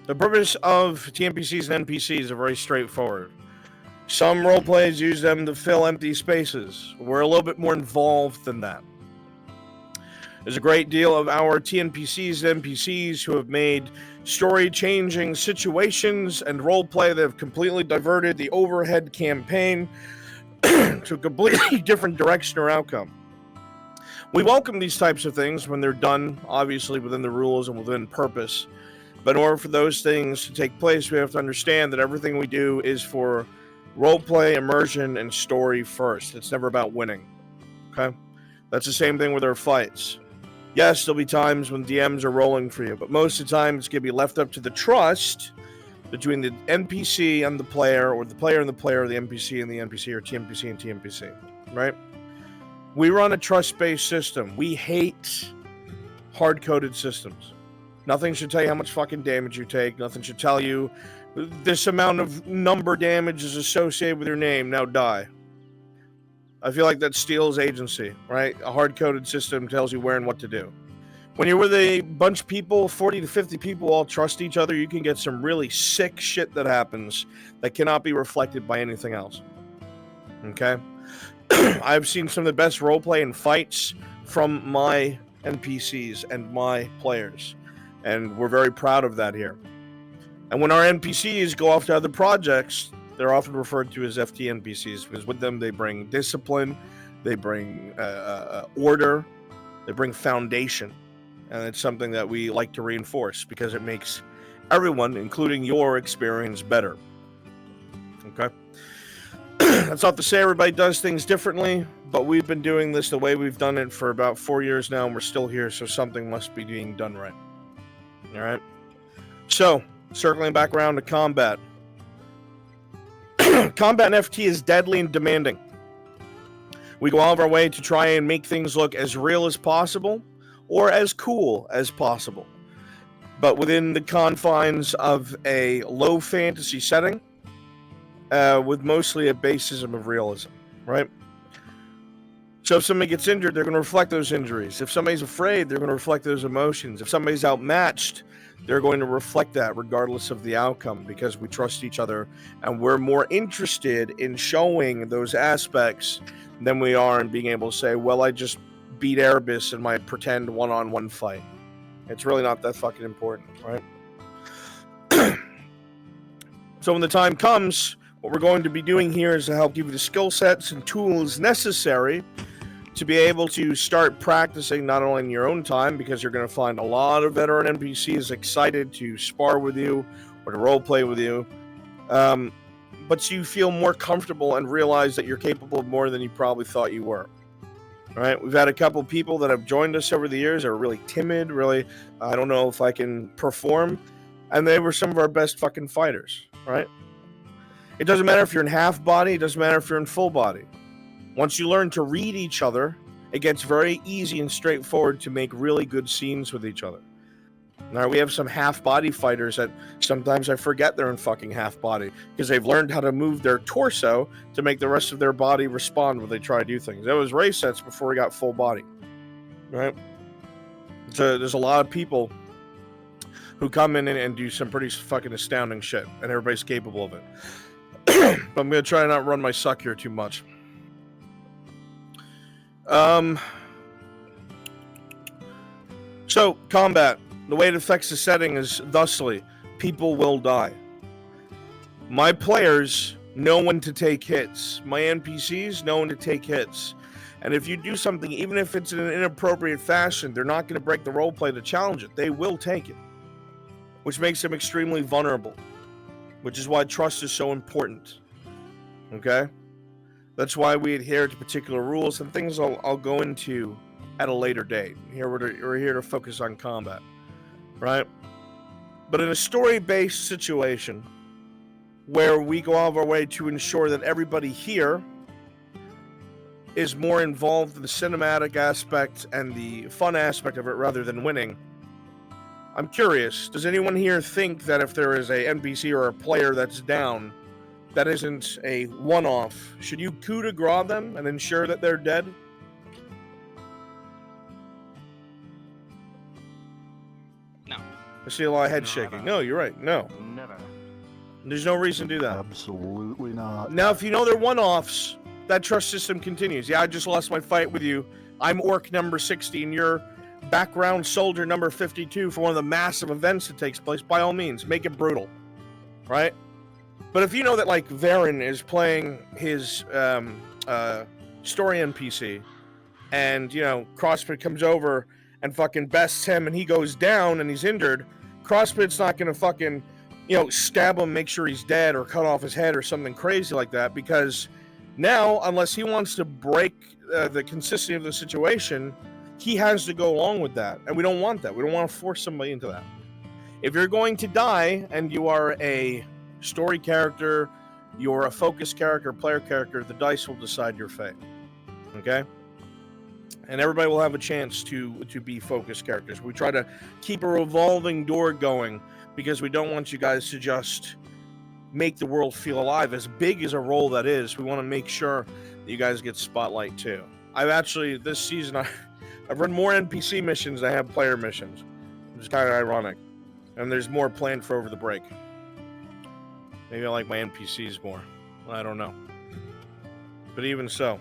The purpose of TNPCs and NPCs are very straightforward. Some roleplays use them to fill empty spaces. We're a little bit more involved than that. There's a great deal of our TNPCs and NPCs who have made story-changing situations and roleplay that have completely diverted the overhead campaign to a completely different direction or outcome. We welcome these types of things when they're done, obviously, within the rules and within purpose. But in order for those things to take place, we have to understand that everything we do is for roleplay, immersion, and story first. It's never about winning. Okay? That's the same thing with our fights. Yes, there'll be times when DMs are rolling for you, but most of the time it's going to be left up to the trust between the NPC and the player, or the player and the player, or the NPC and the NPC, or TNPC and TNPC, right? We run a trust-based system. We hate hard-coded systems. Nothing should tell you how much fucking damage you take. Nothing should tell you this amount of number damage is associated with your name, now die. I feel like that steals agency, right? A hard-coded system tells you where and what to do. When you're with a bunch of people, 40 to 50 people all trust each other, you can get some really sick shit that happens that cannot be reflected by anything else. Okay? I've seen some of the best roleplay and fights from my NPCs and my players, and we're very proud of that here. And when our NPCs go off to other projects, they're often referred to as FT NPCs because with them they bring discipline, they bring order, they bring foundation. And it's something that we like to reinforce because it makes everyone, including your experience, better. Okay? That's not to say everybody does things differently, but we've been doing this the way we've done it for about 4 years now, and we're still here, so something must be being done right. All right? So, circling back around to combat. Combat in FT is deadly and demanding. We go out of our way to try and make things look as real as possible or as cool as possible, but within the confines of a low fantasy setting with mostly a basism of realism, right? So if somebody gets injured, they're going to reflect those injuries. If somebody's afraid, they're going to reflect those emotions. If somebody's outmatched, they're going to reflect that regardless of the outcome because we trust each other and we're more interested in showing those aspects than we are in being able to say, well, I just beat Erebus in my pretend one-on-one fight. It's really not that fucking important, right? So when the time comes, what we're going to be doing here is to help give you the skill sets and tools necessary to be able to start practicing not only in your own time, because you're going to find a lot of veteran NPCs excited to spar with you or to roleplay with you, but you feel more comfortable and realize that you're capable of more than you probably thought you were. All right, we've had a couple people that have joined us over the years that are really timid, really, I don't know if I can perform, and they were some of our best fucking fighters, right? It doesn't matter if you're in half body, it doesn't matter if you're in full body. Once you learn to read each other, it gets very easy and straightforward to make really good scenes with each other. Now, we have some half-body fighters that sometimes I forget they're in fucking half-body because they've learned how to move their torso to make the rest of their body respond when they try to do things. That was race sets before we got full body, right? So there's a lot of people who come in and do some pretty fucking astounding shit, and everybody's capable of it. But I'm going to try not run my suck here too much. So, combat. The way it affects the setting is thusly. People will die. My players know when to take hits. My NPCs know when to take hits. And if you do something, even if it's in an inappropriate fashion, they're not going to break the roleplay to challenge it. They will take it. Which makes them extremely vulnerable. Which is why trust is so important. Okay? That's why we adhere to particular rules and things I'll go into at a later date. Here we're here to focus on combat. Right? But in a story-based situation where we go out of our way to ensure that everybody here is more involved in the cinematic aspect and the fun aspect of it rather than winning, I'm curious, does anyone here think that if there is a NPC or a player that's down, that isn't a one-off, should you coup de grace them and ensure that they're dead? No. I see a lot of head shaking. No, you're right. No. Never. There's no reason to do that. Absolutely not. Now, if you know they're one-offs, that trust system continues. Yeah, I just lost my fight with you. I'm Orc number 60, and you're background soldier number 52 for one of the massive events that takes place. By all means, make it brutal, right? But if you know that, like, Varen is playing his story NPC, and, you know, Crosspit comes over and fucking bests him, and he goes down, and he's injured, Crosspit's not going to fucking, you know, stab him, make sure he's dead, or cut off his head, or something crazy like that, because now, unless he wants to break the consistency of the situation, he has to go along with that, and we don't want that. We don't want to force somebody into that. If you're going to die, and you are a story character, you're a focus character, player character, the dice will decide your fate, okay? And everybody will have a chance to be focus characters. We try to keep a revolving door going, because we don't want you guys to just make the world feel alive. As big as a role that is, we want to make sure that you guys get spotlight too. I've actually, this season, I've run more NPC missions than I have player missions, which is kind of ironic. And there's more planned for over the break. Maybe I like my NPCs more. I don't know. But even so,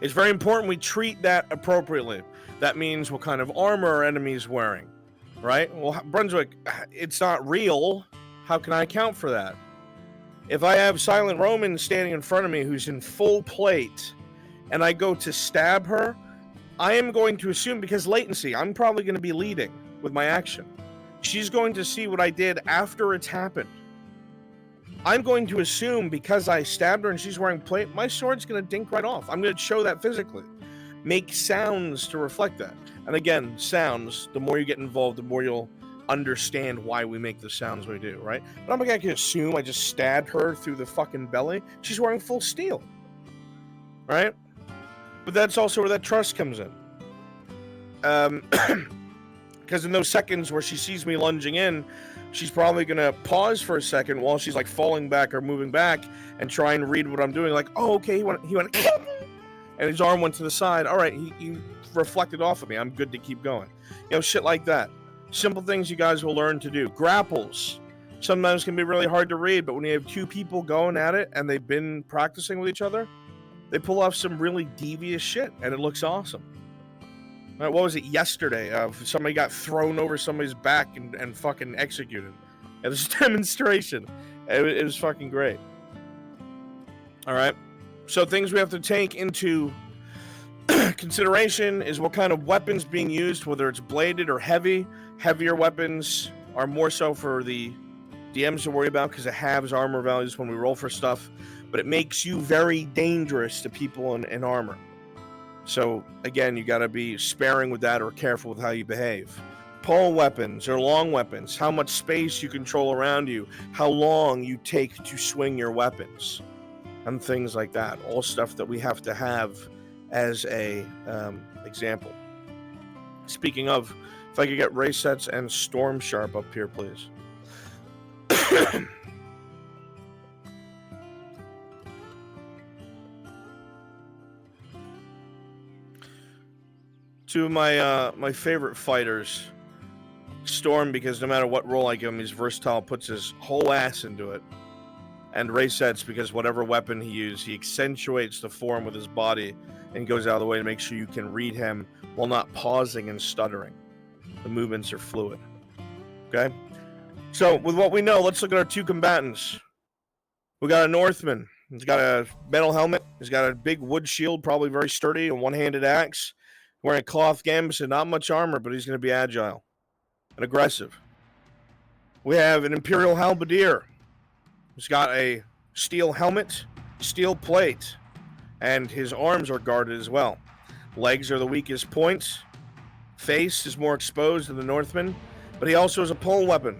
it's very important we treat that appropriately. That means what kind of armor our enemy's wearing, right? Well, Brunswick, it's not real. How can I account for that? If I have Silent Roman standing in front of me who's in full plate, and I go to stab her, I am going to assume, because latency, I'm probably going to be leading with my action. She's going to see what I did after it's happened. I'm going to assume, because I stabbed her and she's wearing plate, my sword's going to dink right off. I'm going to show that physically. Make sounds to reflect that. And again, sounds, the more you get involved, the more you'll understand why we make the sounds we do, right? But I'm not going to assume I just stabbed her through the fucking belly. She's wearing full steel, right? But that's also where that trust comes in. Because in those seconds where she sees me lunging in, she's probably going to pause for a second while she's like falling back or moving back and try and read what I'm doing. Like, oh, okay, he went and his arm went to the side. All right, he reflected off of me. I'm good to keep going. You know, shit like that. Simple things you guys will learn to do. Grapples sometimes can be really hard to read, but when you have two people going at it and they've been practicing with each other, they pull off some really devious shit, and it looks awesome. What was it yesterday? Somebody got thrown over somebody's back and fucking executed. It was a demonstration. It was fucking great. All right. So things we have to take into consideration is what kind of weapons being used, whether it's bladed or heavy. Heavier weapons are more so for the DMs to worry about because it halves armor values when we roll for stuff, but it makes you very dangerous to people in armor. So, again, you got to be sparing with that or careful with how you behave. Pole weapons or long weapons, how much space you control around you, how long you take to swing your weapons, and things like that. All stuff that we have to have as a example. Speaking of, if I could get Ray Sets and Storm Sharp up here, please. Two of my favorite fighters, Storm, because no matter what role I give him, he's versatile, puts his whole ass into it. And Ray Sets, because whatever weapon he uses, he accentuates the form with his body and goes out of the way to make sure you can read him while not pausing and stuttering. The movements are fluid. Okay? So, with what we know, let's look at our two combatants. We got a Northman. He's got a metal helmet. He's got a big wood shield, probably very sturdy, a one-handed axe. Wearing a cloth gambit, and not much armor, but he's going to be agile and aggressive. We have an Imperial Halberdier. He's got a steel helmet, steel plate, and his arms are guarded as well. Legs are the weakest points. Face is more exposed than the Northman, but he also has a pole weapon.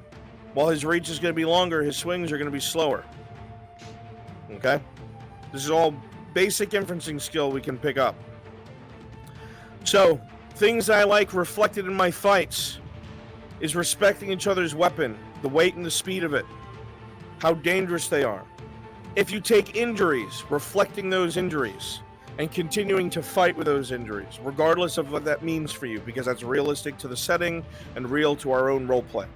While his reach is going to be longer, his swings are going to be slower. Okay? This is all basic inferencing skill we can pick up. So, things I like reflected in my fights is respecting each other's weapon, the weight and the speed of it, how dangerous they are. If you take injuries, reflecting those injuries. and continuing to fight with those injuries, regardless of what that means for you, because that's realistic to the setting and real to our own roleplay.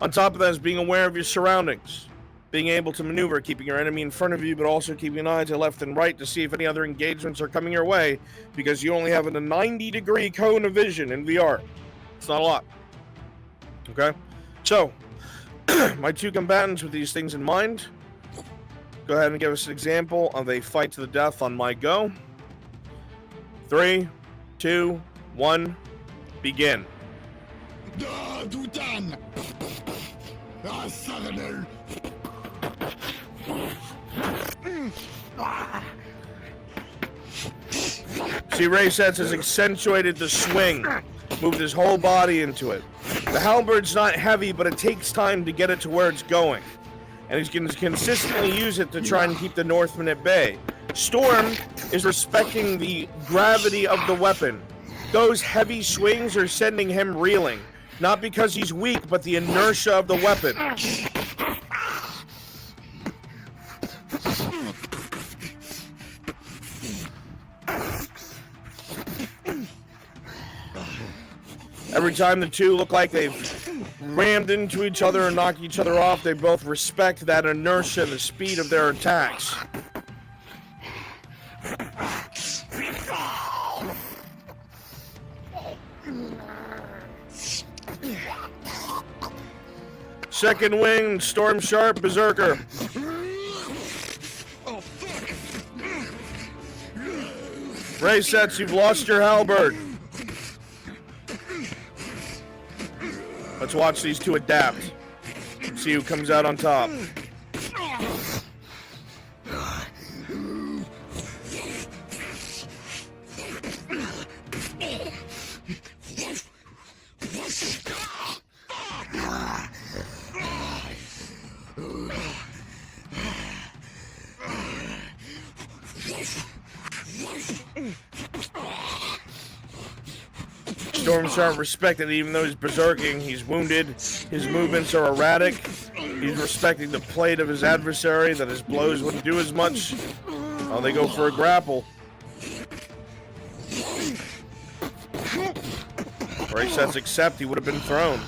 On top of that is being aware of your surroundings, being able to maneuver, keeping your enemy in front of you, but also keeping an eye to left and right to see if any other engagements are coming your way, because you only have a 90-degree cone of vision in VR. It's not a lot. Okay? So, my two combatants with these things in mind, go ahead and give us an example of a fight to the death on my go. 3, 2, 1, begin. See, Ray Sets has accentuated the swing, moved his whole body into it. The halberd's not heavy, but it takes time to get it to where it's going. And he's going to consistently use it to try and keep the Northmen at bay. Storm is respecting the gravity of the weapon. Those heavy swings are sending him reeling. Not because he's weak, but the inertia of the weapon. Every time the two look like they've rammed into each other and knocked each other off, they both respect that inertia and the speed of their attacks. Second wing, Storm Sharp, Berserker. Ray Sets, you've lost your halberd. Let's watch these two adapt. See who comes out on top. Storm Sharp respected, even though he's berserking, he's wounded, his movements are erratic, he's respecting the plate of his adversary, that his blows wouldn't do as much. Oh, they go for a grapple. Ray Sets accept, he would have been thrown.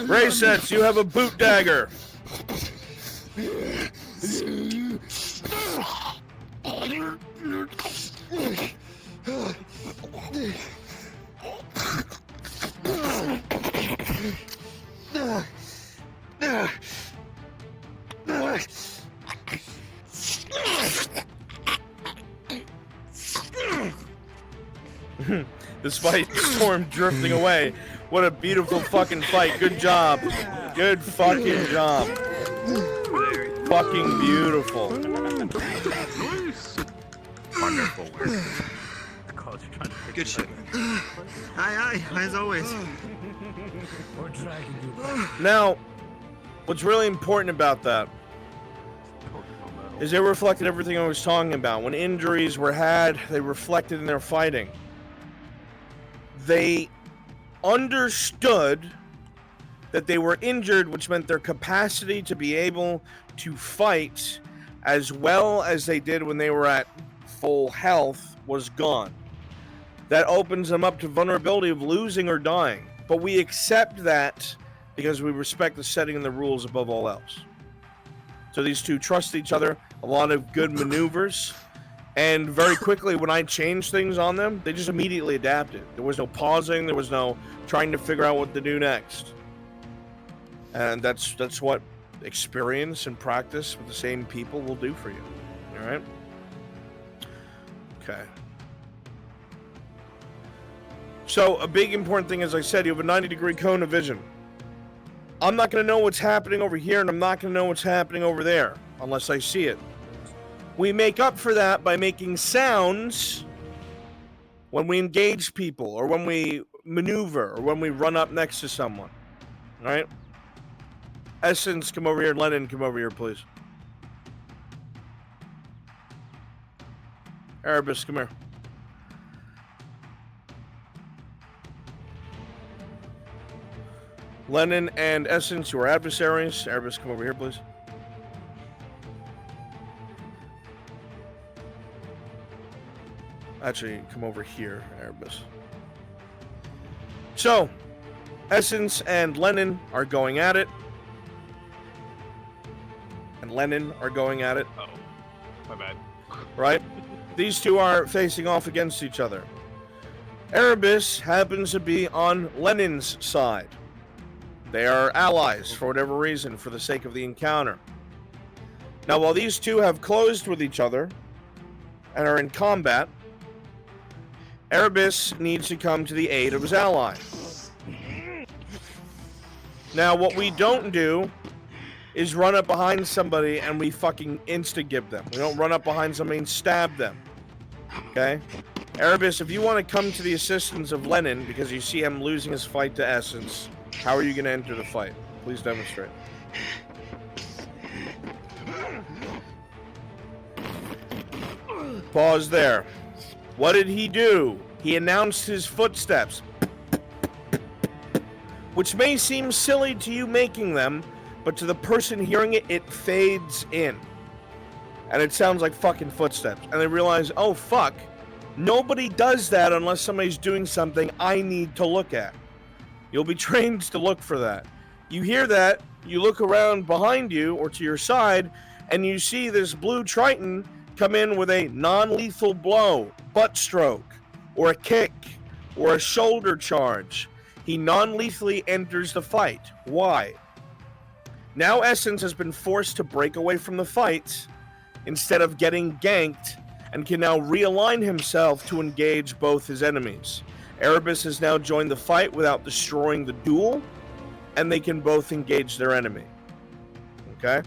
Ray Sets, you have a boot dagger. Despite Storm drifting away, what a beautiful fucking fight. Good job. Good fucking job. Fucking beautiful. Wonderful work. Good shit. Aye, as always. Now, what's really important about that is it reflected everything I was talking about. When injuries were had, they reflected in their fighting. They understood that they were injured, which meant their capacity to be able to fight as well as they did when they were at full health was gone. That opens them up to vulnerability of losing or dying. But we accept that because we respect the setting and the rules above all else. So these two trust each other, a lot of good maneuvers. And very quickly, when I changed things on them, they just immediately adapted. There was no pausing. There was no trying to figure out what to do next. And that's what experience and practice with the same people will do for you. All right? Okay. So a big important thing, as I said, you have a 90-degree cone of vision. I'm not going to know what's happening over here, and I'm not going to know what's happening over there unless I see it. We make up for that by making sounds when we engage people, or when we maneuver, or when we run up next to someone. All right? Essence, come over here. Lennon, come over here, please. Erebus, come here. Lennon and Essence, you are adversaries. Erebus, come over here, please. Actually, come over here, Erebus. So, Essence and Lennon are going at it. And Lennon are going at it. Oh, my bad. Right? These two are facing off against each other. Erebus happens to be on Lennon's side. They are allies for whatever reason, for the sake of the encounter. Now, while these two have closed with each other and are in combat, Erebus needs to come to the aid of his ally. Now, what we don't do is run up behind somebody and we fucking insta-gib them. We don't run up behind somebody and stab them. Okay? Erebus, if you want to come to the assistance of Lennon because you see him losing his fight to Essence, how are you going to enter the fight? Please demonstrate. Pause there. What did he do? He announced his footsteps. Which may seem silly to you making them, but to the person hearing it, it fades in. And it sounds like fucking footsteps. And they realize, oh fuck, nobody does that unless somebody's doing something I need to look at. You'll be trained to look for that. You hear that, you look around behind you or to your side, and you see this blue Triton come in with a non-lethal blow, butt stroke, or a kick, or a shoulder charge. He non-lethally enters the fight. Why? Now Essence has been forced to break away from the fight instead of getting ganked and can now realign himself to engage both his enemies. Erebus has now joined the fight without destroying the duel, and they can both engage their enemy. Okay?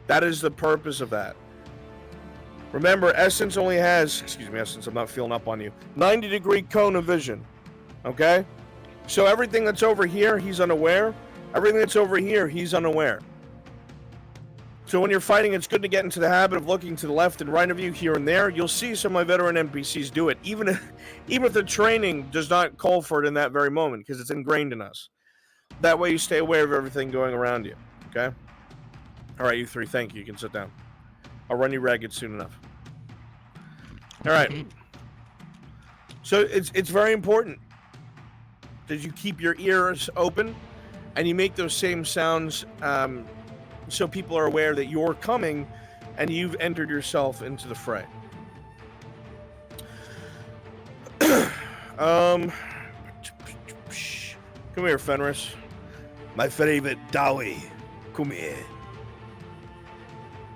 That is the purpose of that. Remember, Essence only has, excuse me, Essence, I'm not feeling up on you, 90-degree cone of vision. Okay? So everything that's over here, he's unaware. Everything that's over here, he's unaware. So when you're fighting, it's good to get into the habit of looking to the left and right of you here and there. You'll see some of my veteran NPCs do it, even if the training does not call for it in that very moment, because it's ingrained in us. That way you stay aware of everything going around you, okay? All right, you three, thank you. You can sit down. I'll run you ragged soon enough. All right. So it's very important that you keep your ears open and you make those same sounds so people are aware that you're coming and you've entered yourself into the fray. Come here, Fenris. My favorite Dowie. Come here.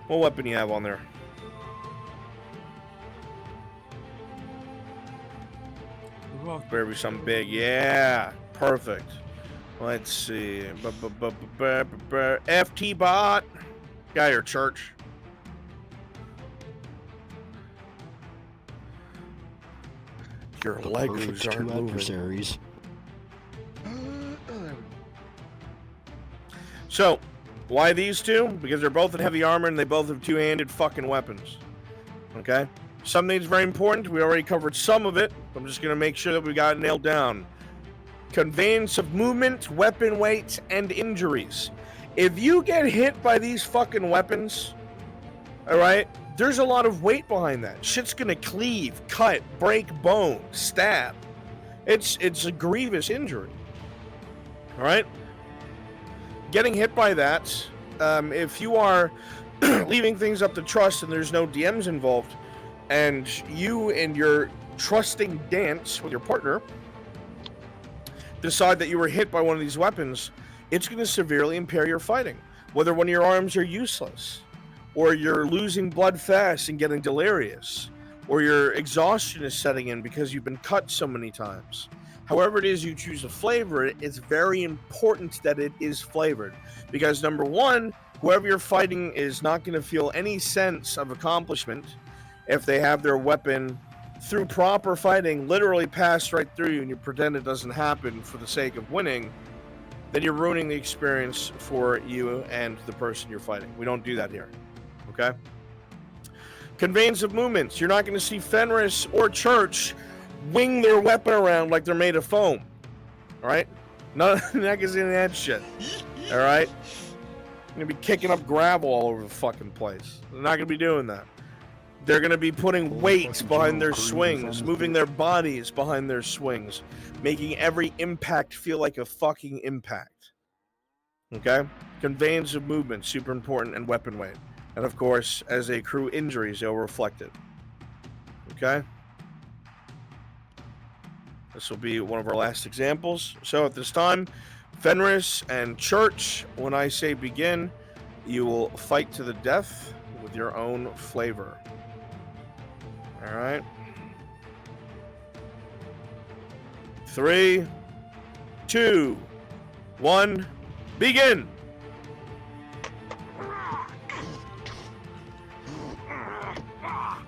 What weapon you have on there? Better be something big. Yeah, perfect. Let's see. FT bot. Got your church. Your Legos aren't moving. Adversaries. So, why these two? Because they're both in heavy armor and they both have two-handed fucking weapons. Okay? Something that's very important. We already covered some of it. I'm just going to make sure that we got it nailed down. Conveyance of movement, weapon weight, and injuries. If you get hit by these fucking weapons, alright, there's a lot of weight behind that. Shit's gonna cleave, cut, break bone, stab. It's a grievous injury. Alright? Getting hit by that, if you are leaving things up to trust and there's no DMs involved, and you and your trusting dance with your partner decide that you were hit by one of these weapons, it's going to severely impair your fighting. Whether one of your arms are useless, or you're losing blood fast and getting delirious, or your exhaustion is setting in because you've been cut so many times. However it is you choose to flavor it, it's very important that it is flavored. Because number one, whoever you're fighting is not going to feel any sense of accomplishment if they have their weapon through proper fighting literally pass right through you and you pretend it doesn't happen for the sake of winning, then you're ruining the experience for you and the person you're fighting. We don't do that here, okay? Conveyance of movements. You're not going to see Fenris or Church wing their weapon around like they're made of foam. All right? Not going to see any of that shit. All right? You're going to be kicking up gravel all over the fucking place. They're not going to be doing that. They're going to be putting weights behind their swings, moving their bodies behind their swings, making every impact feel like a fucking impact. Okay? Conveyance of movement, super important, and weapon weight. And of course, as they accrue injuries, they'll reflect it. Okay? This will be one of our last examples. So at this time, Fenris and Church, when I say begin, you will fight to the death with your own flavor. All right. 3, 2, 1, begin.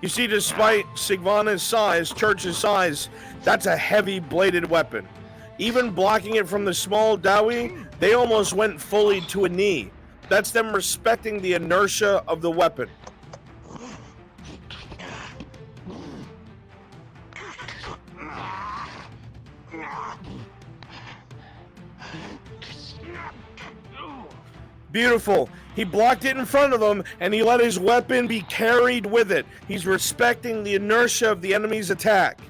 You see, despite Sigvana's size, Church's size, that's a heavy bladed weapon. Even blocking it from the small Dowie, they almost went fully to a knee. That's them respecting the inertia of the weapon. Beautiful. He blocked it in front of him, and he let his weapon be carried with it. He's respecting the inertia of the enemy's attack.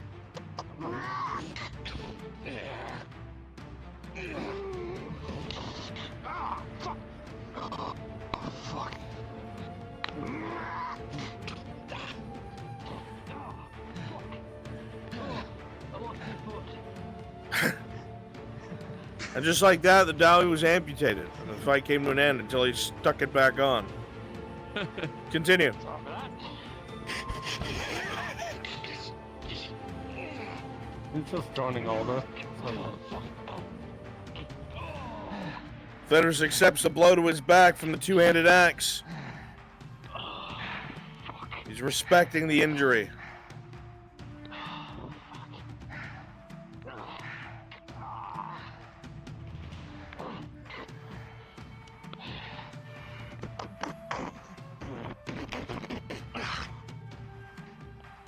And just like that, the Dowie was amputated, and the fight came to an end until he stuck it back on. Continue. He's just joining older. Fenris accepts a blow to his back from the two-handed axe. He's respecting the injury.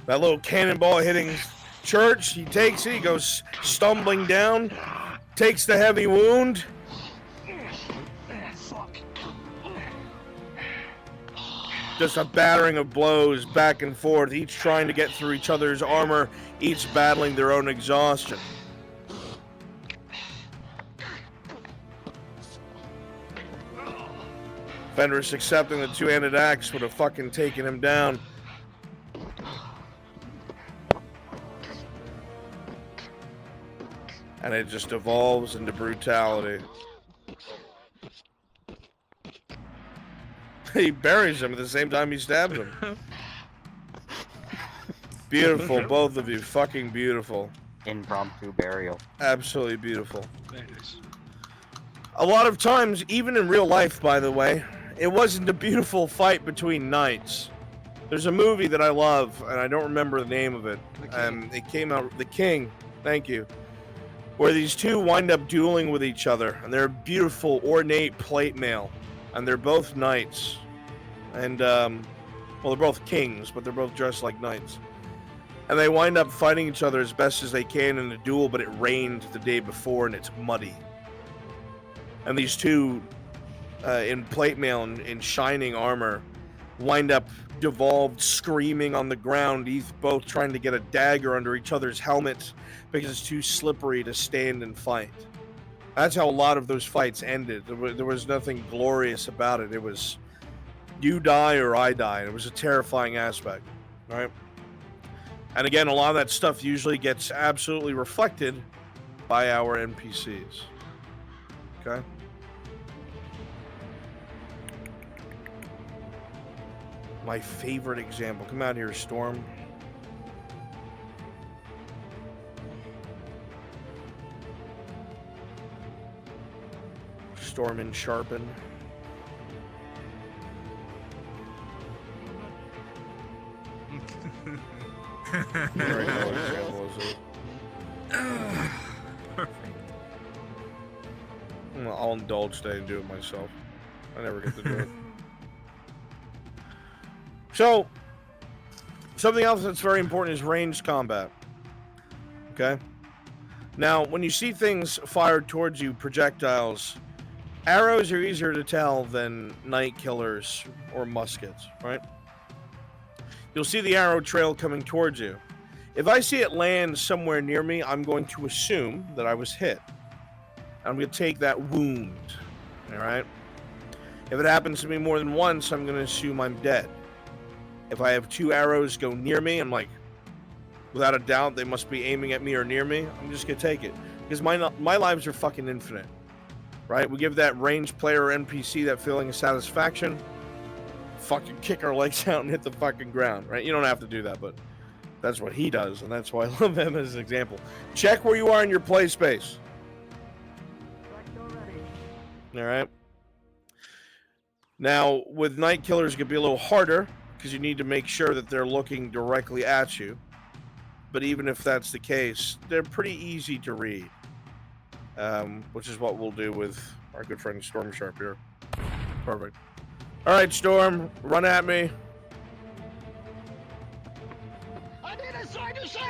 That little cannonball hitting Church, he takes it, he goes stumbling down, takes the heavy wound. Just a battering of blows back and forth, each trying to get through each other's armor, each battling their own exhaustion. Fenris accepting the two-handed axe would have fucking taken him down. And it just evolves into brutality. He buries him at the same time he stabs him. Beautiful, both of you. Fucking beautiful. Impromptu burial. Absolutely beautiful. Very nice. A lot of times, even in real life, by the way, it wasn't a beautiful fight between knights. There's a movie that I love, and I don't remember the name of it. It came out, The King. Thank you. Where these two wind up dueling with each other, and they're beautiful, ornate plate mail, and they're both knights, and well, they're both kings, but they're both dressed like knights, and they wind up fighting each other as best as they can in a duel, but it rained the day before, and it's muddy, and these two in plate mail and in shining armor wind up devolved screaming on the ground, both trying to get a dagger under each other's helmets because it's too slippery to stand and fight. That's how a lot of those fights ended. There was nothing glorious about it. It was you die or I die. And it was a terrifying aspect, right? And again, a lot of that stuff usually gets absolutely reflected by our NPCs. Okay? My favorite example. Come out here, Storm. Storm and Sharpen. Very no example, is it? Perfect. I'll indulge today and do it myself. I never get to do it. So, Something else that's very important is ranged combat. Okay? Now, when you see things fired towards you, projectiles, arrows are easier to tell than night killers or muskets, right? You'll see the arrow trail coming towards you. If I see it land somewhere near me, I'm going to assume that I was hit. I'm going to take that wound, all right? If it happens to me more than once, I'm going to assume I'm dead. If I have 2 arrows go near me, I'm like, without a doubt, they must be aiming at me or near me. I'm just going to take it. Because my lives are fucking infinite, right? We give that ranged player or NPC that feeling of satisfaction. Fucking kick our legs out and hit the fucking ground, right? You don't have to do that, but that's what he does, and that's why I love him as an example. Check where you are in your play space. All right. Now, with night killers, it could be a little harder because you need to make sure that they're looking directly at you. But even if that's the case, they're pretty easy to read, which is what we'll do with our good friend Storm Sharp here. Perfect. All right, Storm, run at me. I need a side of shoes!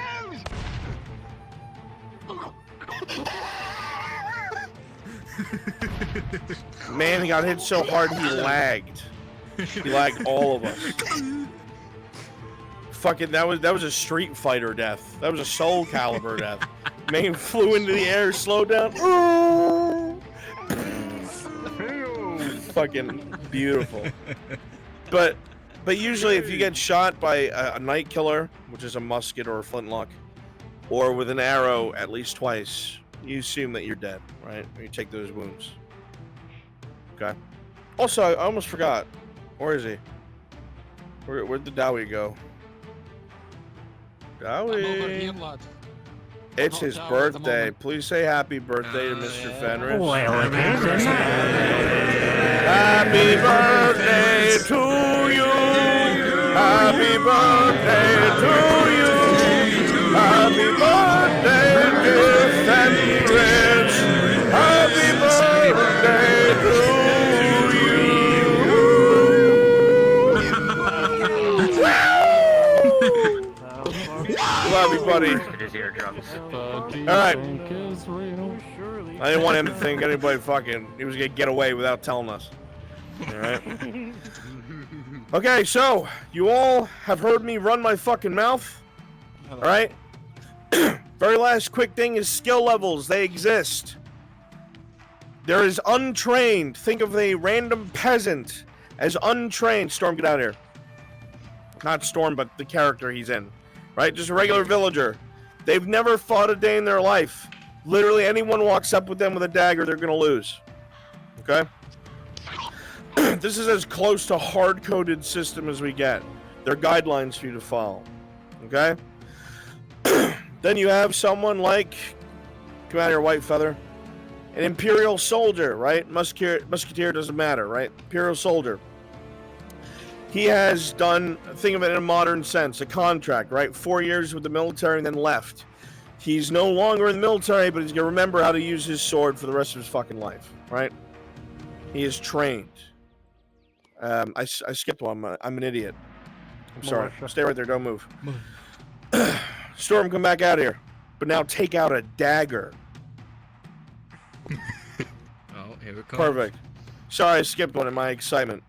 Man, he got hit so hard he lagged. He lagged all of us. Fucking, that was a Street Fighter death. That was a Soul Calibur death. Man flew into the air, slowed down. Fucking beautiful. But usually if you get shot by a night killer, which is a musket or a flintlock, or with an arrow at least twice, you assume that you're dead, right? You take those wounds. Okay. Also, I almost forgot. Where is he? Where'd the Dowie go? Dowie. It's his birthday. Please say happy birthday to Mr. Fenris. Well, it is. Happy birthday to you. Happy birthday to you. Happy birthday, dear Fenris. Happy birthday to you. Love you, buddy. His eardrums. Alright. I didn't want him to think anybody fucking he was gonna get away without telling us. Alright. Okay, so you all have heard me run my fucking mouth. Alright? Very last quick thing is skill levels. They exist. There is untrained. Think of a random peasant as untrained. Storm, get out of here. Not Storm, but the character he's in. Right? Just a regular villager. They've never fought a day in their life. Literally, anyone walks up with them with a dagger, they're gonna lose. Okay? This is as close to hard-coded system as we get. There are guidelines for you to follow. Okay? Then you have someone like, come out here, White Feather, an Imperial soldier, right? Musketeer doesn't matter, right? Imperial soldier. He has done, think of it in a modern sense, a contract, right? 4 years with the military and then left. He's no longer in the military, but he's going to remember how to use his sword for the rest of his fucking life, right? He is trained. I skipped one. I'm an idiot. I'm sorry. Stay right there. Don't move. Storm, come back out here. But now take out a dagger. Oh, here it comes. Perfect. Sorry, I skipped one in my excitement.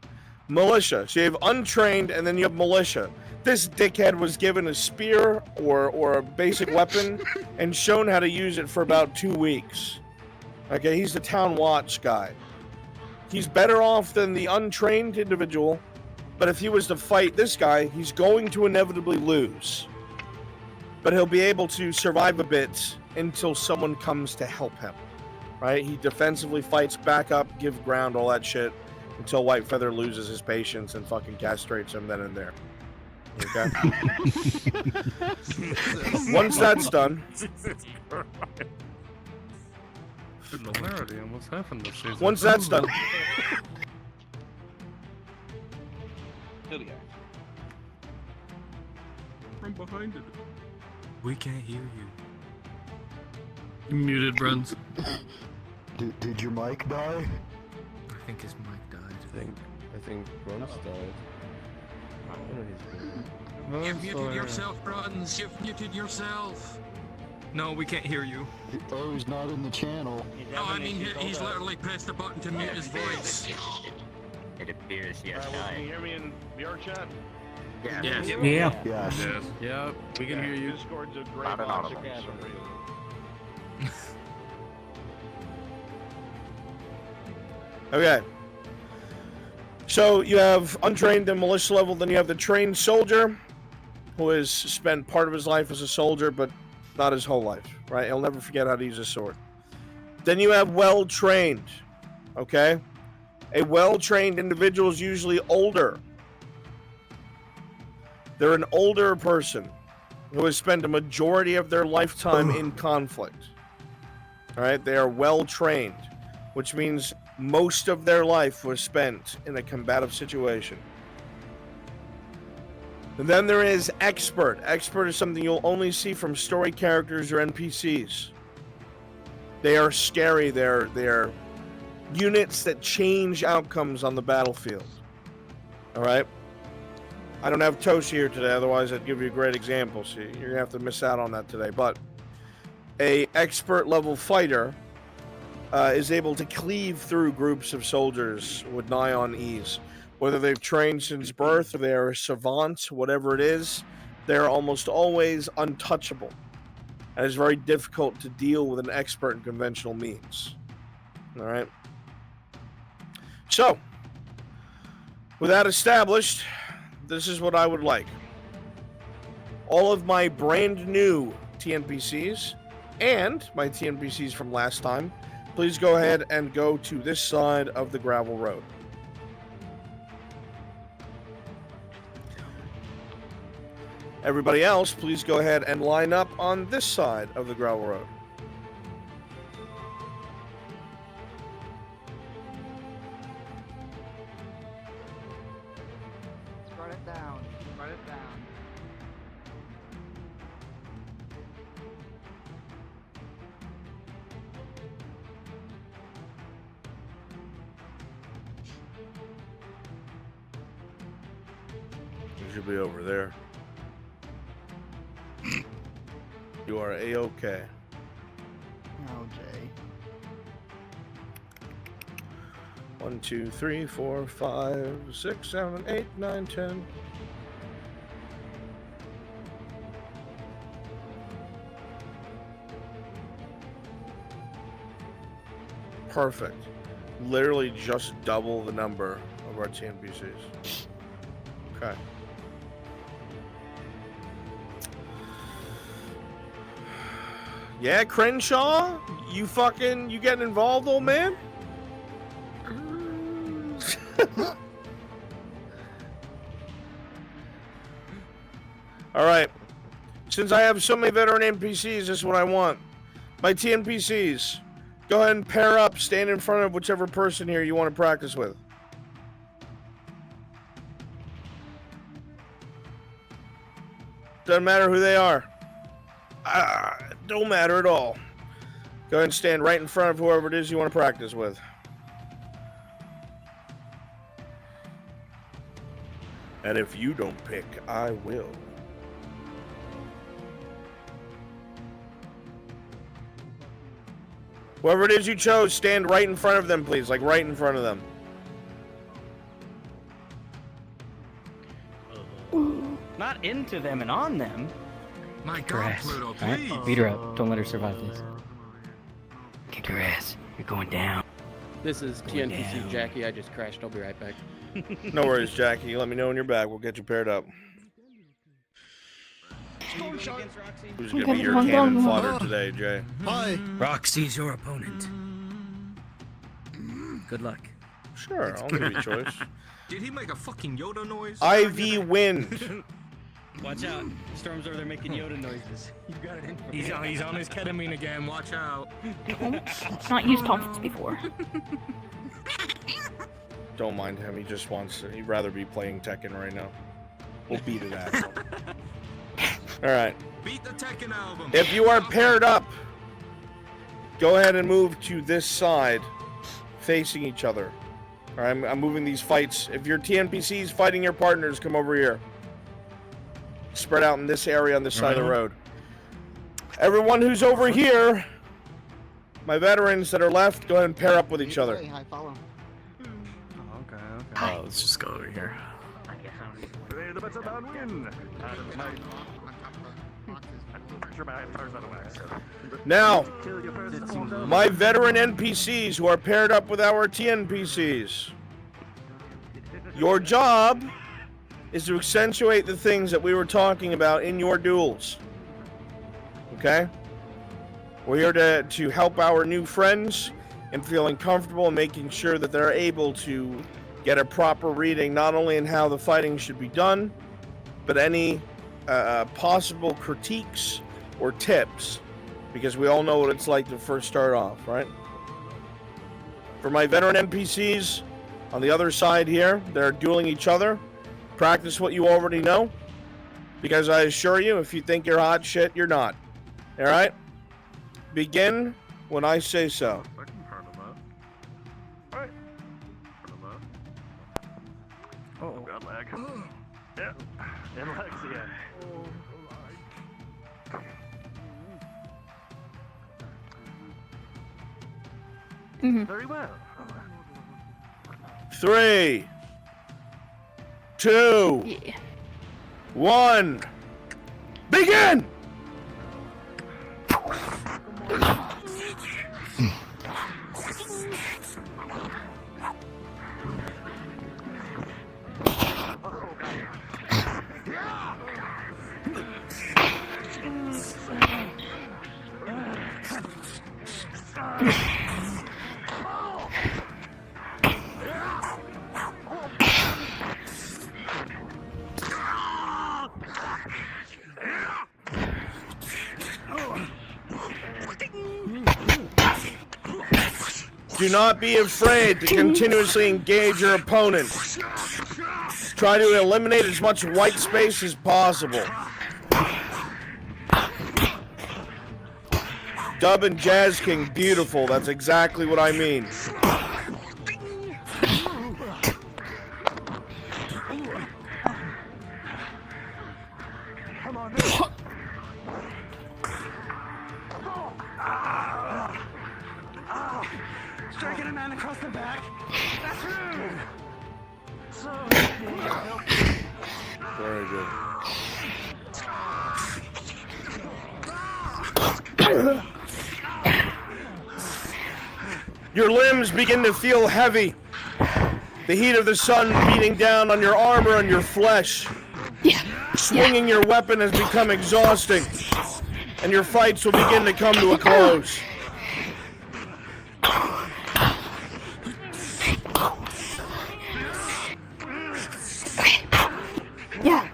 Militia. So you have untrained, and then you have militia. This dickhead was given a spear or a basic weapon and shown how to use it for about 2 weeks. Okay, he's the town watch guy. He's better off than the untrained individual, but if he was to fight this guy, he's going to inevitably lose. But he'll be able to survive a bit until someone comes to help him. Right? He defensively fights back up, give ground, all that shit, until White Feather loses his patience and fucking castrates him then and there. Okay? Once that's done... Similarity in what's happened this season. Once that's done... From behind it. We can't hear you. You muted, Bruns. Did your mic die? I think his mic died. I think Runs died. You've muted yourself, Bruns. You've muted yourself. No, we can't hear you. Oh, he's not in the channel. No, I mean, he's literally pressed the button to mute his voice. It appears he has Can you died. hear me in VR chat? Yes. Yeah. Yes. Yes. Yep, we can hear you. Discord's a great Not an box audible. for some reason. Okay. So you have untrained and militia level, then you have the trained soldier, who has spent part of his life as a soldier, but not his whole life, right? He'll never forget how to use a sword. Then you have well-trained, okay? A well-trained individual is usually older. They're an older person who has spent a majority of their lifetime in conflict. All right? They are well-trained, which means most of their life was spent in a combative situation. And then there is expert. Expert is something you'll only see from story characters or NPCs. They are scary. They're units that change outcomes on the battlefield. All right? I don't have Toshi here today, otherwise I'd give you a great example. So you're going to have to miss out on that today. But a expert level fighter is able to cleave through groups of soldiers with nigh on ease. Whether they've trained since birth or they are savants, whatever it is, they're almost always untouchable. And it's very difficult to deal with an expert in conventional means. All right? So, with that established, this is what I would like. All of my brand new TNPCs and my TNPCs from last time, please go ahead and go to this side of the gravel road. Everybody else, please go ahead and line up on this side of the gravel road. Write it down. Write it down. You should be over there. You are A-OK. Oh, Jay. 1, 2, 3, 4, 5, 6, 7, 8, 9, 10. Perfect. Literally just double the number of our TNPCs. Okay. Yeah, Crenshaw? You getting involved, old man? Alright. Since I have so many veteran NPCs, this is what I want. My TNPCs, go ahead and pair up, stand in front of whichever person here you want to practice with. Doesn't matter who they are. Don't matter at all. Go ahead and stand right in front of whoever it is you want to practice with. And if you don't pick, I will. Whoever it is you chose, stand right in front of them, please. Like right in front of them. Not into them and on them. My Kick her God, ass. Pluto, Alright? please. Beat her up. Don't let her survive this. Kick her ass. You're going down. This is Going TNPC down. Jackie. I just crashed. I'll be right back. No worries, Jackie. Let me know when you're back. We'll get you paired up. Who's gonna be your cannon fodder today, Jay? Hi. Roxy's your opponent. Good luck. Sure, I'll give you a choice. Did he make a fucking Yoda noise? IV Wind. Watch out. Storm's over there making Yoda noises. You got it in. He's on his ketamine again. Watch out. Not used tonsils before. Don't mind him. He just wants to. He'd rather be playing Tekken right now. We'll beat it at him. All right. Beat the Tekken album. If you are paired up, go ahead and move to this side, facing each other. All right, I'm moving these fights. If your TNPCs fighting your partners, come over here. Spread out in this area on this side of the road. Everyone who's over here, my veterans that are left, go ahead and pair up with each other. I follow. Okay. Oh, let's just go over here. Today the better man win. Now, my veteran NPCs who are paired up with our TNPCs. Your job is to accentuate the things that we were talking about in your duels. Okay? We're here to help our new friends in feeling comfortable and making sure that they're able to get a proper reading not only in how the fighting should be done, but any possible critiques or tips, because we all know what it's like to first start off, right? For my veteran NPCs on the other side here, they're dueling each other. Practice what you already know, because I assure you, if you think you're hot shit, you're not. All right? Begin when I say so. I can part of that. Alright. Part of that. Oh, got lag. Yeah, and lags again. Very well. 3, 2, Yeah. 1, begin! Do not be afraid to continuously engage your opponent. Try to eliminate as much white space as possible. Dub and Jazz King, beautiful. That's exactly what I mean. Striking a man across the back. That's rude. Very good. Your limbs begin to feel heavy. The heat of the sun beating down on your armor and your flesh. Swinging your weapon has become exhausting, and your fights will begin to come to a close. Yeah.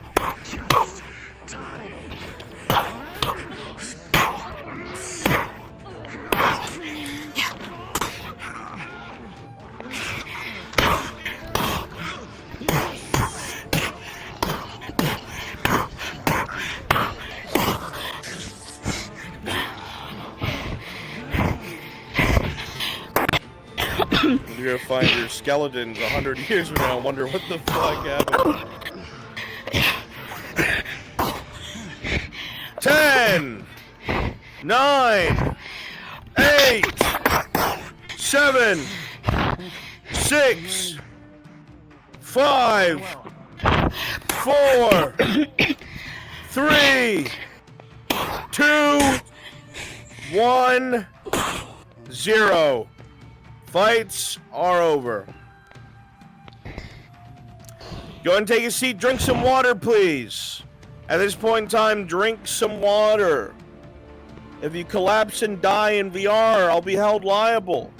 You're gonna find your skeletons 100 years from now and wonder what the fuck happened. 10, 9, 8, 7, 6, 5, 4, 3, 2, 1, 0. Fights are over. Go ahead and take a seat. Drink some water, please. At this point in time, drink some water. If you collapse and die in VR, I'll be held liable.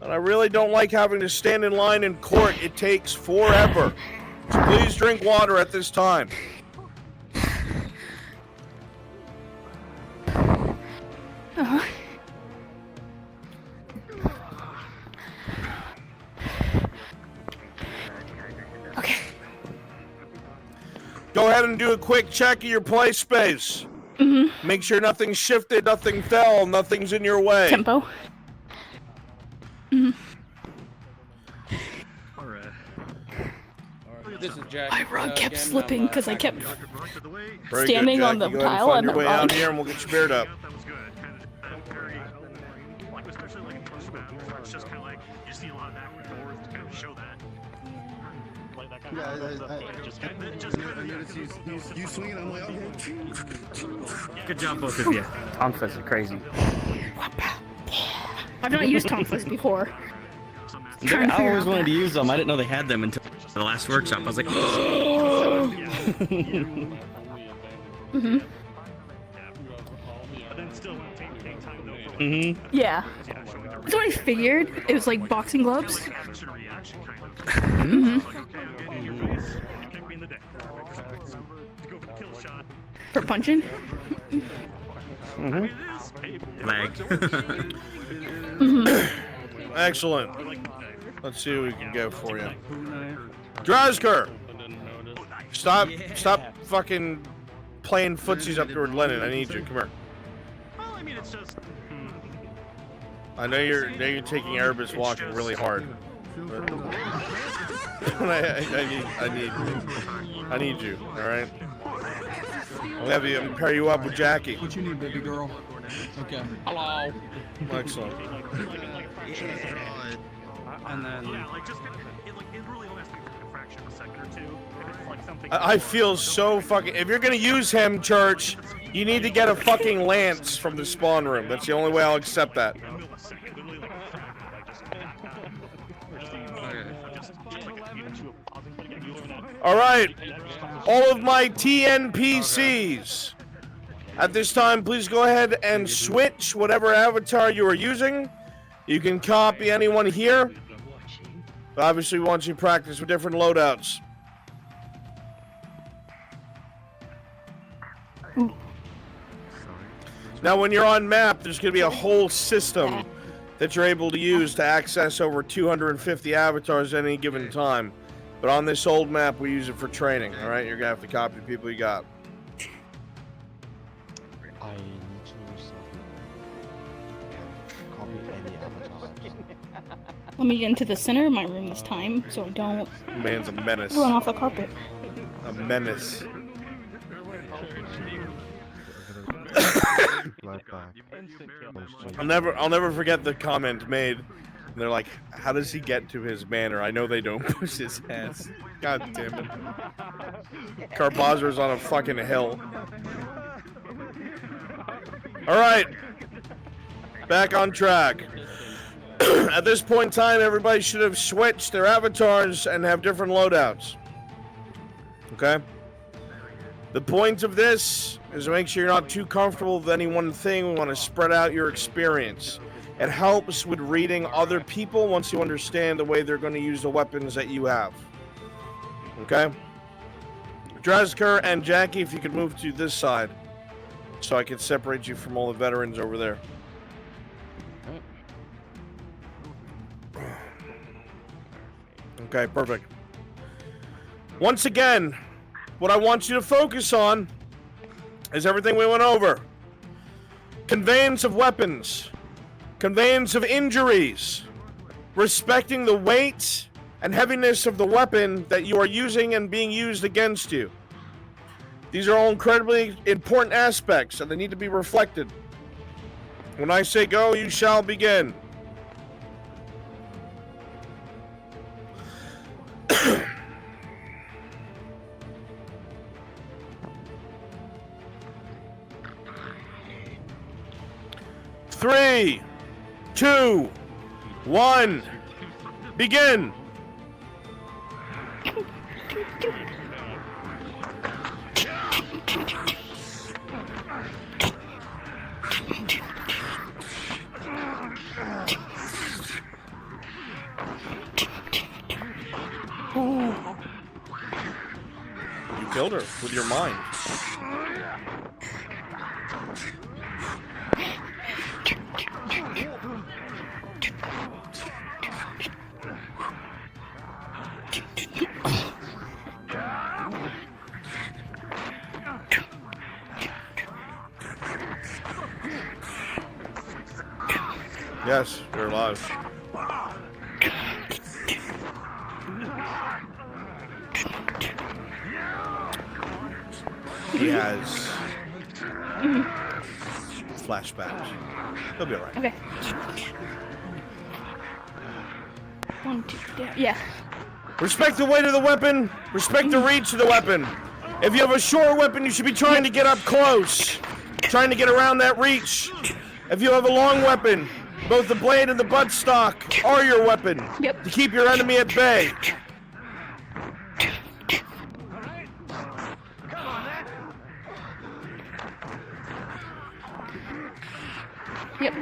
And I really don't like having to stand in line in court. It takes forever. So please drink water at this time. Okay. Go ahead and do a quick check of your play space. Make sure nothing's shifted, nothing fell, nothing's in your way. Tempo. This is Jack. My rug kept slipping because I kept Very standing good, on the Jackie. Go ahead and tile find and your the way out rug. here, and we'll get your beard up. That was good. Kind of very, like, especially like in close battles, where it's just kind of like you see a lot of back and forth to kind of show that. Like that kind of just kind of You swinging, I'm like, okay. Good job, both of you. Tonfas are crazy. I've not used Tonfas before. I always wanted to use them. I didn't know they had them until the last workshop. I was like, Mhm. But then still take time though for Yeah. That's what I figured. It was like boxing gloves. action reaction kind of. Mhm. Like, okay, your face, you kick me in the dick. Go for the kill shot. For punching. lag. Excellent. Let's see what we can get for you. Drazker! Stop fucking playing footsies up toward Lennon. I need you. Come here. Well, I mean, it's just. I know you're taking Erebus walking really hard. But I need you. All right. I'll have you pair you up with Jackie. What you need, baby girl? Okay. Hello. Excellent. And then Yeah, like just kind of, it really only has to be like a fraction of a second or two. If it's like something. I feel so fucking. If you're gonna use him, Church, you need to get a fucking lance from the spawn room. That's the only way I'll accept that. All right, all of my TNPCs. At this time, please go ahead and switch whatever avatar you are using. You can copy anyone here. But obviously, we want you to practice with different loadouts. Now, when you're on map, there's going to be a whole system that you're able to use to access over 250 avatars at any given time. But on this old map, we use it for training, all right? You're going to have to copy the people you got. I need to copy any avatars. Let me get into the center of my room this time so I don't Man's a menace. run off the carpet. A menace. Right back. I'll never forget the comment made. And they're like, how does he get to his manor? I know they don't push his ass. God damn it. Carbazer's on a fucking hill. Alright. Back on track. At this point in time, everybody should have switched their avatars and have different loadouts. Okay? The point of this is to make sure you're not too comfortable with any one thing. We want to spread out your experience. It helps with reading other people once you understand the way they're going to use the weapons that you have. Okay? Drazker and Jackie, if you could move to this side so I can separate you from all the veterans over there. Okay, perfect. Once again, what I want you to focus on is everything we went over. Conveyance of weapons. Conveyance of injuries. Respecting the weight and heaviness of the weapon that you are using and being used against you. These are all incredibly important aspects and they need to be reflected. When I say go, you shall begin. Three, 2, 1, begin. You killed her with your mind. Yes, you're alive. He has flashbacks. He'll be alright. Okay. 1, 2, yeah. Respect the weight of the weapon. Respect the reach of the weapon. If you have a short weapon, you should be trying to get up close. Trying to get around that reach. If you have a long weapon, both the blade and the buttstock are your weapon. Yep. To keep your enemy at bay. Yep.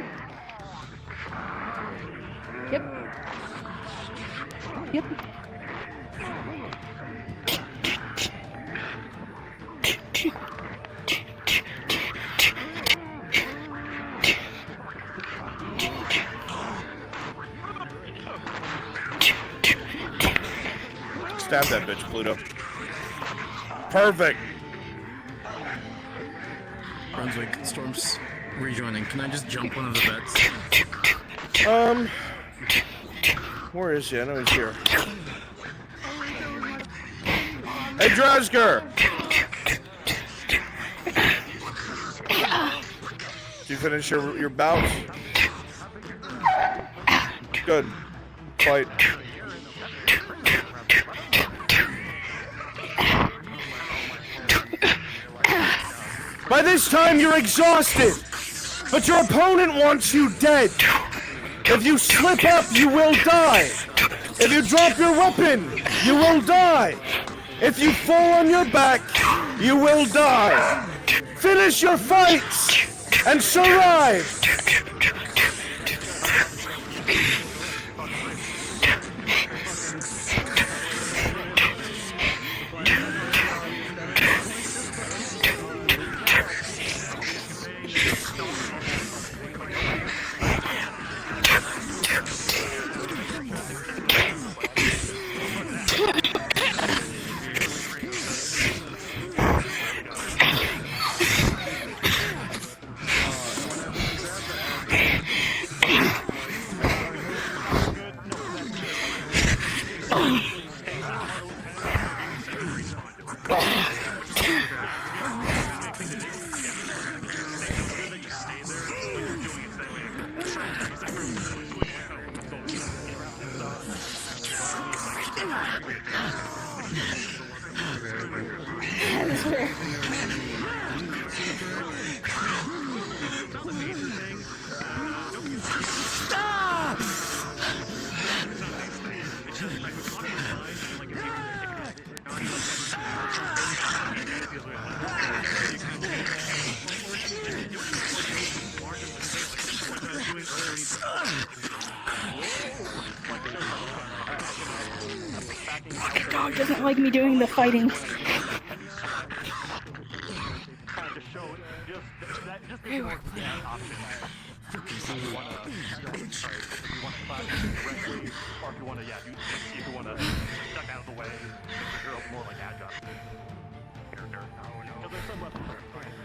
Yep. Yep. Stab that bitch, Pluto. Perfect. Brunswick, Storm's rejoining. Can I just jump one of the beds? Where is he? I know he's here. Hey, Drasker! Did you finish your bouts? Good. Fight. By this time, you're exhausted, but your opponent wants you dead. If you slip up, you will die. If you drop your weapon, you will die. If you fall on your back, you will die. Finish your fights and survive. The dog doesn't like me doing the fighting. Hey, work, please.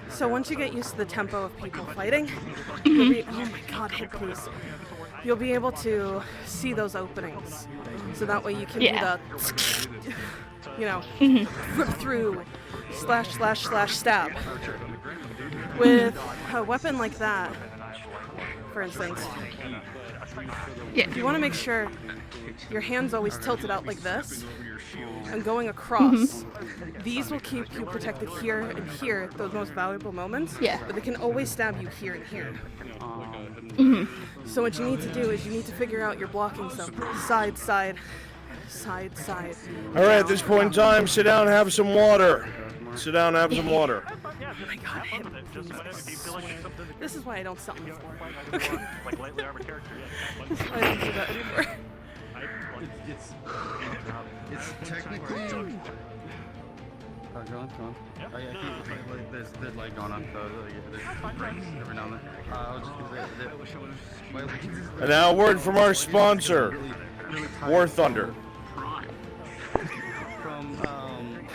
So once you get used to the tempo of people fighting, you'll be, oh my god, hit please. You'll be able to see those openings. So that way you can do the, you know, rip through, slash, stab. With a weapon like that, for instance, if you want to make sure your hand's always tilted out like this and going across, these will keep you protected here and here, those most valuable moments. But they can always stab you here and here. So what you need to do is you need to figure out your blocking zone. Side, side. All right, at this point in time, sit down and have some water. Sit down and have some water. Oh my god, this is why I don't sell them for. Okay. This is why I don't do that anymore. It's technically. Oh, go on. Yeah. Oh, yeah, there's light going on, so there's breaks every now and then. I was just gonna say And now a word from our sponsor, War Thunder. From doing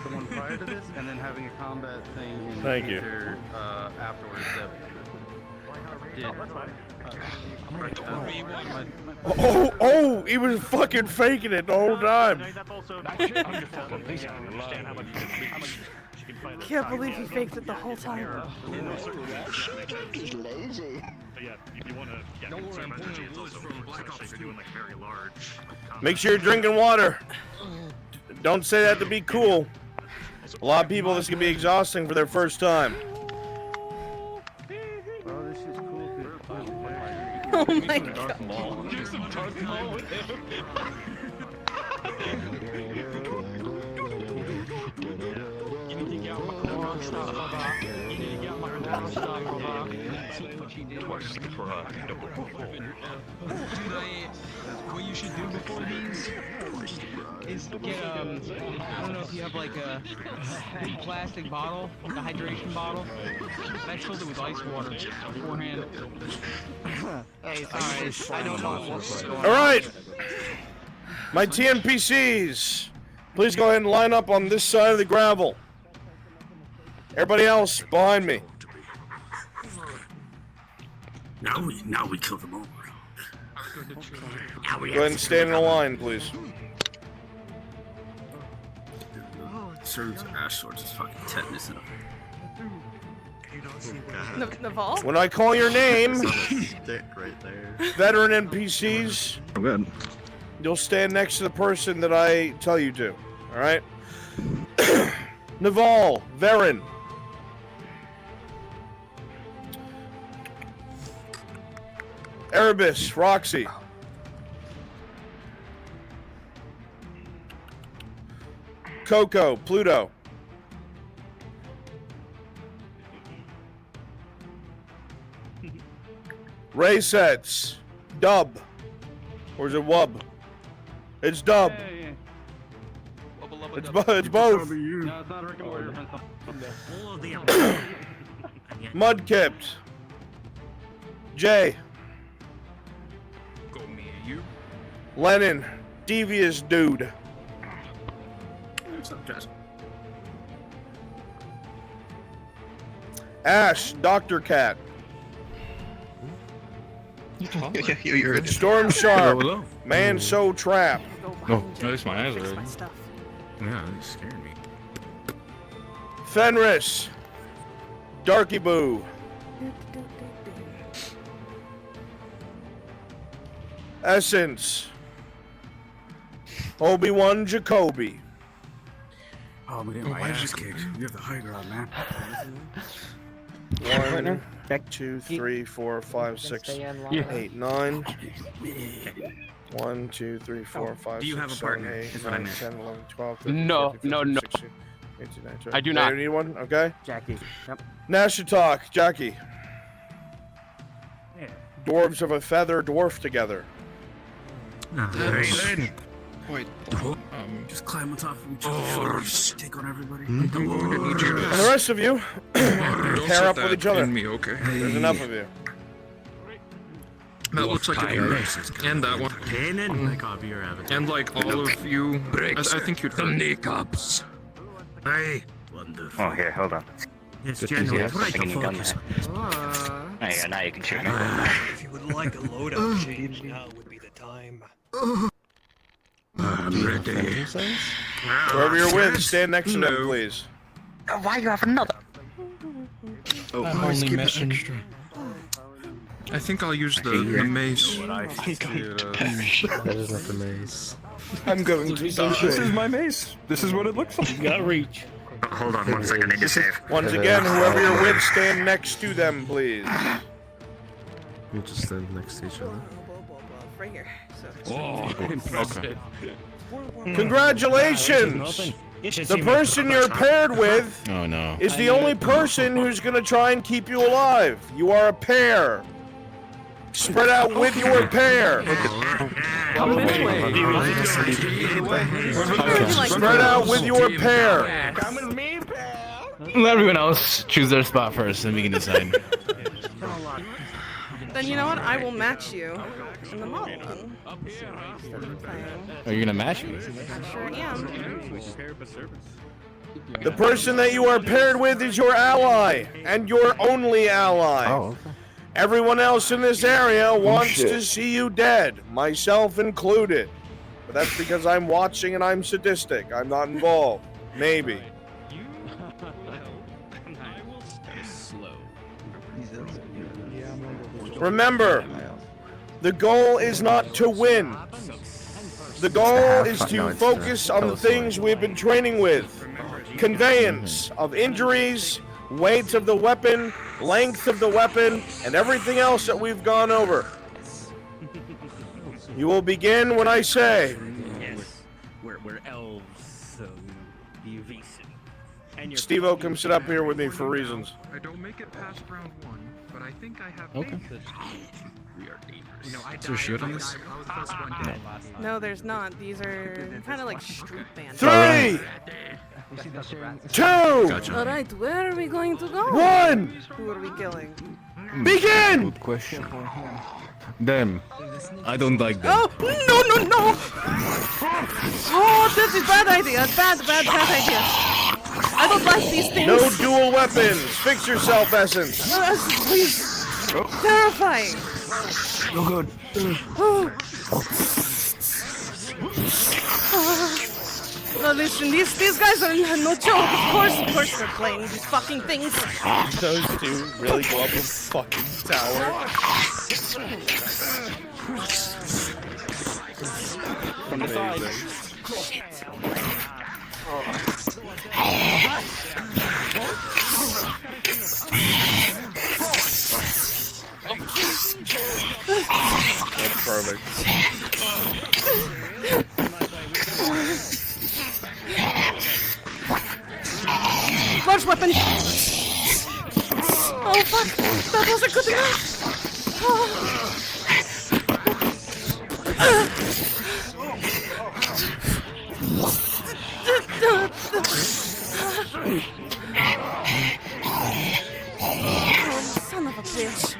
the one prior to this, and then having a combat thing in Thank the future, afterwards. Oh, he was fucking faking it the whole time. Can't believe he faked it the whole time. He's lazy. Yeah, if you want to get concerned about energy, it's also especially if you're doing like very large. Make sure you're drinking water. Don't say that to be cool. A lot of people, this can be exhausting for their first time. Oh, this is cool. Oh my god. What you should do before these is get I don't know if you have like a big plastic bottle, like a hydration bottle, and I filled it with ice water beforehand. Hey, alright, I don't know. Alright, my TNPCs, please go ahead and line up on this side of the gravel. Everybody else, behind me. Now we kill them all. Go ahead and stand in a line, please. Serves ash swords is fucking tetanus enough. Naval? When I call your name, Stick right there. veteran NPCs, Oh, good. you'll stand next to the person that I tell you to. Alright? Naval, Varen. Erebus, Roxy. Coco, Pluto. Ray sets, Dub. Or is it Wub? It's Dub. It's both. Mudkipped. Jay. Lennon, devious dude. What's up, Jess? Ash, Dr. Cat. Storm Sharp, Man So Trap. No, at least my eyes are red. Yeah, they scared me. Fenris, Darky Boo. Essence, Obi-Wan Jacoby. Oh, we didn't my ass kicked. You have the high ground, man. 1, 2, 3, 4, 5, 6, 8, 9. 1, 2, 3, 4, 5, Do you 6, have a 7, partner? 8, Is what I 9, meant. 10, 11, 12, 13, No, 14, 15, no. 16, 18, 19, 20. I do not. You need one? Okay. Jackie. Yep. Nashatalk, Jackie. Dwarves of a feather dwarf together. Wait. Just climb on top of each other. Take on everybody. And the rest of you, pair up with each other. Me, okay. There's enough of you. That looks like a race. And that one. And like all of you, I think you'd fit. Kneecaps. Hey. Wonderful. Oh, here, hold on. Yes, Good to General. see us. Right Thinking the you done focus. There you go, now you can shoot me. If you would like a loadout change, now would be the time. I'm ready. Whoever you're with, stand next to them, please. Why you have another? I'm only messing. I think I'll use the mace. That is not the mace. I'm going to die. This is my mace. This is what it looks like. You got reach. Hold on 1 second, I need to save. Once again, whoever you're with, stand next to them, please. We just stand next to each other. Right here. Okay. Congratulations! The person you're paired with is the only person who's gonna try and keep you alive. You are a pair. Spread out with your pair. Spread out with your pair. Let everyone else choose their spot first, and we can decide. Then you know what? I will match you in the model then. Oh, you're gonna match me? I sure am. The person that you are paired with is your ally, and your only ally. Oh, okay. Everyone else in this area wants to see you dead, myself included. But that's because I'm watching and I'm sadistic. I'm not involved. Maybe. Remember, the goal is not to win. The goal is to focus on the things we've been training with. Conveyance of injuries, weight of the weapon, length of the weapon, and everything else that we've gone over. You will begin when I say. Yes, we're elves, so be evasive. And Steve-O, come sit up here with me for reasons. I don't make it past round 1, but I think I have Okay. We are dangerous. You know, Is there a shield on this? No, there's not. These are kind of like street band. 3, 2, All right, where are we going to go? 1. Who are we killing? Begin. Good question. Them. I don't like them. Oh no! Oh, this is bad idea. Bad idea. I don't like these things. No dual weapons. Fix yourself, Essence. Please. Terrifying. No good. No, listen, these guys are no joke. Of course they're playing these fucking things. Those two really go up a fucking tower. From the side. That's perfect. Large weapon. Oh fuck! That wasn't good enough. Oh, son of a bitch.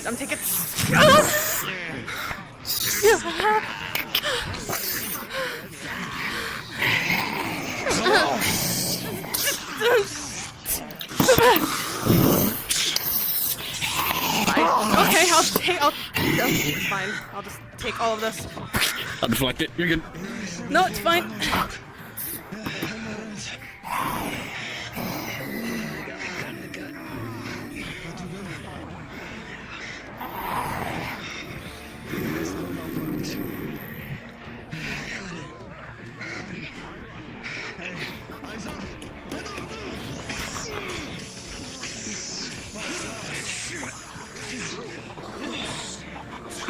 I'm taking. Okay, it's fine. I'll just take all of this. I'll deflect it. You're good. No, it's fine.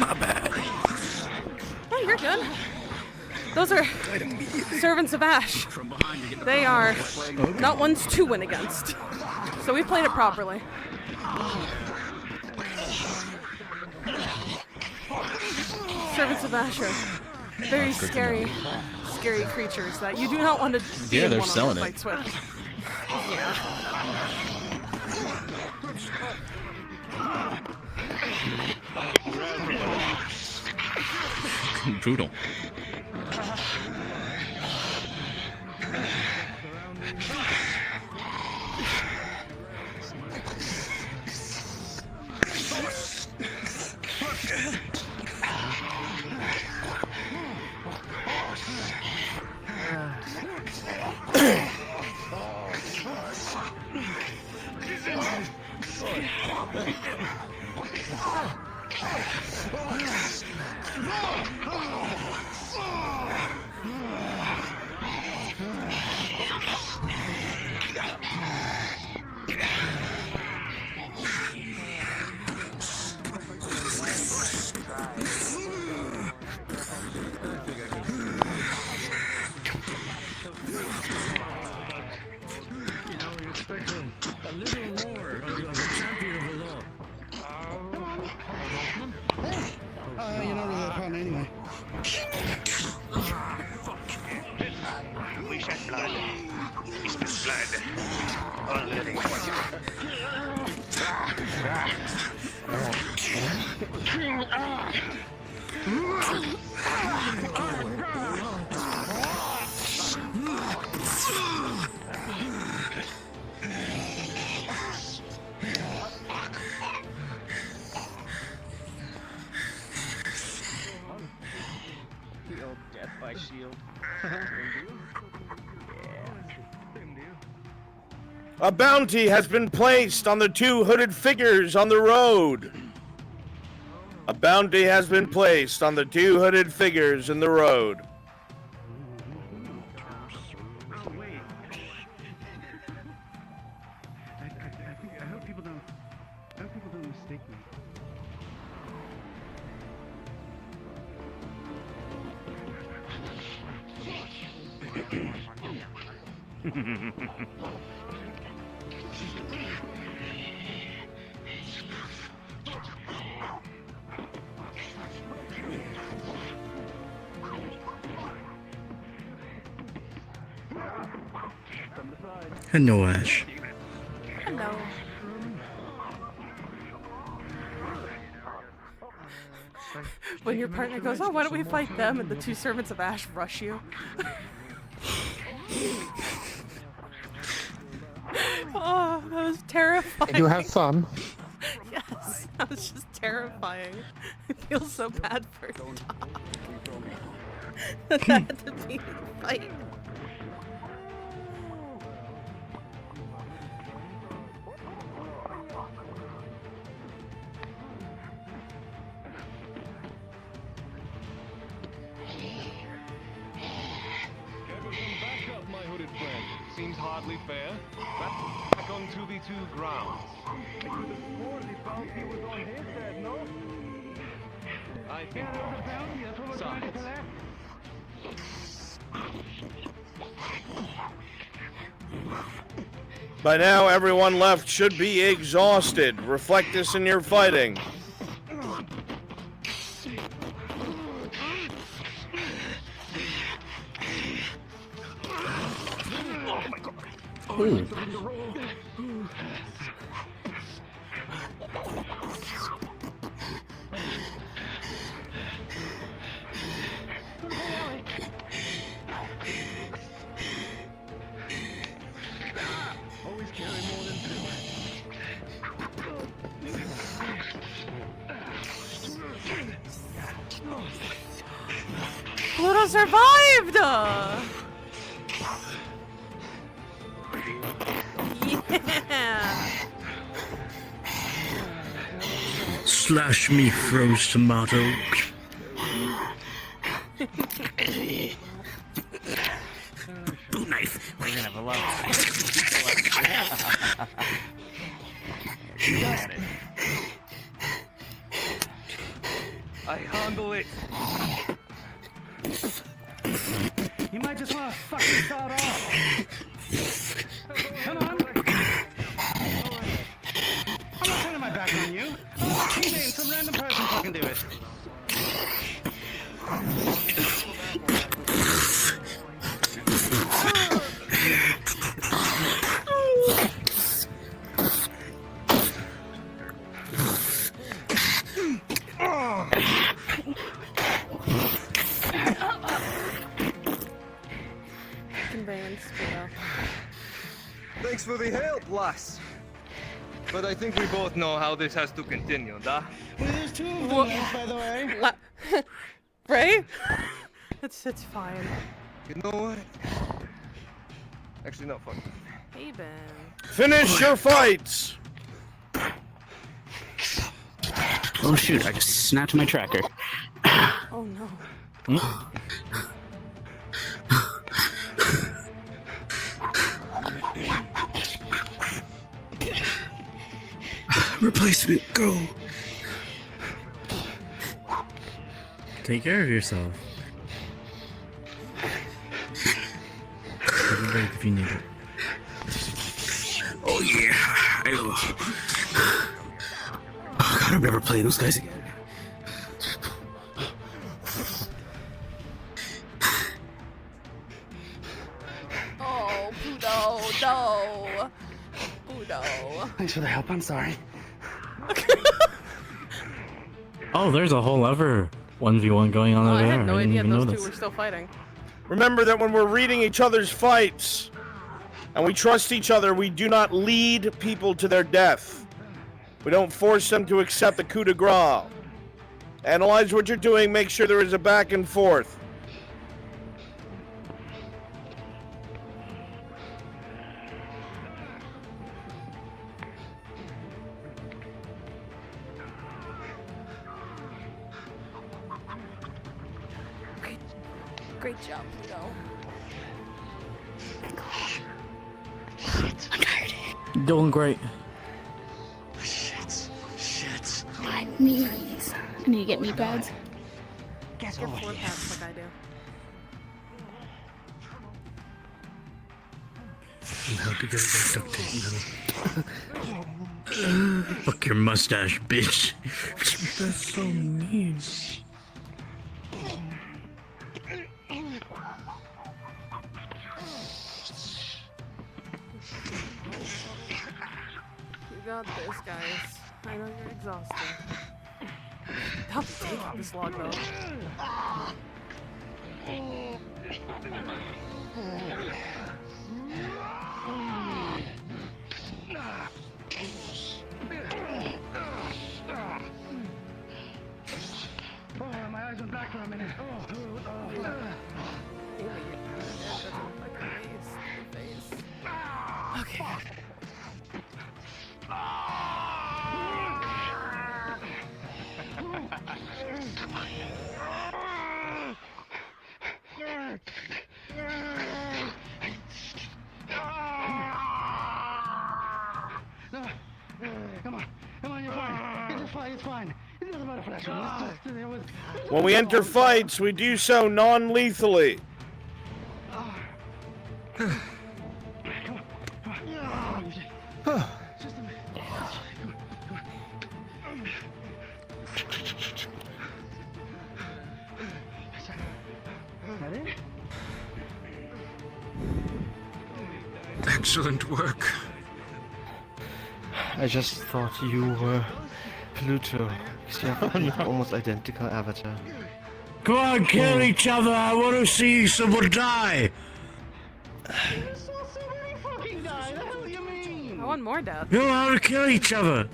My bad. Oh, you're good. Those are servants of Ash. They are not ones to win against. So we played it properly. Servants of Ash are very scary creatures that you do not want to be in they're one-on-one selling it. fights with. Yeah. Brutal. on anyway. We shed blood. We spilled blood. All living. The old death by shield. A bounty has been placed on the two hooded figures on the road. A bounty has been placed on the two hooded figures in the road. I hope people don't mistake me. Hello, Ash. Hello. When your partner goes, oh, why don't we fight them? And the two servants of Ash rush you. Oh, that was terrifying. You have fun. Yes, that was just terrifying. I feel so bad for Tom. That had to be a fight. Seems hardly fair. Back on 2v2 grounds. I think sides. By now, everyone left should be exhausted. Reflect this in your fighting. Ooh. Always carry more than Pluto survived! Yeah! Slash me, froze tomato. Boot knife. We're gonna have a lot I handle it. You might just want to fucking start off. Come on. I'm not turning my back on you. Teammate, some random person fucking do it. Conveyance, yeah. Thanks for the help, lass. But I think we both know how this has to continue, da? Well, there's two of them, by the way. Ray? It's fine. You know what? Actually, not fun. Hey, Ben. Finish your fights! Oh shoot, I just snapped my tracker. Oh no. Replacement, go. Take care of yourself. Take a break if you need it. Oh yeah, I will. Oh god, I'm never playing those guys again. No. Udo. Thanks for the help. I'm sorry. Oh, there's a whole other 1v1 going on Oh, over I there. had no didn't idea even those know two this. were still fighting. Remember that when we're reading each other's fights, and we trust each other, we do not lead people to their death. We don't force them to accept the coup de grace. Analyze what you're doing, make sure there is a back and forth. Great job, Udo. I'm tired. Doing great. Shit. My knees. I need to get knee pads. Get your 4 pads like I do. How to get that duct tape now. Fuck your mustache, bitch. That's so mean. You got this, guys. I know you're exhausted. Help take this log though. Oh, my eyes went black for a minute. Okay. No. Come on, you're fine. It's fine. It doesn't matter for that one. When we enter fights, we do so non-lethally. Excellent work. I just thought you were Pluto. Because you have an almost identical avatar. Come on, kill each other! I want to see someone die! I want more death. You know how to kill each other!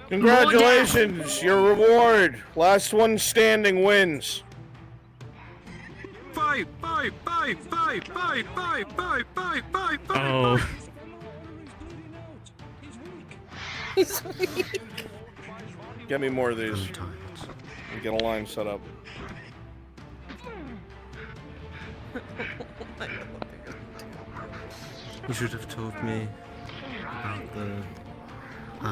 Congratulations, your reward. Last one standing wins. Fight! Oh. He's weak. Get me more of these. And get a line set up. You should have told me about the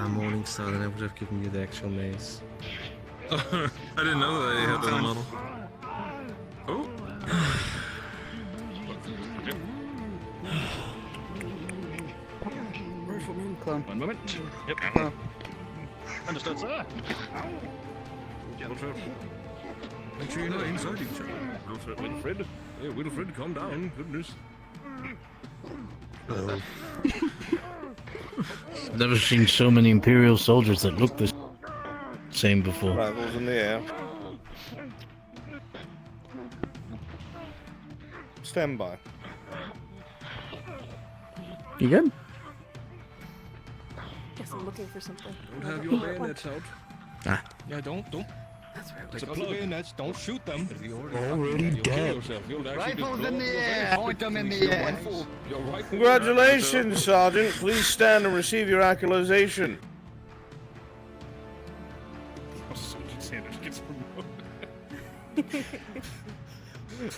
Morning Star, and I would have given you the actual maze. I didn't know that they had that model. Oh. Rifleman, clone. One moment. Yep. Understood, sir. Make sure you're not inside each other. Wilfred. Yeah, Wilfred, calm down. Goodness. Oh. Never seen so many Imperial soldiers that look the same before. Rifles in the air. Stand by. You good? Guess I'm looking for something. Don't have your bayonets out. Ah. Yeah, don't. That's right. Take out the bayonets. Don't shoot them. Already You'll kill dead. yourself. You'll actually Rifles just in blow the up your air. face. Point them in the Your air. rifle. Congratulations, Sergeant. Please stand and receive your accolation. Sergeant Sanders gets promoted. You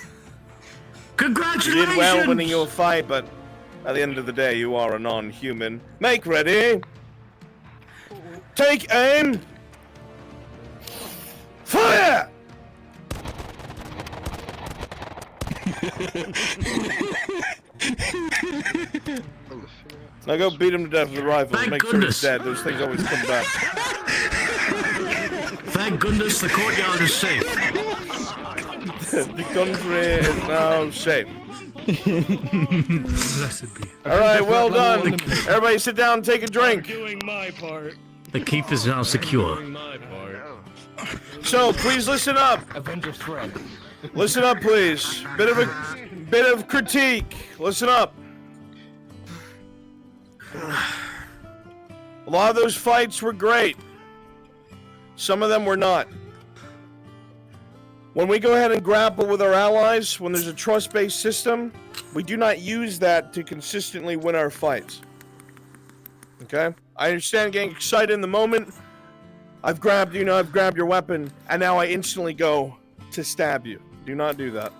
Congratulations! did well winning your fight, but at the end of the day, you are a non-human. Make ready. Take aim. Fire! Now go beat him to death with the rifle and make sure he's dead. Those things always come back. Thank goodness the courtyard is safe. The country is now safe. Blessed be. All right, well done. Everybody sit down and take a drink. Doing my part. The keep is now secure. Doing my part. So please listen up. Avengers threat. Listen up, please. Bit of critique. Listen up. A lot of those fights were great. Some of them were not. When we go ahead and grapple with our allies, when there's a trust-based system, we do not use that to consistently win our fights. Okay? I understand getting excited in the moment. I've grabbed your weapon, and now I instantly go to stab you. Do not do that.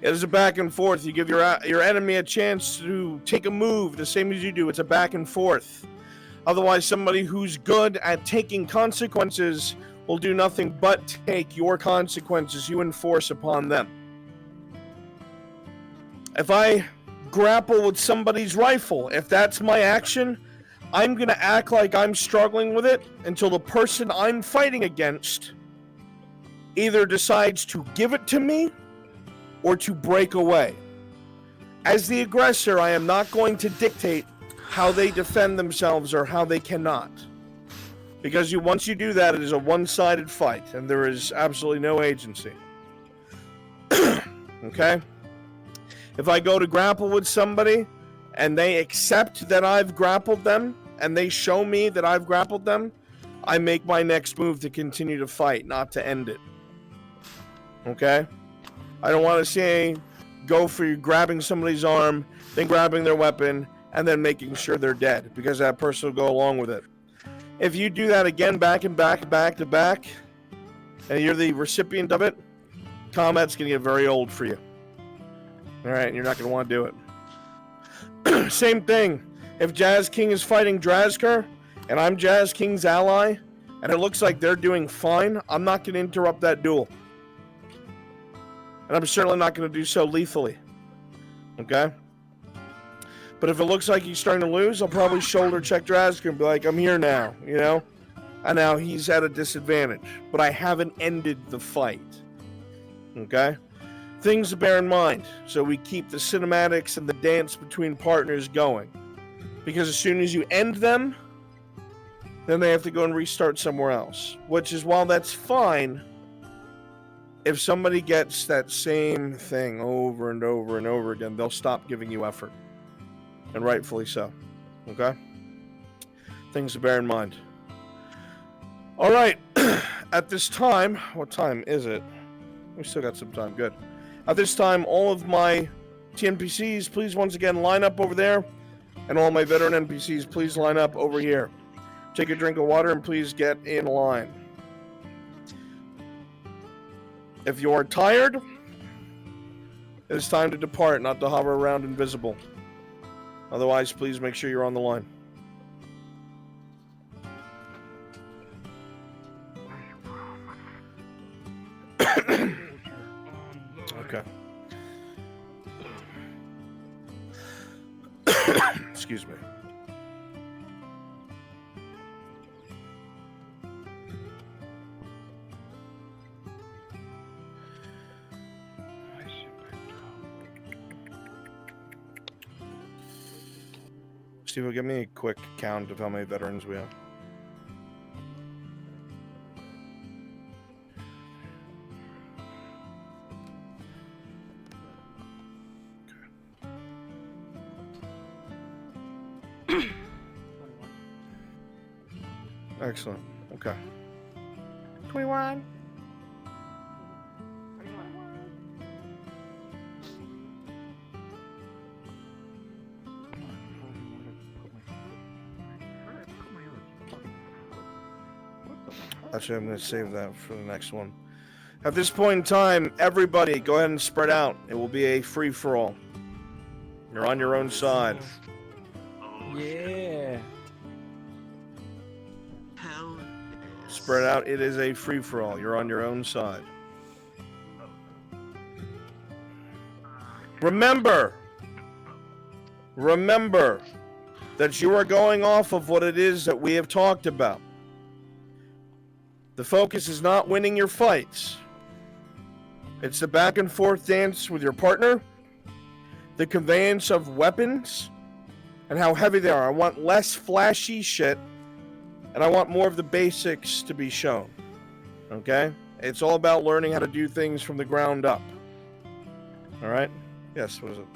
It is a back and forth. You give your enemy a chance to take a move the same as you do. It's a back and forth. Otherwise, somebody who's good at taking consequences will do nothing but take your consequences you enforce upon them. If I grapple with somebody's rifle, if that's my action, I'm going to act like I'm struggling with it until the person I'm fighting against either decides to give it to me or to break away. As the aggressor, I am not going to dictate how they defend themselves or how they cannot. Because once you do that, it is a one-sided fight, and there is absolutely no agency. Okay? If I go to grapple with somebody, and they accept that I've grappled them, and they show me that I've grappled them, I make my next move to continue to fight, not to end it. Okay? I don't want to say go for grabbing somebody's arm, then grabbing their weapon, and then making sure they're dead, because that person will go along with it. If you do that again, back to back, and you're the recipient of it, combat's going to get very old for you. Alright, and you're not going to want to do it. Same thing. If Jazz King is fighting Drazker, and I'm Jazz King's ally, and it looks like they're doing fine, I'm not going to interrupt that duel. And I'm certainly not going to do so lethally. Okay? But if it looks like he's starting to lose, I'll probably shoulder check Drazker and be like, I'm here now, you know? And now he's at a disadvantage. But I haven't ended the fight. Okay? Things to bear in mind. So we keep the cinematics and the dance between partners going. Because as soon as you end them, then they have to go and restart somewhere else. Which is, while that's fine, if somebody gets that same thing over and over and over again, they'll stop giving you effort. And rightfully so. Okay? Things to bear in mind. Alright. At this time, what time is it? We still got some time. Good. At this time, all of my TNPCs, please once again line up over there. And all my veteran NPCs, please line up over here. Take a drink of water and please get in line. If you are tired, it is time to depart, not to hover around invisible. Otherwise, please make sure you're on the line. Okay. Excuse me. Steve, give me a quick count of how many veterans we have. Okay. Excellent. Okay. 21. Actually, I'm going to save that for the next one. At this point in time, everybody go ahead and spread out. It will be a free-for-all. You're on your own side. Yeah. Spread out. It is a free-for-all. You're on your own side. Remember that you are going off of what it is that we have talked about. The focus is not winning your fights. It's the back and forth dance with your partner the conveyance of weapons and how heavy they are. I want less flashy shit, and I want more of the basics to be shown. Okay? It's all about learning how to do things from the ground up. All right? Yes, what is it?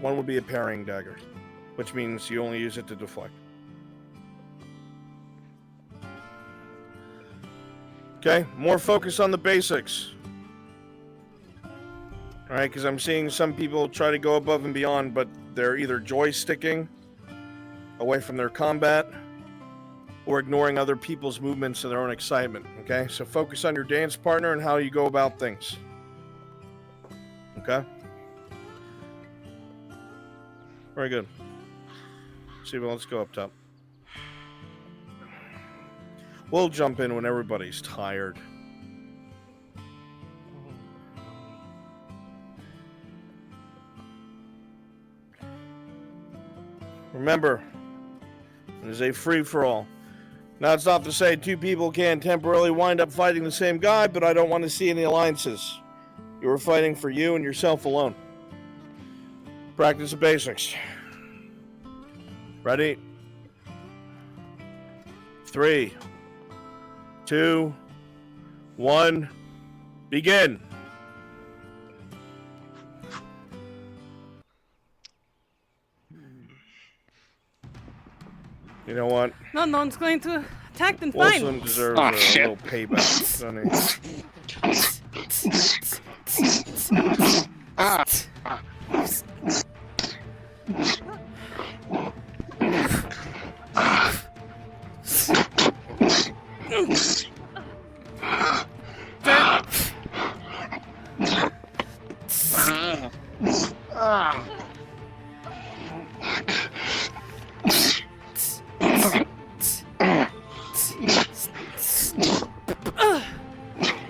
One would be a parrying dagger, which means you only use it to deflect. Okay, more focus on the basics. All right, because I'm seeing some people try to go above and beyond, but they're either joysticking away from their combat or ignoring other people's movements and their own excitement. Okay, so focus on your dance partner and how you go about things. Okay? Very good. See, well, let's go up top. We'll jump in when everybody's tired. Remember, it is a free-for-all. Now, it's not to say two people can temporarily wind up fighting the same guy, but I don't want to see any alliances. You are fighting for you and yourself alone. Practice the basics. Ready? 3, 2, 1, begin. You know what? No one's going to attack them. Most Fine. of them deserve a little payback, doesn't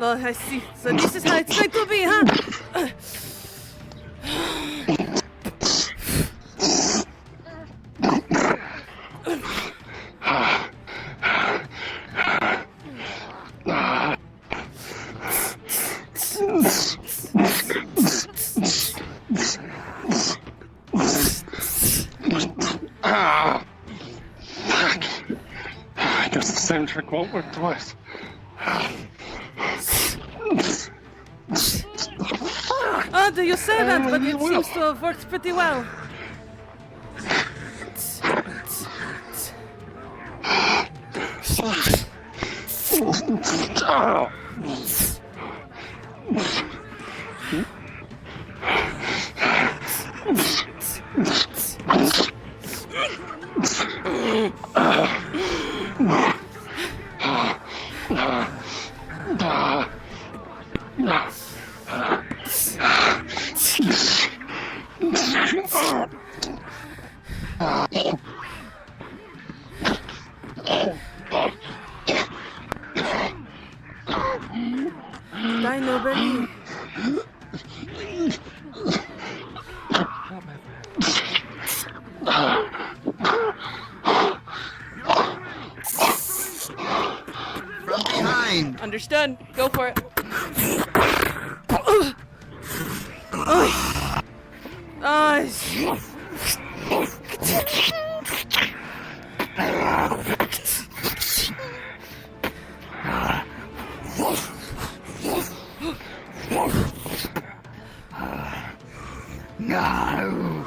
Oh, I see. So this is how it's going to be, huh? I guess the same trick won't work twice. Oh, do you say that? But it seems to have worked pretty well. Dino Belly. From behind. Understood. Go for it. No.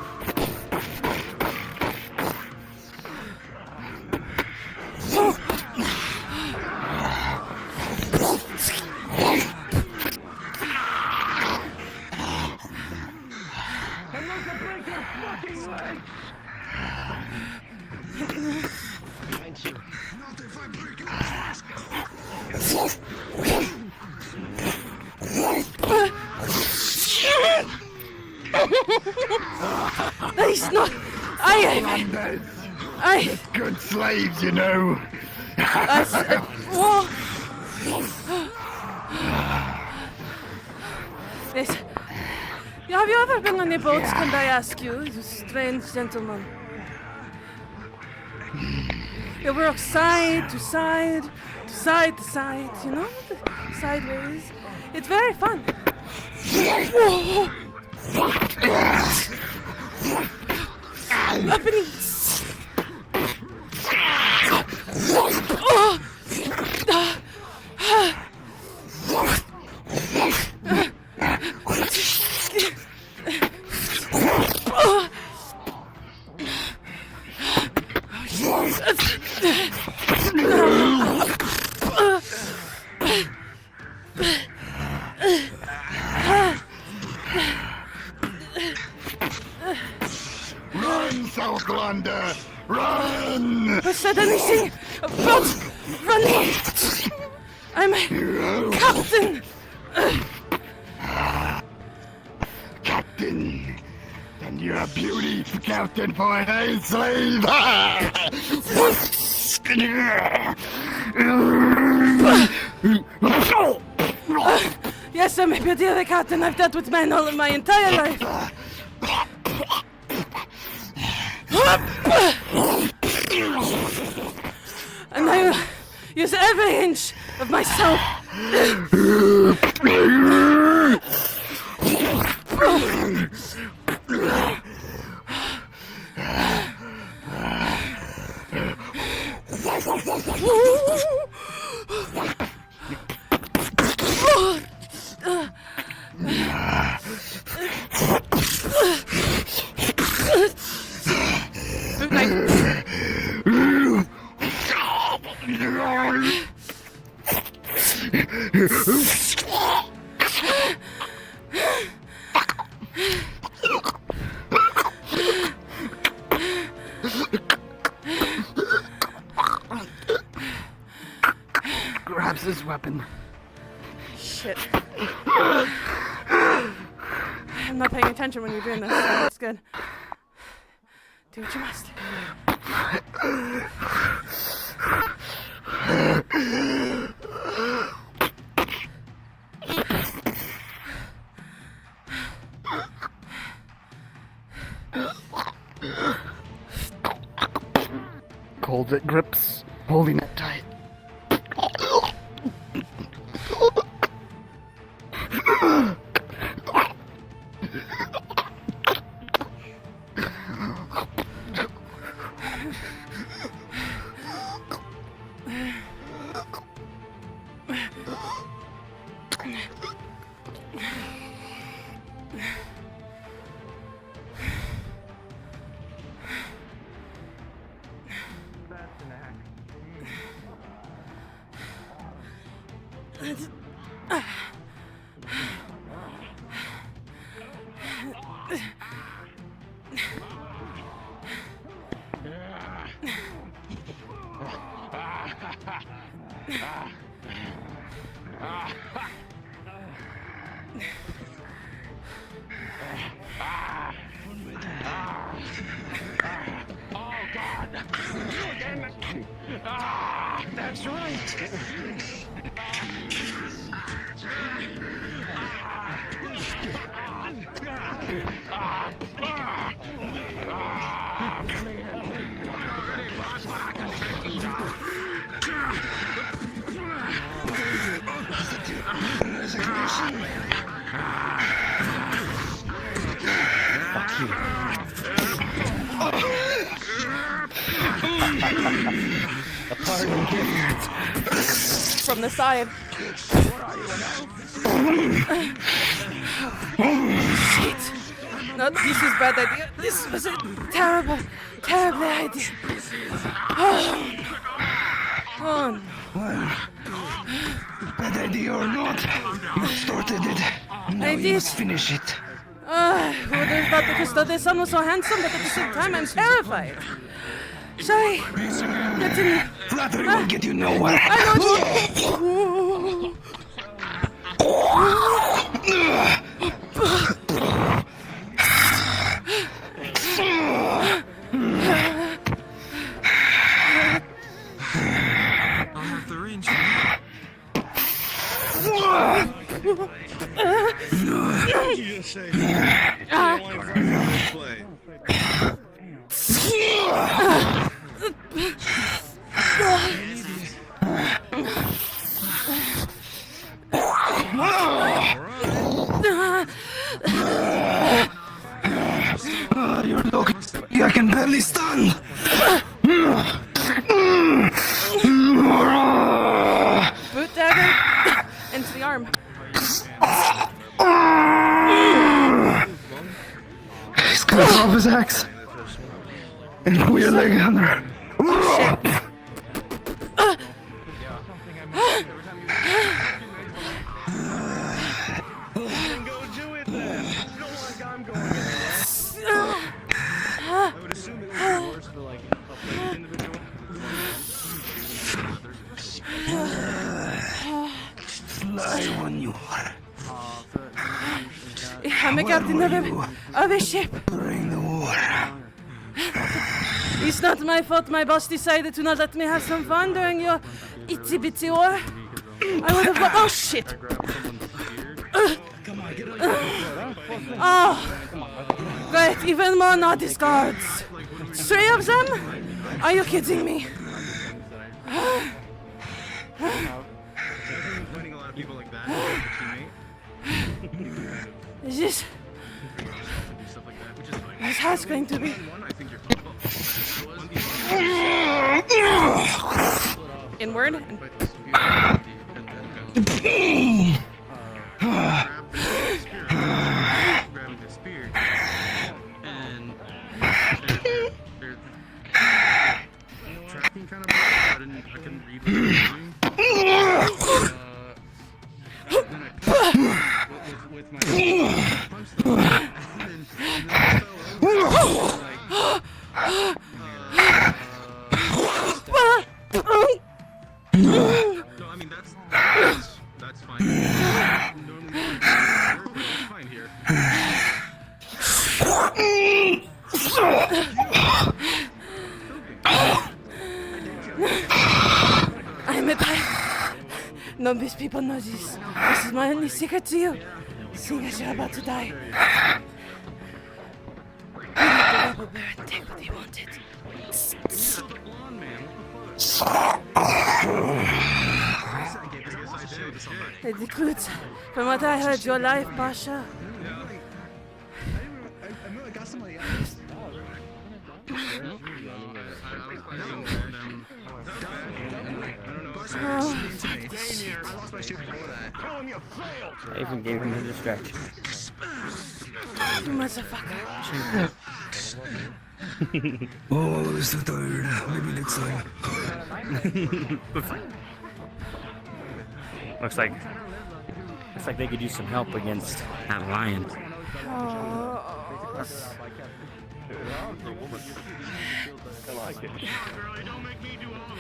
That's not. I. Good slaves, you know. Well, yes. Have you ever been on a boat, can I ask you, you strange gentleman? You work side to side, to side to side, you know? Sideways. It's very fun. Openings. Run, Southlander! Run! Who said anything about running? I'm a captain! Captain! Then you're a beauty, Captain, for a slave! Yes, I'm a beauty, captain. I've dealt with men all of my entire life. And I will use every inch of myself. Grabs his weapon. Shit. I'm not paying attention when you're doing this, so that's good. Do what you must. Hold it grips, holding it tight. That's right. Fuck you. A pardon gift from the side. Shit. No, this is a bad idea. This was a terrible idea. Oh. Well, bad idea or not, you started it. Now you must finish it. Who would have thought the custodian's son was so handsome, but at the same time I'm terrified. Sorry. Get in. Flattery will get you nowhere. I I'll have to reach you. You just say, the only friend on this play. barely stand! Boot dagger into the arm. He's gonna drop his axe and pull your leg under. I would assume it would be worse for like a individual. Fly on you. I'm a captain of a ship. Bring the water. It's not my fault my boss decided to not let me have some fun during your itsy bitsy war. I would have oh shit! Oh! Great, even more naughty guards. 3 of them? Are you kidding me? Finding a lot of people like that as a teammate. Is this... This house going to be... Inward? Grabbing the spear. And they're tracking kind of I couldn't read what they were doing. Then I with my punch them. And then no, I mean that's fine. Normally it's fine here. I'm a pirate. None of these people know this. This is my only secret to you. Seeing as you're about to die. You let the rebel baron take what he wanted. It includes, from what I heard, your life, Pasha. I got somebody else. I even gave him a distraction. You motherfucker. Oh, I'm so tired. Maybe next time. Looks like they could use some help against that lion. I like it. Don't make me do all the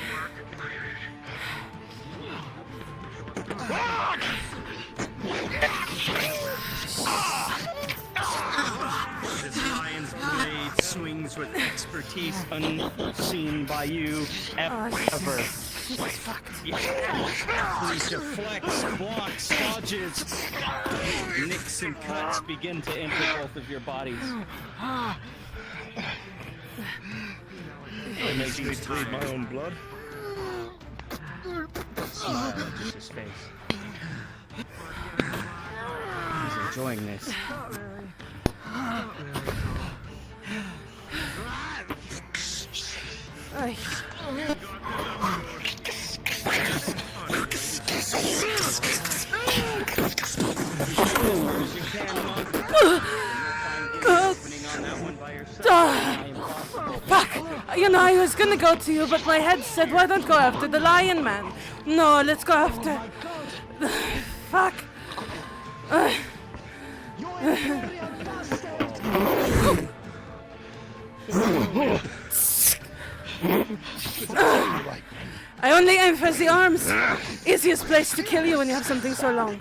This lion's blade swings with expertise unseen by you ever. He deflects, blocks, dodges. Nicks and cuts begin to enter both of your bodies. It makes me bleed my own blood. Smile on his face. He's enjoying this. Ay. Fuck! You know, I was gonna go to you, but my head said, why don't go after the lion man? No, let's go after... Fuck! I only aim for the arms. Easiest place to kill you when you have something so long.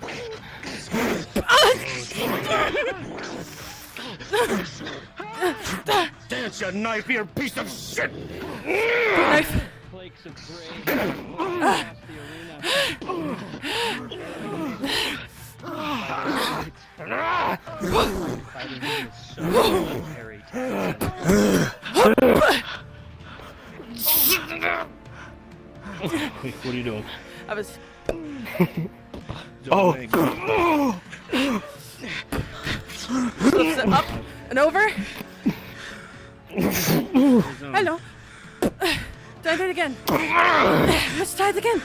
Dance, you knife-ear piece of shit! Knife. Flakes of gray. What are you doing? I was... Oh! Flips it up and over. Hello. Try that again. Let's try it again.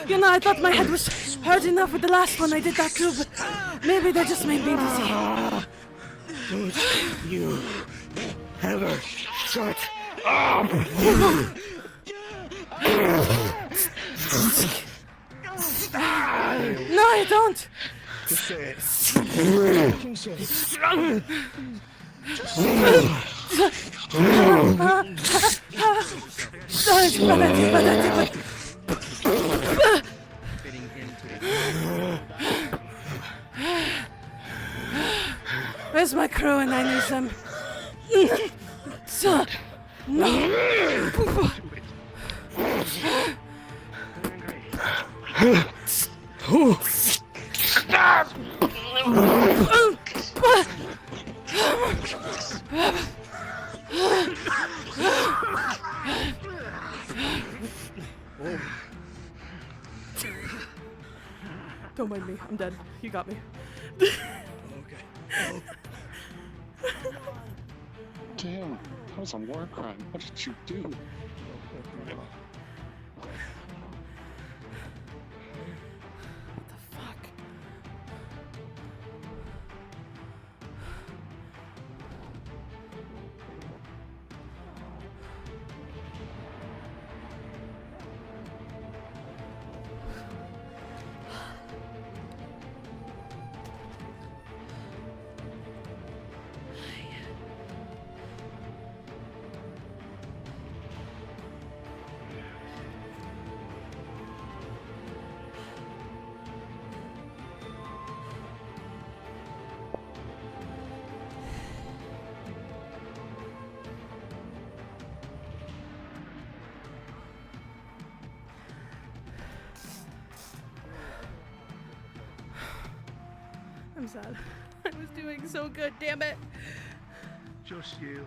You know, I thought my head was hurt enough with the last one. I did that too, but maybe that just made me dizzy. Don't you ever shut up! No, I don't. Just say it. Sorry, it's pathetic. Where's my crew and I need some... So... No. Stop! Don't mind me. I'm dead. You got me. Damn, that was a war crime. What did you do? I'm sad. I was doing so good, damn it. Just yield.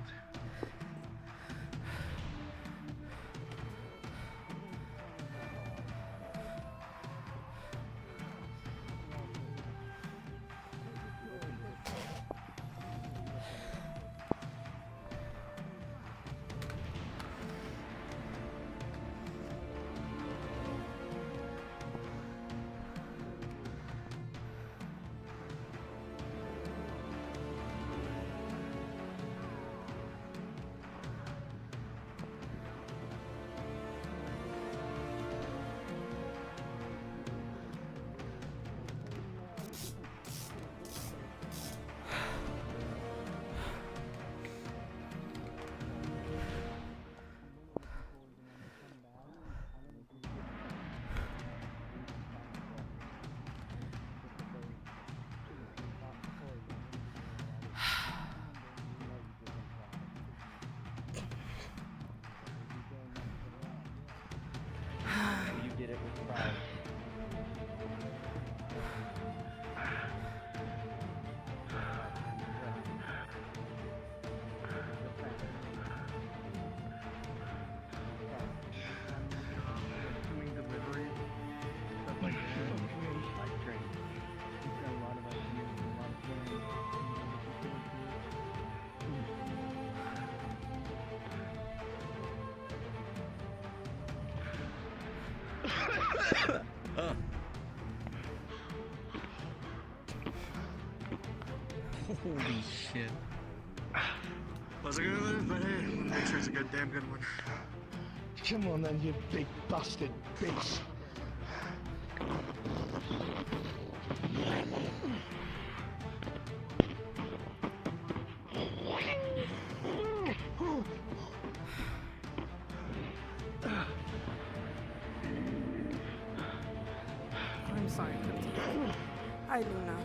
Holy shit. Was it good? But hey, make sure it's a good, damn good one. Come on then, you big bastard bitch. I'm sorry, Crypto. I do not.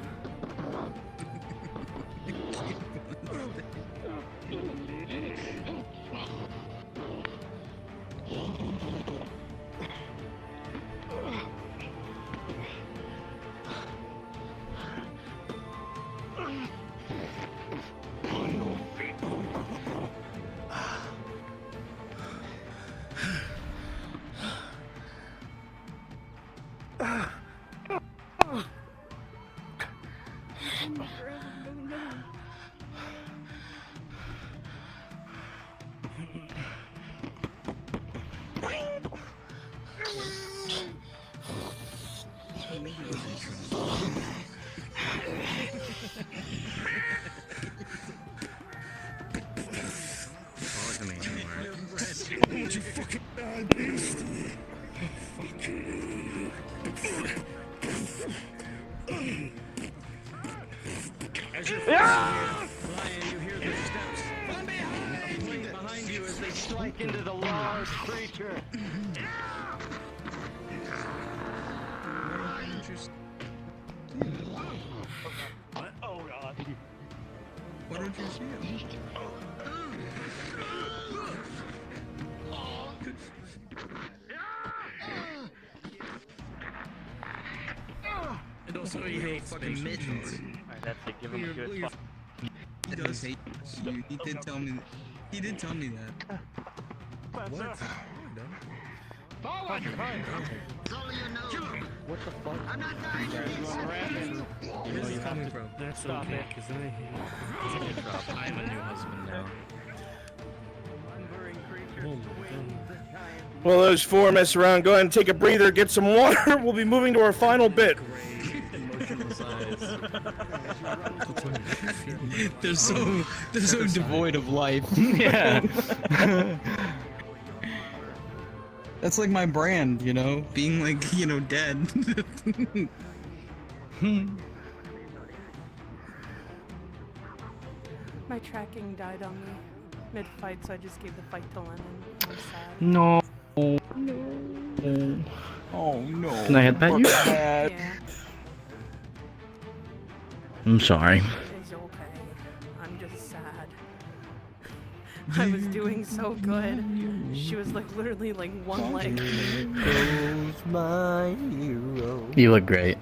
Don't you fucking die, beast! As you're Lion, you hear the steps behind you as they strike into the large creature. What? Oh god. Why don't you see it? And also, he hates fucking mittens. Alright, that's it. Give him a good fuck. He does hate you. He did tell me. He did tell me that. What? Forward! What the fuck? I'm not dying. Where's this coming from? That's okay, because I'm a new husband now. Well, those four mess around. Go ahead and take a breather, get some water. We'll be moving to our final bit. They're so devoid of life. Yeah. That's like my brand, you know, being like, you know, dead. My tracking died on me mid-fight, so I just gave the fight to Lennon. I'm sad. No. No. Oh no. Can I headbutt you? Yeah. I'm sorry. It's okay. I'm just sad. I was doing so good. She was like literally like one leg. Goes my hero. You look great.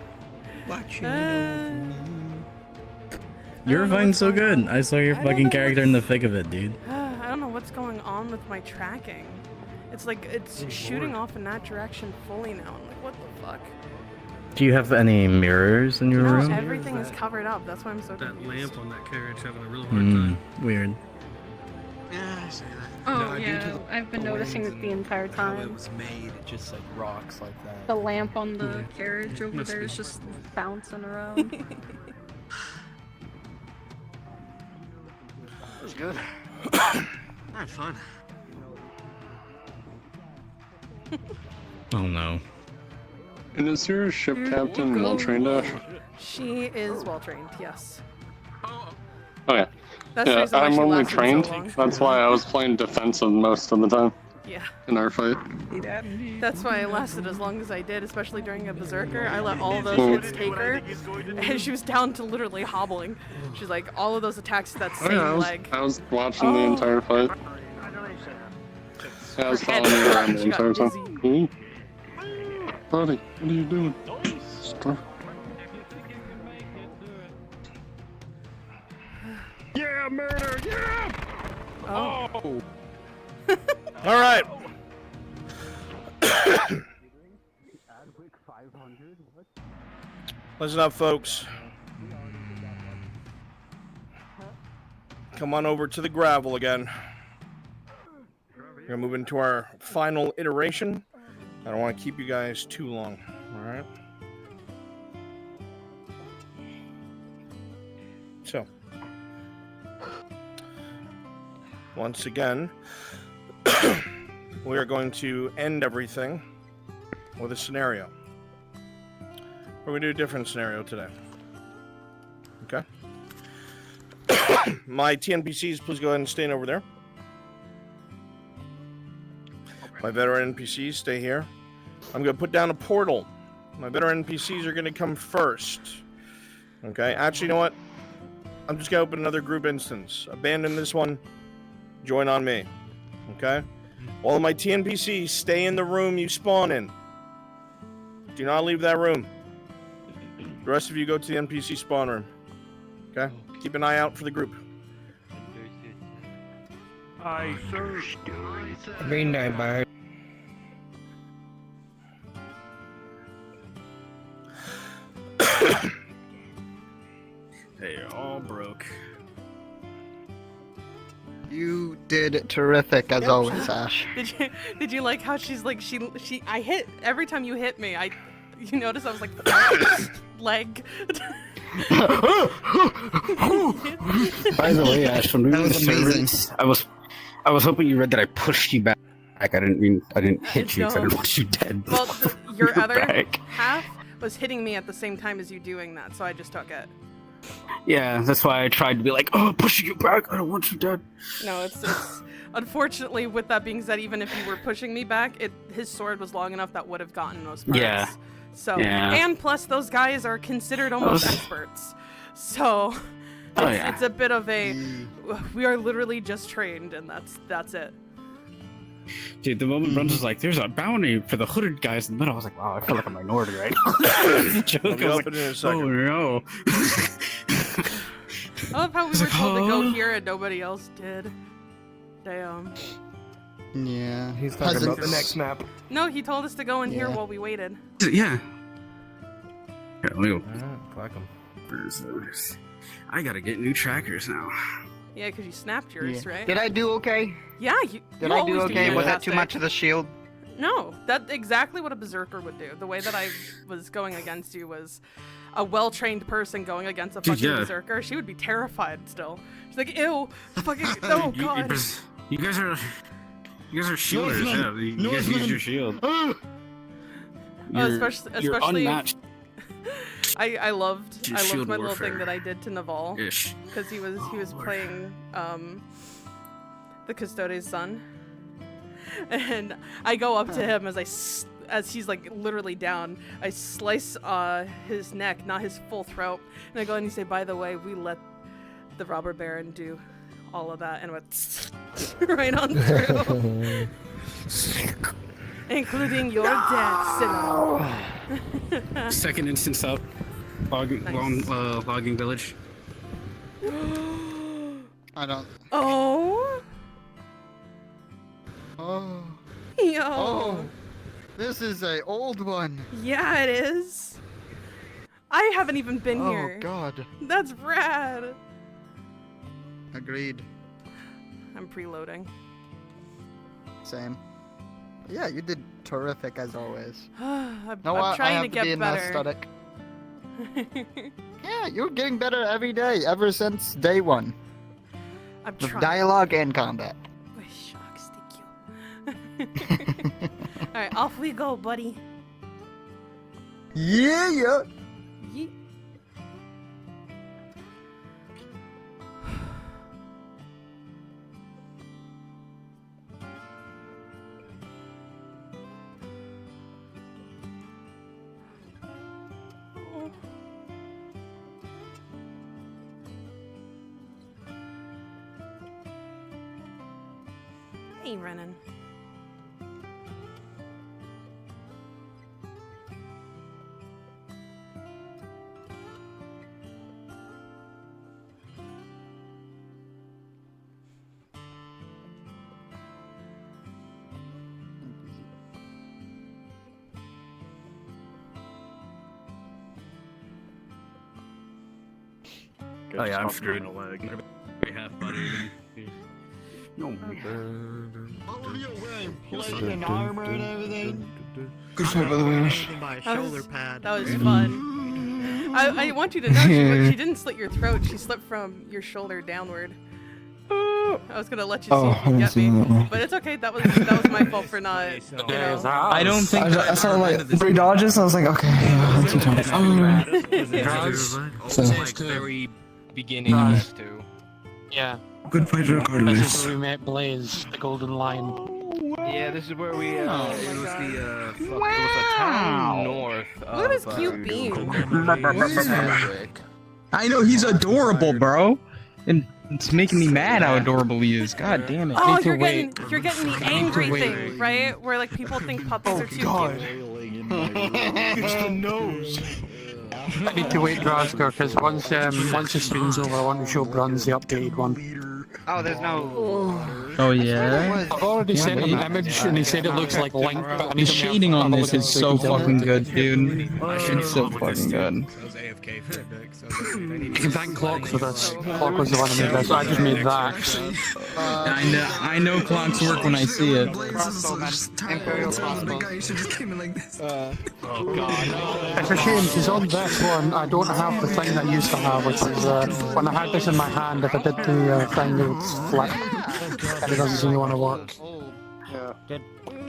You're fine so good. I saw your fucking character in the thick of it, dude. I don't know what's going on with my tracking. It's like it's shooting off in that direction fully now. I'm like, what the fuck? Do you have any mirrors in your No, room? everything is covered up. That's why I'm so That confused. lamp on that carriage having a real hard time. Weird. Yeah, I see that. Oh, No, due yeah, to the I've been noticing it the entire how it time. was made, it just like rocks like that. The lamp on the carriage over Must there be. is just bouncing around. That was good. Had fun. Oh no. And is your ship captain well trained, Ash? She is well trained, yes. Okay. That's the Yeah, reason why I'm she only lasted so trained. long. That's why I was playing defensive most of the time. Yeah. In our fight. That's why I lasted as long as I did, especially during a berserker. I let all those hits take her, and she was down to literally hobbling. She's like, all of those attacks to that Oh, same yeah, leg. I was watching the entire fight. Yeah, I was following you around the She got entire time. dizzy. Ooh. Buddy, what are you doing? Stop. Yeah, murder! Yeah! Oh. All right. Listen up, folks. Come on over to the gravel again. We're gonna move into our final iteration. I don't want to keep you guys too long. All right. So, once again, we are going to end everything with a scenario. We're going to do a different scenario today. Okay? My TNPCs, please go ahead and stand over there. My veteran NPCs, stay here. I'm going to put down a portal. My veteran NPCs are going to come first. Okay? Actually, you know what? I'm just going to open another group instance. Abandon this one. Join on me. Okay? All of my TNPCs, stay in the room you spawn in. Do not leave that room. The rest of you go to the NPC spawn room. Okay? Keep an eye out for the group. Aye, sir. Green night, bird. They all broke. You did terrific as always, Ash. Did you like how she's like I hit every time you hit me? You notice I was like leg. By the way, Ash, when we were in the servers, I was hoping you read that I pushed you back. I didn't hit you because I didn't want you dead. Well, your other half was hitting me at the same time as you doing that, so I just took it. Yeah, that's why I tried to be like, oh, pushing you back. I don't want you dead. No, it's unfortunately, with that being said, even if you were pushing me back, his sword was long enough that would have gotten most parts. Yeah. So, yeah. And plus, those guys are considered almost experts. So, it's a bit of a, we are literally just trained, and that's it. Dude, the moment Bruns was like, there's a bounty for the hooded guys in the middle, I was like, wow, I feel like a minority right now. I'll be up in a second. Oh no. I love how we were told to go here and nobody else did. Damn. Yeah. He's talking about the next map. No, he told us to go in here while we waited. Yeah. Yeah, let me go. Fuck him. I gotta get new trackers now. Yeah, because you snapped yours, right? Did I do okay? Yeah, Did I do okay? Was that too much of the shield? No, that's exactly what a berserker would do. The way that I was going against you was a well-trained person going against a fucking berserker. She would be terrified still. She's like, ew, fucking, oh god. You guys are shielders, yeah. You guys use your shield. Especially you're unmatched. I loved my shield little warfare. thing that I did to Naval because he was playing the Custode's son, and I go up to him as he's like literally down. I slice his neck, not his full throat, and I go and you say, by the way, we let the robber baron do all of that, and went right on through. Including your death, sinner. Second instance up. Logging village. I don't. Oh. Oh. Yo. Oh. This is a old one. Yeah, it is. I haven't even been here. Oh god. That's rad. Agreed. I'm preloading. Same. Yeah, you did terrific as always. I'm I trying have to get be in better. aesthetic. Yeah, you're getting better every day, ever since day one. I'm With trying. dialogue and combat. Oh, shucks, thank you. Alright, off we go, buddy. Yeah. Yeet. Hey, Renan. Oh yeah, I'm screwed. No. All of you are wearing plate and armor and everything. Good fight, by the way. That was fun. I want you to know she didn't slit your throat. She slipped from your shoulder downward. I was gonna let you see if you get me, but it's okay. That was my fault for not. You know. I don't think I saw like 3 dodges. I was like, okay, that's too tough. So very beginning of two. Yeah. Good fight, This is where we met Blaze, the Golden Lion. Yeah, this is where we. It was the. it was a town north. Look at his cute beam. I know he's adorable, bro, and it's making me mad how adorable he is. God damn it! Oh, you're getting the angry thing, right? Where like people think puppies are too cute. It's the nose. I need to wait, Drosker, because once the stream's over, I want to show Bruns the updated one. Oh, there's no. Oh yeah. I've already sent him an image and he said it looks like Link. But I need The shading on this is so fucking good, dude. It's so fucking good. You can thank Clock for this. Clock was the one who made this. I just made that. I know clocks work when I see it. Imperial crossbow. Oh god. It's a shame because on this one I don't have the thing that I used to have, which is when I had this in my hand, if I did the thing, it would flip. And it doesn't seem to want to work.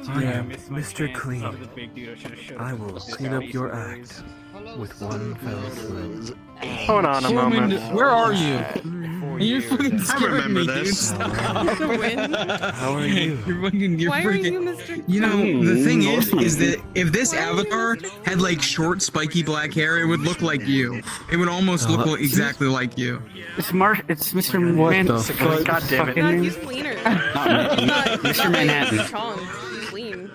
I am Mr. Clean. I will clean up your act with one fell swoop. Hold on a moment. Where are you? You're fucking scaring me, dude. Stop. How are you? You're Why freaking. are you Mr. You know, the thing is that if this avatar had like short, spiky black hair, it would look like you. It would almost look exactly like you. It's Mr. Manhattan. God damn it. No, he's cleaner. Mr. Manhattan. He's clean.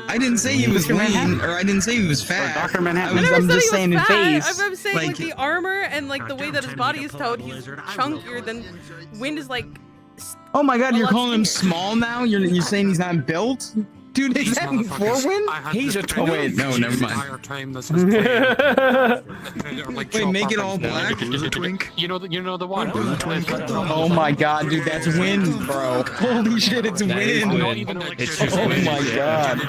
I didn't say he was lean, or I didn't say he was fat. Dr. Manhattan. I'm just saying in fat. face. I'm saying like the armor and like the way that his body is towed, he's chunkier than Wind is like. Oh my god, you're calling him small now? You're saying he's not built? Dude, is that Forwin? He's a twin. Oh wait, no, never mind. Wait, make it all black? You know the one. Oh my god, dude, that's Wind, bro. Holy shit, it's Wind. Oh my god.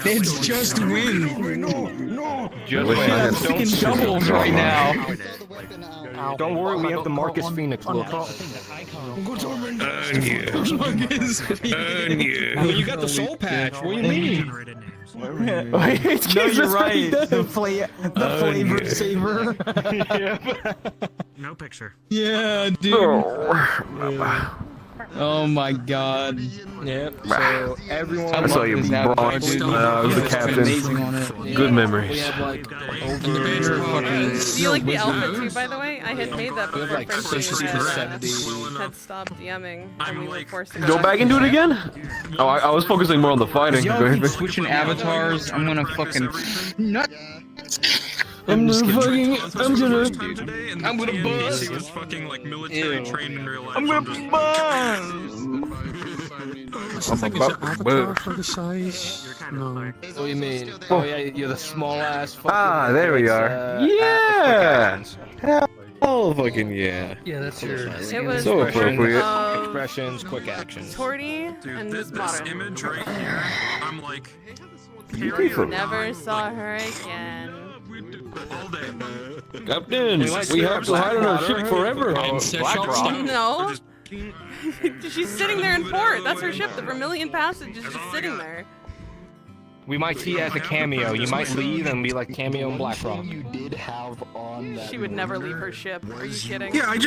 It's just Wind. Just Wind. Freaking doubles right now. Don't worry, we have the Marcus Phoenix look. You got the soul patch. What do you mean? No, you're right. The flavor saver. No picture. Yeah, dude. Oh my god. Yep. So everyone. I saw you brawling, dude. The captain. Good memories. Do you like the outfit too, by the way? I had made that before Frenchie had stopped DMing and we were forced to Go back and do it again? Oh, I was focusing more on the fighting. Y'all keep switching avatars. I'm gonna fucking nut. I'm gonna buzz. He was fucking like military trained in real life. I'm gonna buzz. Avatar for the size. No. What do you mean? Oh yeah, you're the small ass. there we are. Yeah. Hell fucking yeah. Yeah, that's your. It was so appropriate. Expressions, quick actions. Torty and This modern. image right here, I'm like, Beautiful. Never saw her again. all day. Captain, we have to hide on our ship forever. No. She's sitting there in port. That's her ship. The Vermilion Passage is just sitting there. We might see it as a cameo. You might leave and be like cameo in Blackrock. She would never leave her ship. Are you kidding? Yeah, I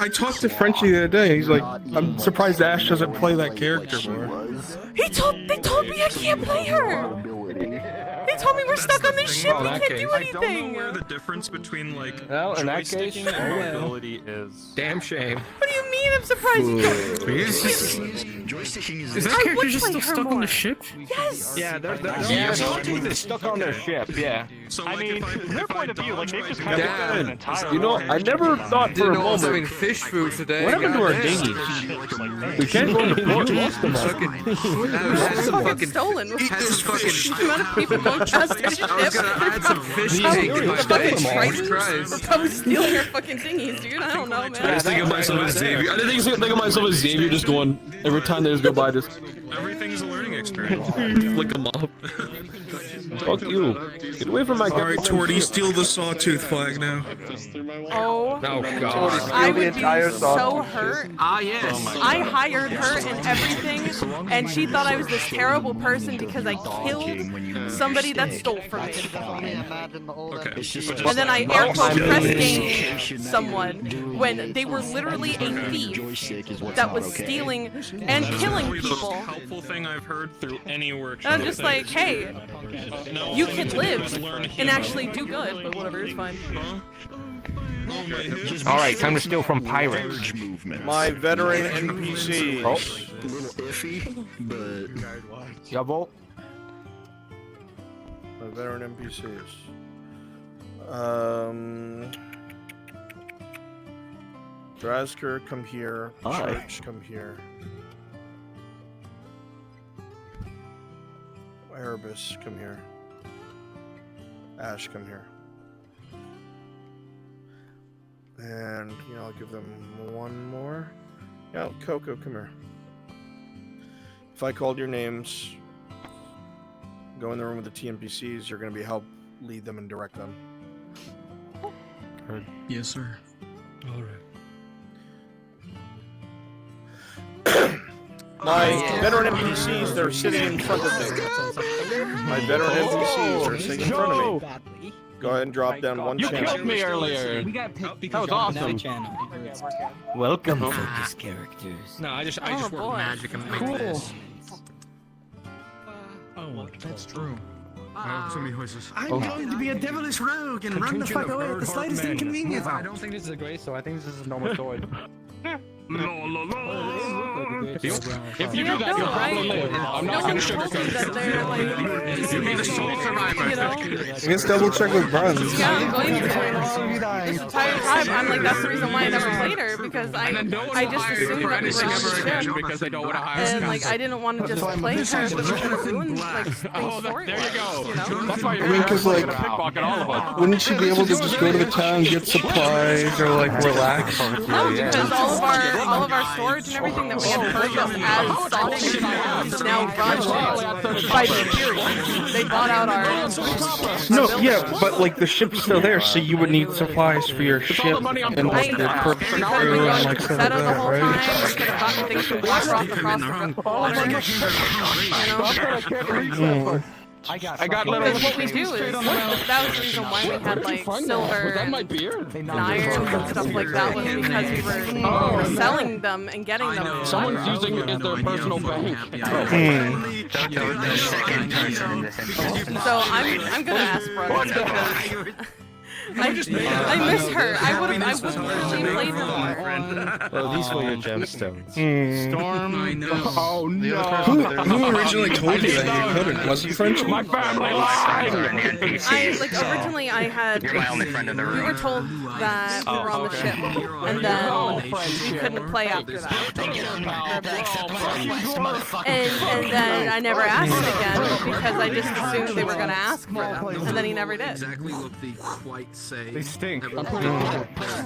talked to Frenchie the other day. He's like, I'm surprised Ash doesn't play that character more. They told me I can't play her. They told me we're stuck on this ship. We can't do anything. I don't know where the difference between like Well, in that case, joysticking and mobility is. Damn shame. What do you mean? I'm surprised you don't. Is that character just still stuck on the ship? Yes. Yeah, they're stuck on their ship. Yeah. So like, I mean, from their point of view, like they've just kind of an entire. You know, I never thought for a moment. fish food today. What happened to our dinghies? We can't go into port. Lost them all. It's fucking stolen. The amount of people going past their ship. Add some fish Probably cake in my the fucking face. Tritons Christ. are probably stealing our fucking dinghies, dude. I don't know, I man. just think of myself as Xavier. I didn't think of myself as Xavier just going every time they just go by just Everything's a learning experience. flick them up. Fuck you. Get away from my All right, Torty, steal the sawtooth flag now. Oh God. I would be so hurt. Ah, yes. I hired her and everything, and she thought I was this terrible person because I killed somebody that stole from me. And then I air quote press gamed someone when they were literally a thief that was stealing and killing people. Helpful thing I've heard through any workshop. And I'm just like, hey, you can live and actually do good, but whatever, it's fine. Alright, time to steal from pirates. My veteran NPCs. Oh. A little iffy, but Jawohl. My veteran NPCs. Drazker, come here. Hi. Church, come here. Erebus, come here. Ash, come here. And, you know, I'll give them one more. Yeah, Coco, come here. If I called your names, go in the room with the TNPCs, you're going to be help lead them and direct them. Yes, sir. All right. My veteran NPCs, they're sitting in front of me. My veteran NPCs are sitting in front of me. Go ahead and drop down one channel. You killed me earlier. We got picked That because was y'all awesome. channel. Welcome. Focus characters. No, I just Oh, work boy. magic and make Cool. this. Oh, that's true. Oh, so many voices. I'm going to be a devilish rogue and run the fuck away at the slightest inconvenience. I don't think this is a great sword. I think this is a normal sword. If you do that, Yeah, you'll no, probably live. I'm not gonna told me that they're like, You be the sole survivor. you know? I guess double check with Bronze. Yeah, I'm going to. This entire time, I'm like, that's the reason why I never played her, because I just assumed that we were on the ship. because they don't want to hire And like, I didn't want to just play her, but we're gonna ruin like Oh, story. there you go. You know? That's why you're I mean, 'cause, like, gonna pickpocket all of us. Wouldn't she be able to just go to the town, get supplies, or like relax? No, because all of our storage and everything that we had purchased as Sonic is now run by the Imperium. They bought out our. No, yeah, but like the ship's still there, so you would need supplies for your ship and like your crew and like stuff like that, right? We could have gotten things from Blackrock across the water. You know? I got little. Because what we do is, that was the reason why we had like silver and iron and stuff like that, was because we were selling them and getting them. Someone's using it as their personal bank. So I'm gonna ask Brothers because I miss her. I would literally played her more. Well, these were your gemstones. Storm. I know. Oh no. Who originally told you that you couldn't? Was it French? My family lied. Originally I had. You're my only friend in the room. We were told that we were on the ship, and then we couldn't play after that. And then I never asked again because I just assumed they were gonna ask for them, and then he never did. Exactly what they quite say. They stink. No, put a But box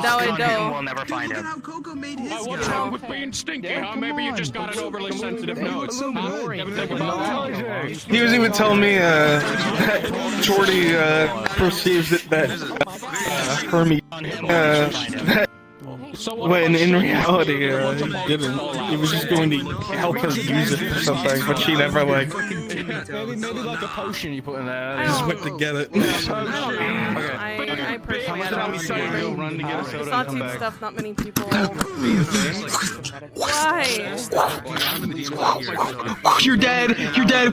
now I on know. him, we'll never find him. Coco made his What's wrong with being stinky, huh? Maybe you just got an overly sensitive nose. He was even telling me that Jordy perceives it that Hermie when in reality he didn't. He was just going to help her use it for something, but she never like. Maybe like a potion you put in there. I just went to get it. I personally Run to get a soda and come Sawtooth back. stuff, not many people. Why? You're dead. You're dead.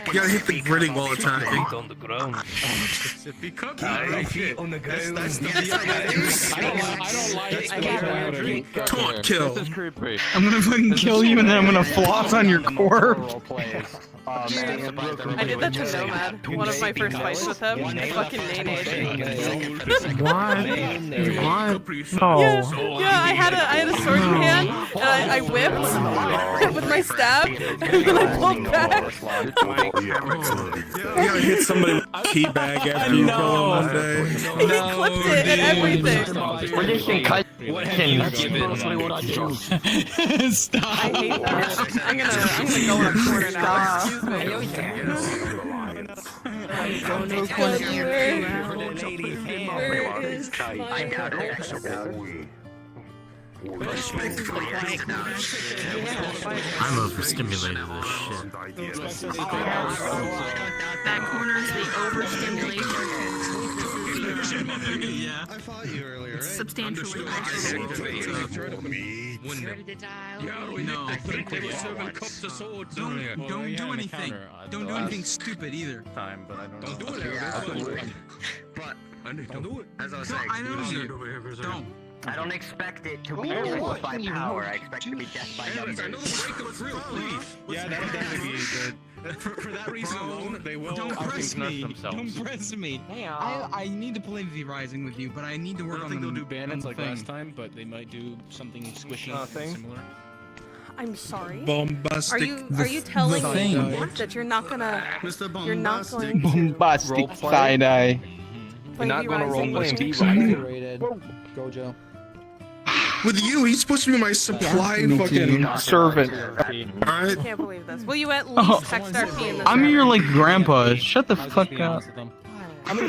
You gotta hit the gritty while attacking. On the ground. On the ground. Taunt kill. I'm gonna fucking kill you and then I'm gonna floss on your corpse. I did that to Nomad. One of my first fights with him. I fucking nay-nayed. What? No. Yeah, I had a sword in hand, and I whipped with my stab, and then I pulled back. You gotta hit somebody with a tea bag after you kill them one day. He clipped it and everything. We're just in cut. Stop. I hate that. I'm gonna go in a corner now. Excuse me. I doubt it. I'm overstimulated this shit. That corner is the overstimulation. Yeah. I fought you earlier, right? Substantially. No, don't do anything. Don't do anything stupid either. Time, but I don't do it. But, Don't do it. as I was saying, I know. Don't. I don't expect it to be death by power. I expect it to be death by numbers. Yeah, that'll definitely be good. For that reason alone, they will. Don't press me. Don't press me. I need to play V Rising with you, but I need to work on. I don't think they'll do bandits like last time, but they might do something squishy similar. I'm sorry. Bombastic. Are you telling me that you're not gonna? Mr. You're not going to Bombastic side eye. play V Rising with me? Gojo. With you, he's supposed to be my supply fucking servant. I can't believe this. Will you at least text RP in this? I'm your like grandpa. Shut the fuck up.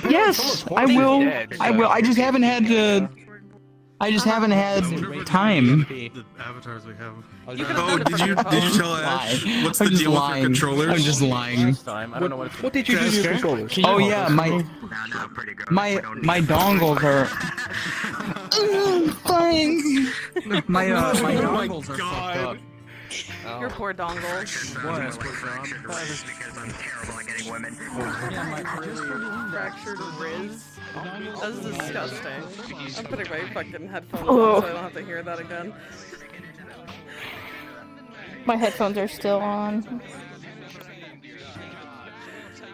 Yes, I will. I will. I just haven't had to. I just haven't had time. The avatars we have. You Oh, did you tell Ash? What's the I'm just deal with lying. your controllers? I'm just lying. What did you do to your controllers? Oh yeah, my dongles are. Fine. My dongles are fucked up. Your poor dongle. Fractured Riz. That's disgusting. I'm putting my fucking headphones on so I don't have to hear that again. My headphones are still on.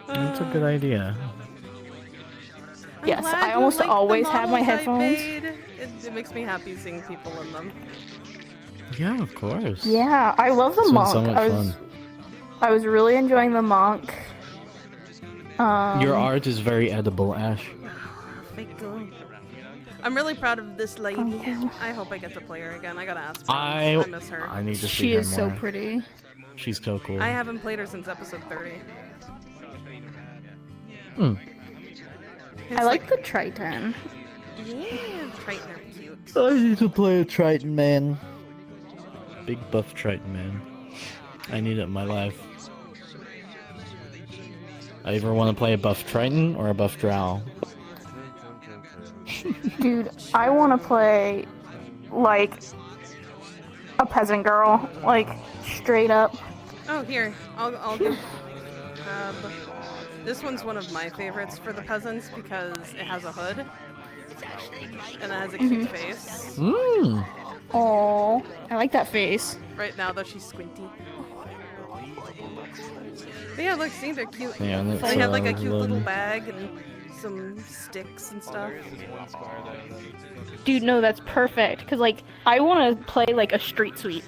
That's a good idea. Yes, Glad I you almost like the always have my models I headphones. made. It makes me happy seeing people in them. Yeah, of course. Yeah, I love the It's been monk. so much fun. I was really enjoying the monk. Your art is very edible, Ash. Thank God. I'm really proud of this lady. I hope I get to play her again. I gotta ask her. I miss her. I need to see She her is so more. pretty. She's so cool. I haven't played her since episode 30. I like the Triton. Yeah, Triton are cute. I need to play a Triton, man. Big buff Triton, man. I need it in my life. I either want to play a buff Triton or a buff Drow. Dude, I want to play like a peasant girl, like straight up. Oh, here. I'll give. This one's one of my favorites for the peasants because it has a hood and it has a cute face. Mmm. Oh, I like that face. Right now, though, she's squinty. But yeah, look, see, they're cute. Yeah, that's, they have like a cute little lovely. bag and some sticks and stuff. Dude, no, that's perfect. Cause like I want to play like a street sweep.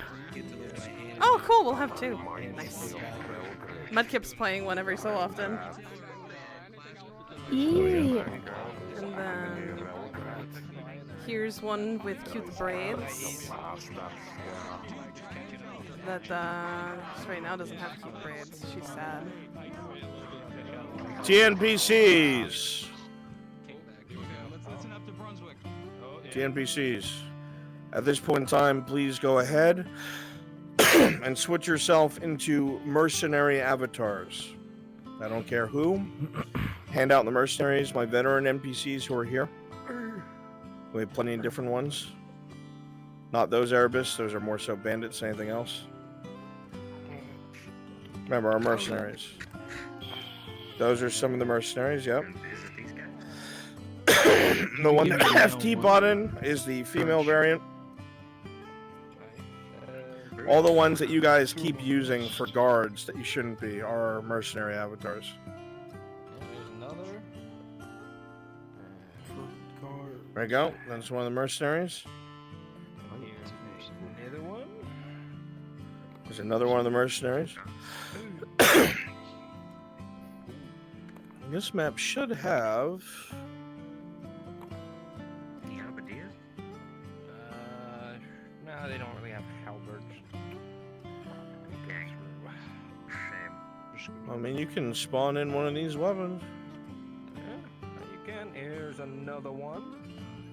Oh, cool. We'll have two. Nice. Mudkip's playing one every so often. Yeah. And then here's one with cute braids. That right now doesn't have cute braids. She's sad. TNPCs. TNPCs. At this point in time, please go ahead and switch yourself into mercenary avatars. I don't care who. Hand out the mercenaries, my veteran NPCs who are here. We have plenty of different ones. Not those Erebus, those are more so bandits than anything else. Remember our mercenaries. Those are some of the mercenaries, yep. The one that FT bought in is the female variant. All the ones that you guys keep using for guards that you shouldn't be are mercenary avatars. There you go. That's one of the mercenaries. There's another one of the mercenaries. This map should have. No, they don't really have halberds. I mean, you can spawn in one of these weapons. Yeah, you can. Here's another one.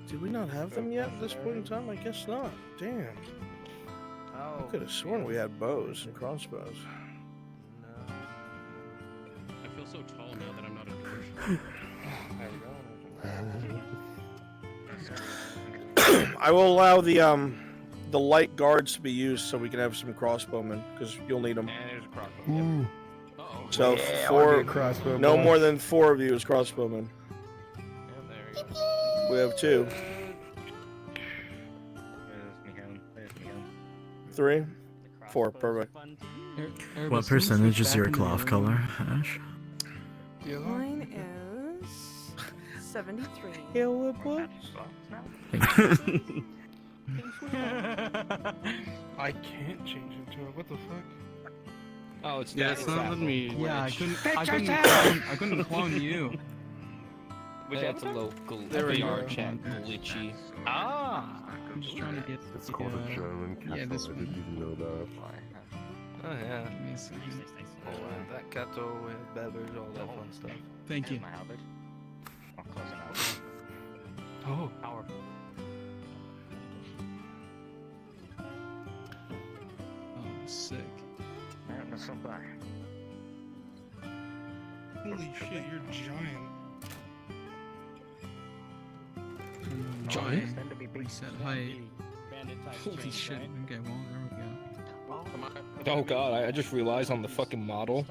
Did we not have them yet at this point in time? I guess not. Damn. I could have sworn we had bows and crossbows. I feel so tall now that I'm not a dwarf. I will allow the light guards to be used so we can have some crossbowmen because you'll need them. And there's a crossbow. So Yeah, four, crossbow no boy. more than 4 of you as crossbowmen. We have 2. 3, 4, perfect. What percentage is your cloth color, Ash? Mine is 73. I can't change into it. What the fuck? Oh, it's Yeah, it's not letting me. Yeah, I couldn't clone you. That's a local There we VR go. chat glitchy. Ah! I'm just trying to get. It's called a German cat. Yeah, this I one. didn't even know that. Oh yeah. Give me a second. That Kato with beverage, all that fun stuff. Thank you. Oh. Oh, sick. Holy shit, you're giant. Giant? Reset height. Holy shit. Okay, well, there we go. Oh god, I just realized on the fucking model.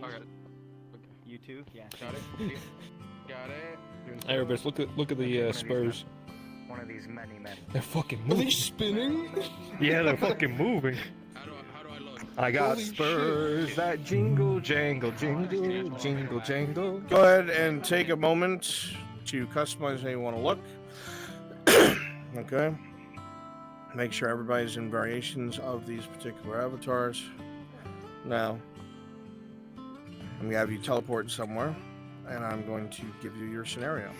Okay. You too? Yeah. Got it? Got it? Hey, everybody, look at the Spurs. One of these many men. They're fucking Are moving. they spinning? Yeah, they're fucking moving. How do I look? I got Holy spurs that jingle, jangle, jingle, jingle, jangle. Go ahead and take a moment to customize how you want to look. Okay. Make sure everybody's in variations of these particular avatars. Now, I'm going to have you teleport somewhere, and I'm going to give you your scenario.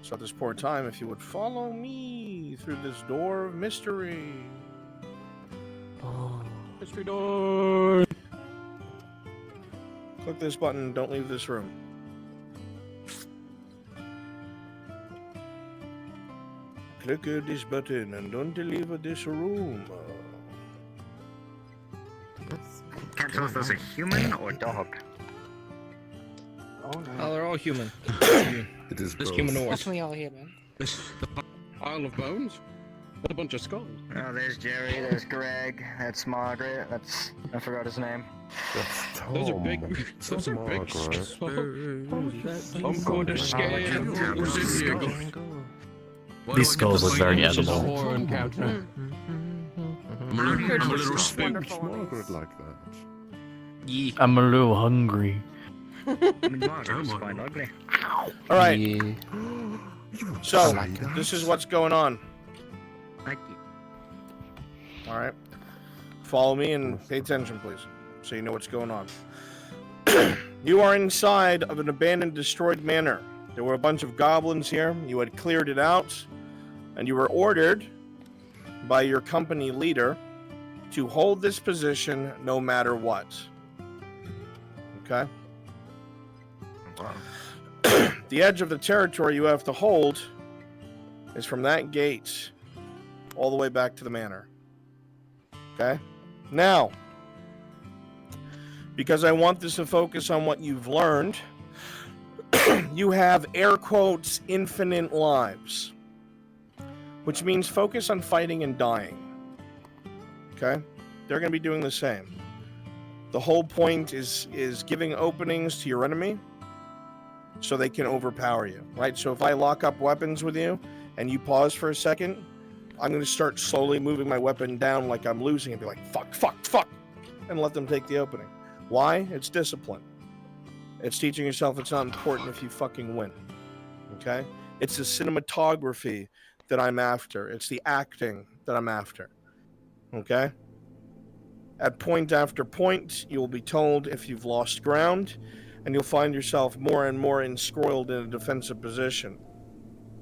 So at this point in time, if you would follow me through this door of mystery. Mystery door. Click this button, don't leave this room. Click this button and don't leave this room. Can't tell if that's a human or dog. Oh, they're all human. It is This both. humanoid. Definitely all here, man. This pile of bones? What a bunch of skulls. Oh, there's Jerry, there's Greg, that's Margaret, that's... I forgot his name. That's Tom. Those are big. Those are big. Margaret. I'm going to scan. These skulls look very This is a edible. horror encounter. I'm here to little look spooked. wonderful on Margaret these. like that. Yeah. I'm a little hungry. I mean, Margaret's quite ugly. All right. Yeah. So, this is what's going on. Thank you. All right. Follow me and pay attention, please, so you know what's going on. You are inside of an abandoned, destroyed manor. There were a bunch of goblins here. You had cleared it out, and you were ordered by your company leader to hold this position no matter what. Okay? The edge of the territory you have to hold is from that gate all the way back to the manor. Okay? Now, because I want this to focus on what you've learned, you have, air quotes, infinite lives, which means focus on fighting and dying. Okay? They're going to be doing the same. The whole point is giving openings to your enemy so they can overpower you, right? So if I lock up weapons with you and you pause for a second, I'm going to start slowly moving my weapon down like I'm losing and be like, fuck, fuck, fuck, and let them take the opening. Why? It's discipline. It's teaching yourself it's not important if you fucking win. Okay? It's the cinematography that I'm after. It's the acting that I'm after. Okay? At point after point, you will be told if you've lost ground, and you'll find yourself more and more enscoiled in a defensive position.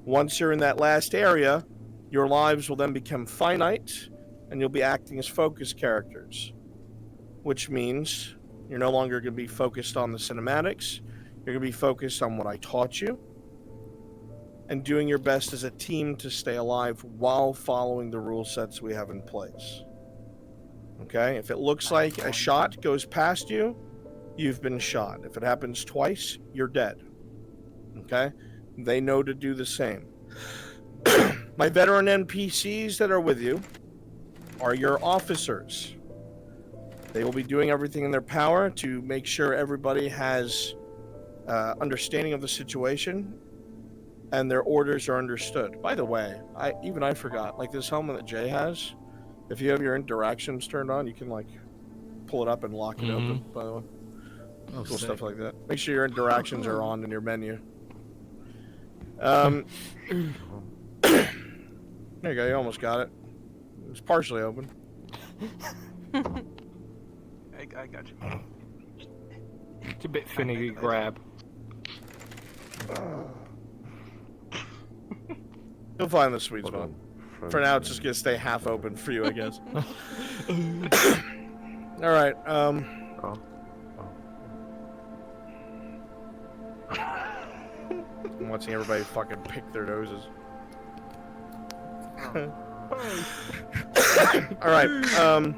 Once you're in that last area, your lives will then become finite, and you'll be acting as focus characters, which means you're no longer going to be focused on the cinematics. You're going to be focused on what I taught you and doing your best as a team to stay alive while following the rule sets we have in place. Okay? If it looks like a shot goes past you, you've been shot. If it happens twice, you're dead. Okay? They know to do the same. My veteran NPCs that are with you are your officers. They will be doing everything in their power to make sure everybody has understanding of the situation and their orders are understood. By the way, I forgot, like this helmet that Jay has, If you have your interactions turned on, you can like pull it up and lock it open. By the way, cool stuff like that. Make sure your interactions are on in your menu. There you go. You almost got it. It's partially open. I got you. It's a bit finicky grab. You'll find the sweet spot. For now, it's just gonna stay half open for you, I guess. All right. I'm watching everybody fucking pick their noses. All right.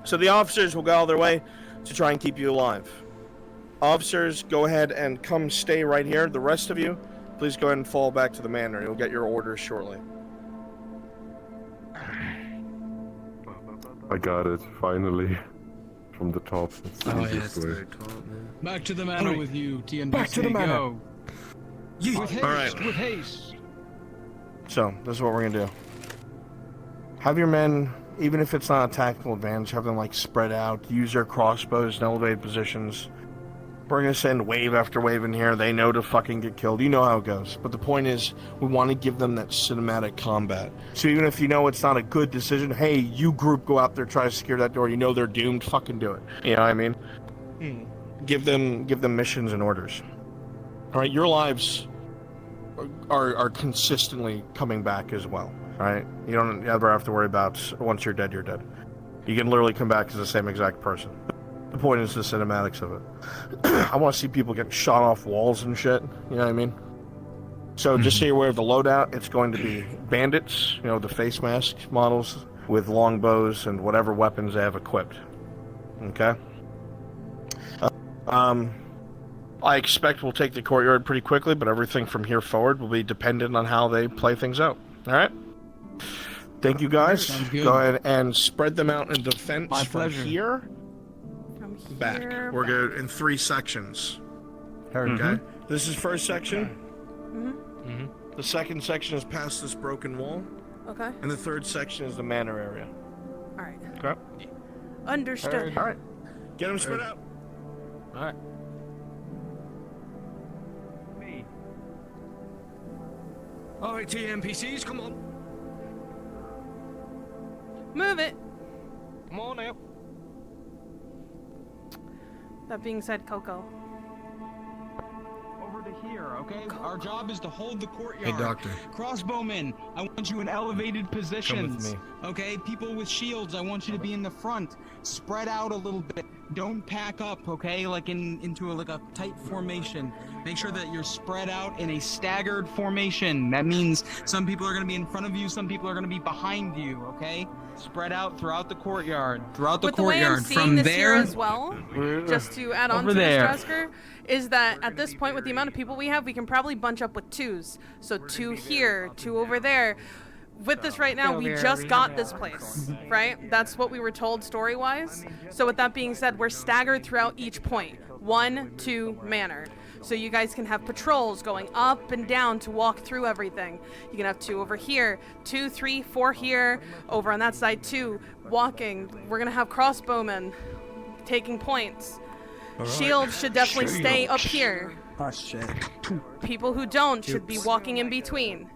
So the officers will go all their way to try and keep you alive. Officers, go ahead and come stay right here. The rest of you, please go ahead and fall back to the manor. You'll get your orders shortly. I got it, finally. From the top. It's the easiest way. Back to the manor with you, TNPC. Back to the manor. Go. With haste, All right. with haste. So, this is what we're gonna do. Have your men, even if it's not a tactical advantage, have them like spread out, use their crossbows in elevated positions. We're gonna send wave after wave in here. They know to fucking get killed. You know how it goes. But the point is, we want to give them that cinematic combat. So even if you know it's not a good decision, hey, you group go out there, try to secure that door. You know they're doomed. Fucking do it. You know what I mean? Give them missions and orders. All right, your lives are consistently coming back as well. All right, you don't ever have to worry about once you're dead, you're dead. You can literally come back as the same exact person. The point is the cinematics of it. I want to see people get shot off walls and shit. You know what I mean? So just so you're aware of the loadout, it's going to be bandits, you know, the face mask models with longbows and whatever weapons they have equipped. Okay? I expect we'll take the courtyard pretty quickly, but everything from here forward will be dependent on how they play things out. All right? Thank you, guys. Go ahead and spread them out in defense from here back. We're good in 3 sections. Okay? This is first section. The second section is past this broken wall. Okay. And the third section is the manor area. All right. Okay? Understood. All right. Get them spread out. All right. All right, TNPCs, come on. Move it. Come on now. That being said, Coco. Over to here, okay? Our job is to hold the courtyard. Hey, Doctor. Crossbowmen, I want you in elevated positions. me. Okay? People with shields, I want you to be in the front. Spread out a little bit. Don't pack up, okay? Like into a tight formation. Make sure that you're spread out in a staggered formation. That means some people are going to be in front of you, some people are going to be behind you, okay? Spread out throughout the courtyard. Throughout the With the way I'm courtyard. seeing From this there here as well, just to add on over to there. this, Dresker, is that at this point with the amount of people we have, we can probably bunch up with 2s. So 2 here, 2 over there. With this right now, we just got this place, right? That's what we were told story-wise. So with that being said, we're staggered throughout each point. 1, 2, manor. So you guys can have patrols going up and down to walk through everything. You can have 2 over here, 2, 3, 4 here, over on that side 2, walking. We're gonna have crossbowmen taking points. Shields should definitely stay up here. People who don't should be walking in between.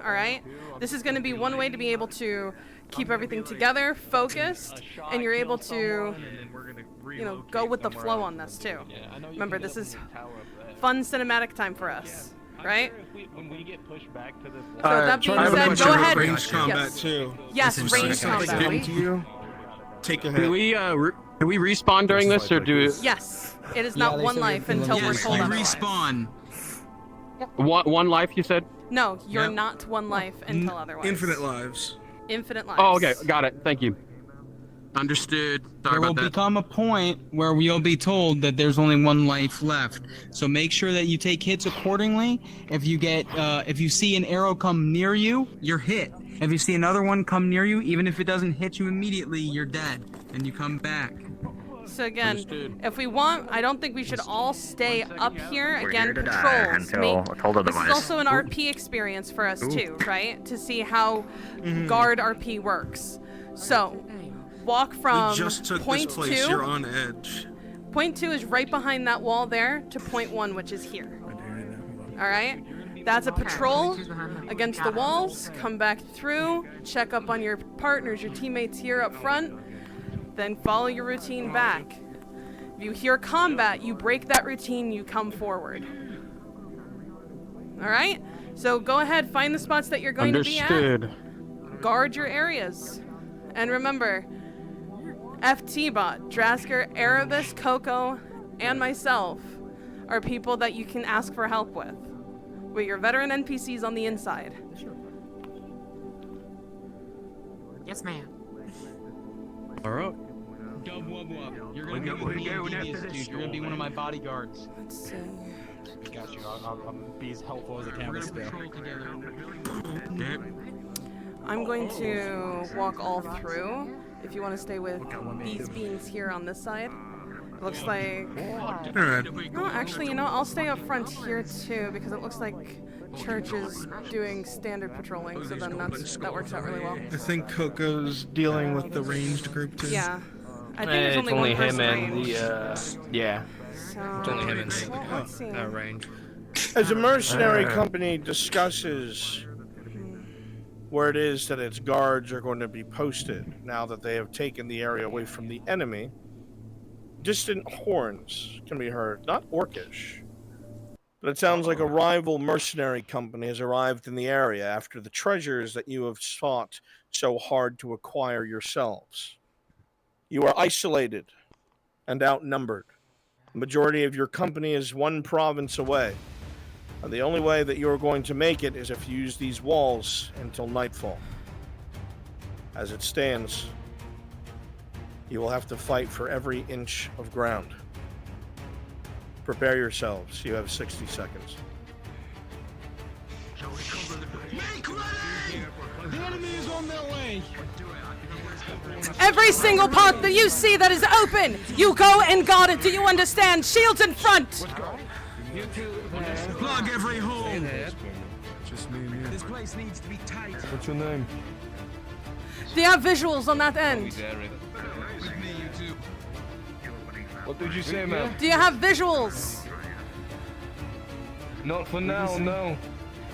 All right? This is going to be one way to be able to keep everything together, focused, and you're able to, you know, go with the flow on this too. Remember, this is fun cinematic time for us, right? When we get pushed back to this So with that being said, go ahead. Range combat Yes. too. Yes, range Something combat. come to you, take a hit. Do we respawn during this, or do Yes, it is not one life until we're Yes, told you otherwise. respawn. one life? You said? No, you're not one life until otherwise. Infinite lives. Infinite lives. Oh, okay, got it. Thank you. Understood. Sorry There will about that. become a point where we'll be told that there's only 1 life left. So make sure that you take hits accordingly. If you see an arrow come near you, you're hit. If you see another one come near you, even if it doesn't hit you immediately, you're dead, and you come back. So again, if we want, I don't think we should all stay up here. We're Again, here to die patrols. until told This is otherwise. also an RP experience for us too, right? To see how guard RP works. So, walk from We just took point this place. 2. You're on edge. Point 2 is right behind that wall there to point 1, which is here. Alright? That's a patrol against the walls. Come back through, check up on your partners, your teammates here up front, then follow your routine back. If you hear combat, you break that routine, you come forward. Alright? So go ahead, find the spots that you're going to be Understood. at. Guard your areas. And remember, FT-Bot, Drasker, Erebus, Coco, and myself are people that you can ask for help with your veteran NPCs on the inside. Yes, ma'am. Alright. Dub wub wub. You're gonna be one of my bodyguards. Let's see. Got you. I'll be as helpful as I can with stuff. I'm going to walk all through. If you want to stay with these beings here on this side. Looks like... No, actually, you know, I'll stay up front here too, because it looks like Church is doing standard patrolling, so then that works out really well. I think Coco's dealing with the ranged group too. Yeah. I think there's only one person ranged. yeah. So, It's only him and me. well, let's see. Range. As a mercenary company discusses where it is that its guards are going to be posted now that they have taken the area away from the enemy, distant horns can be heard, not orcish, but it sounds like a rival mercenary company has arrived in the area after the treasures that you have sought so hard to acquire yourselves. You are isolated and outnumbered. The majority of your company is one province away, and the only way that you are going to make it is if you use these walls until nightfall. As it stands, you will have to fight for every inch of ground. Prepare yourselves. You have 60 seconds. Make ready! The enemy is on their way! Every single part that you see that is open, you go and guard it. Do you understand? Shields in front! Plug every hole! This place needs to be tight. What's your name? Do you have visuals on that end? What did you say, man? Do you have visuals? Not for now, no.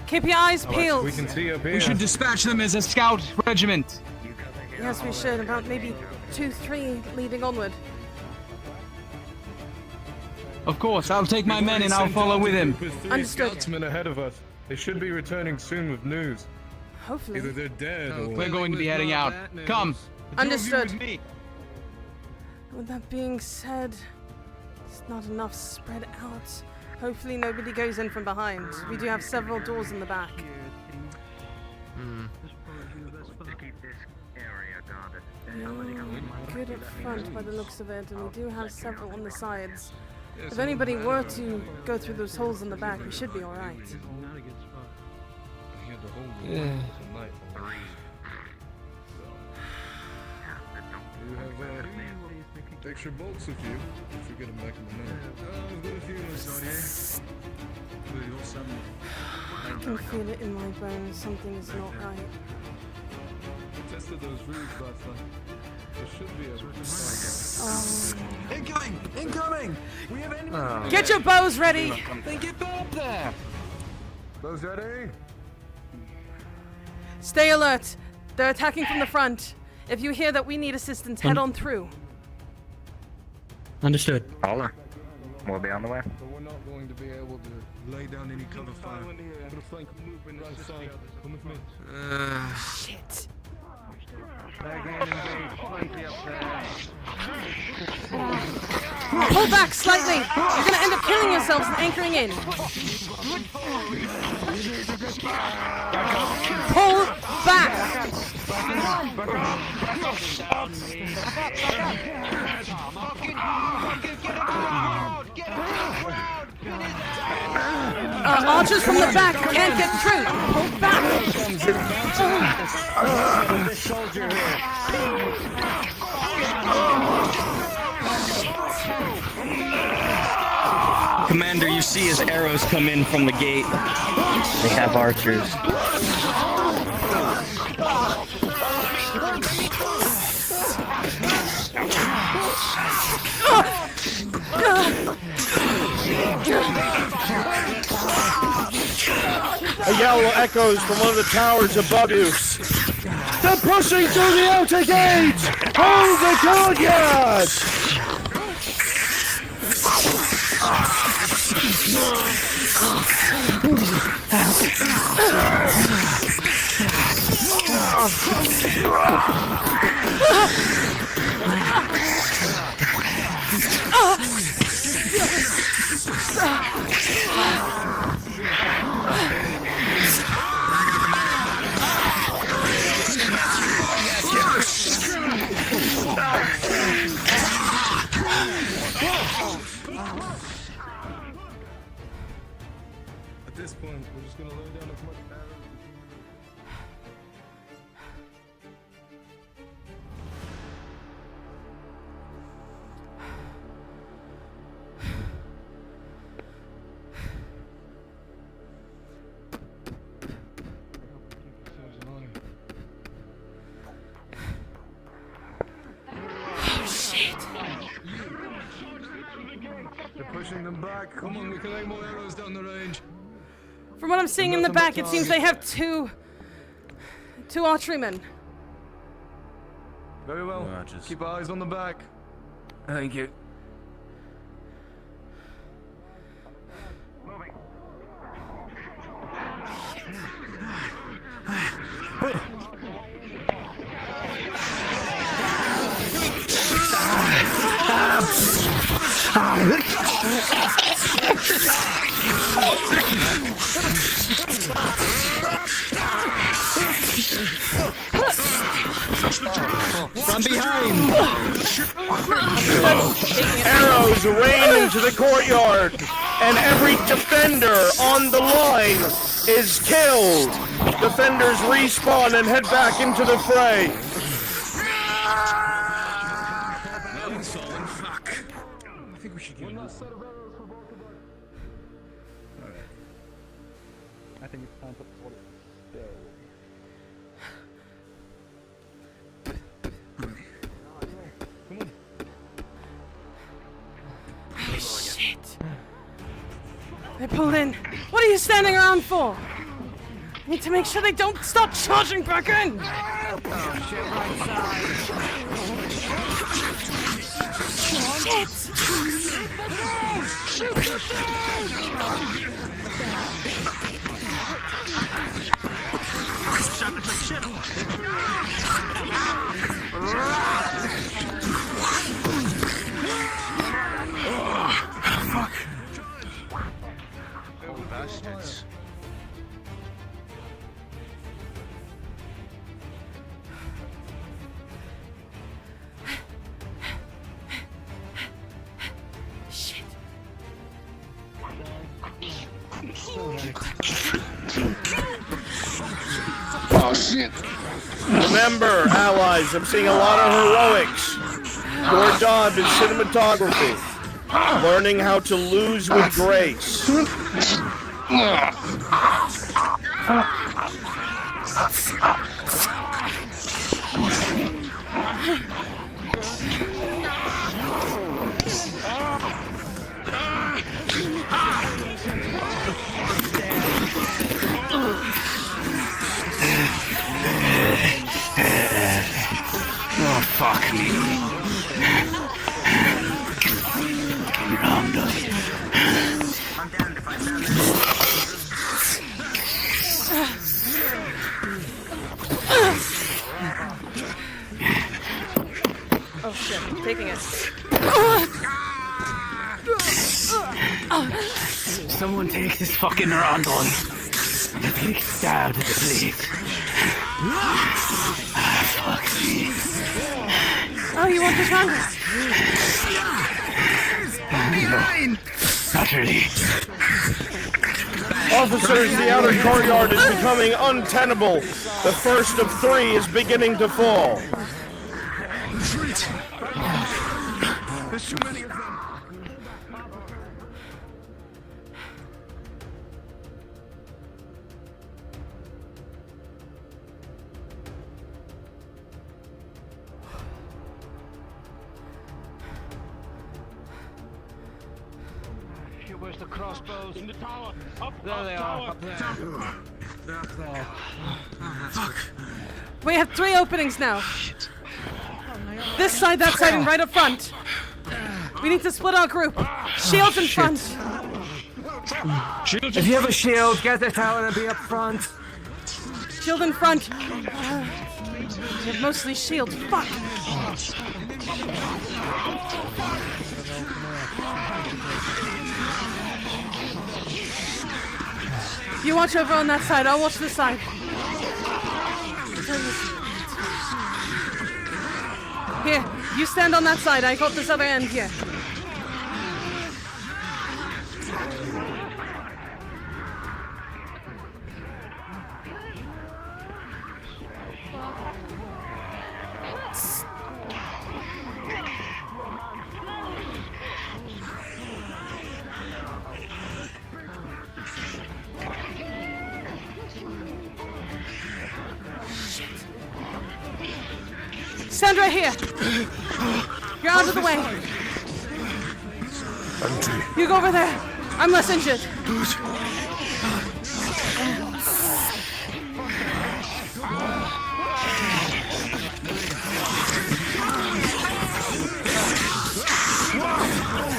Keep your eyes peeled. We can see up here. We should dispatch them as a scout regiment. Yes, we should. About maybe 2, 3 leading onward. Of course, I'll take my men and I'll follow with him. Understood. Scoutsmen ahead of us. They should be returning soon with news. Hopefully. Either they're dead or... We're going to be heading out. Come. Understood. With that being said, it's not enough spread out. Hopefully nobody goes in from behind. We do have several doors in the back. Good at front by the looks of it, and we do have several on the sides. If anybody were to go through those holes in the back, we should be alright. Yeah. You have extra bolts with you, if you get them back in the net. I can feel it in my bones. Something is not right. Tested those roofs last night. There should be a... Incoming! Incoming! We have enemies! Get your bows ready! Then get back there! Bows ready? Stay alert. They're attacking from the front. If you hear that we need assistance, head on through. Understood. Holler. We'll be on the way. But we're not going to be able to lay down any cover fire. Put a flank movement right side. Come with me. Shit. Pull back slightly. You're gonna end up killing yourselves and anchoring in. Pull back. Archers from the back can't get through. Pull back. This soldier here. Commander, you see his arrows come in from the gate. They have archers. A yell echoes from one of the towers above you. They're pushing through the outer gates! Hold the courtyard! At this point, we're just gonna load down as much arrows. They're pushing them back. Come on, we can aim more arrows down the range. From what I'm seeing in the back, it seems they have two archerymen. Very well. Keep our eyes on the back. Thank you. From behind! Arrows rain into the courtyard, and every defender on the line is killed. Defenders respawn and head back into the fray. I think we should get this. I think it's time to put it there. Oh, shit. They pulled in. What are you standing around for? I need to make sure they don't start charging back in. Shit. Fuck. Oh, bastards. Shit. Oh shit. Remember, allies, I'm seeing a lot of heroics. Your job is cinematography. Learning how to lose with grace. Oh, fuck me. Around us. Oh shit, I'm taking it. Someone take this fucking Rondon. And take stab to the plate. Fuck me. Oh, you want this one? Behind! Not really. Officers, the outer courtyard is becoming untenable. The first of three is beginning to fall. There's too many of them. where's the crossbows? In the tower. There they are. Up there. They're up there. Fuck. We have 3 openings now. This side, that side, and right up front. We need to split our group. Shields in front. If you have a shield, get the tower and be up front. Shield in front. You have mostly shields. Fuck. You watch over on that side. I'll watch this side. Here, you stand on that side. I got this other end here. Stand right here. You're out of the way. You go over there. I'm less injured.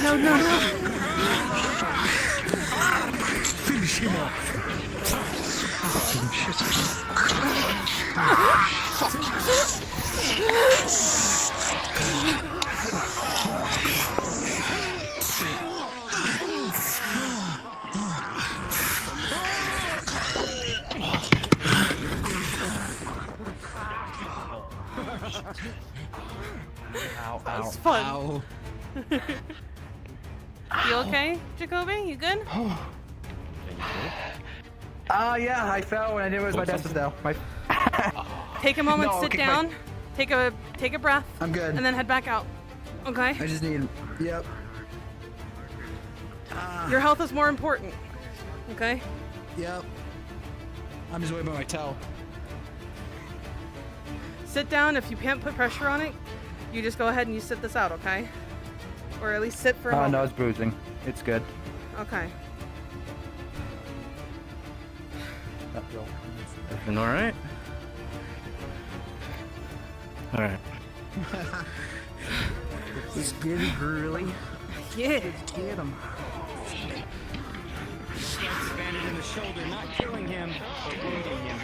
No, no, no. Finish him off. Ow, That was ow, fun. ow. You okay, Jacoby? You good? Yeah, I fell when I knew it was my death now. Take a moment, No, sit kick my- down, take a breath. I'm good. And then head back out. Okay? I just need. Yep. Your health is more important. Okay? Yep. I'm just waiting by my towel. Sit down. If you can't put pressure on it, you just go ahead and you sit this out, okay? Or at least sit for a moment. No, it's bruising. It's good. Okay. Everything alright? Alright. Let's get it, girly. Yeah. Let's get him. Expanded in the shoulder, not killing him, but wounding him.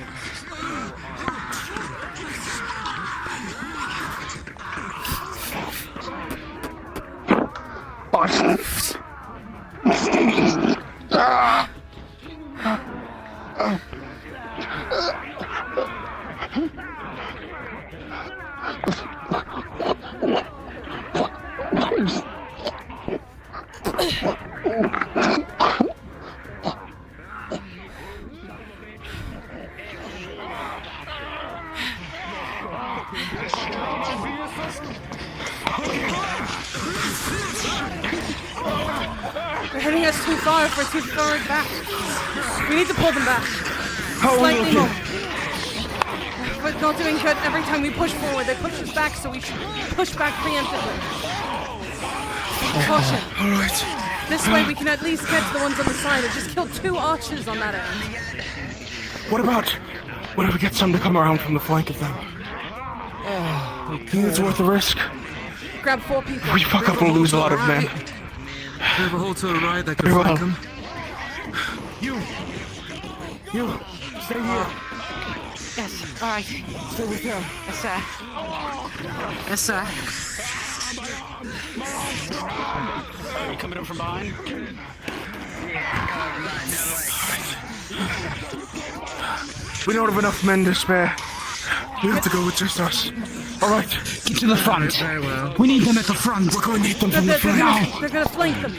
They're hitting us too far if we're too far back. We need to pull them back. Slightly more. We're not doing good. Every time we push forward, they push us back, so we should push back preemptively. Caution. Alright. This way we can at least get to the ones on the side. I just killed 2 archers on that end. What if we get some to come around from the flank of them? Think it's worth the risk? Grab 4 people. We fuck up and lose a lot of men. We have a hole to the right that can Very flank well. them. You, stay here. Yes, alright. Stay with him. Yes, sir. Yes, sir. Are you coming up from behind? We don't have enough men to spare. We have to go with just us. Alright. Get to the front. We need them at the front. We're going to need them from the front. They're gonna flank them.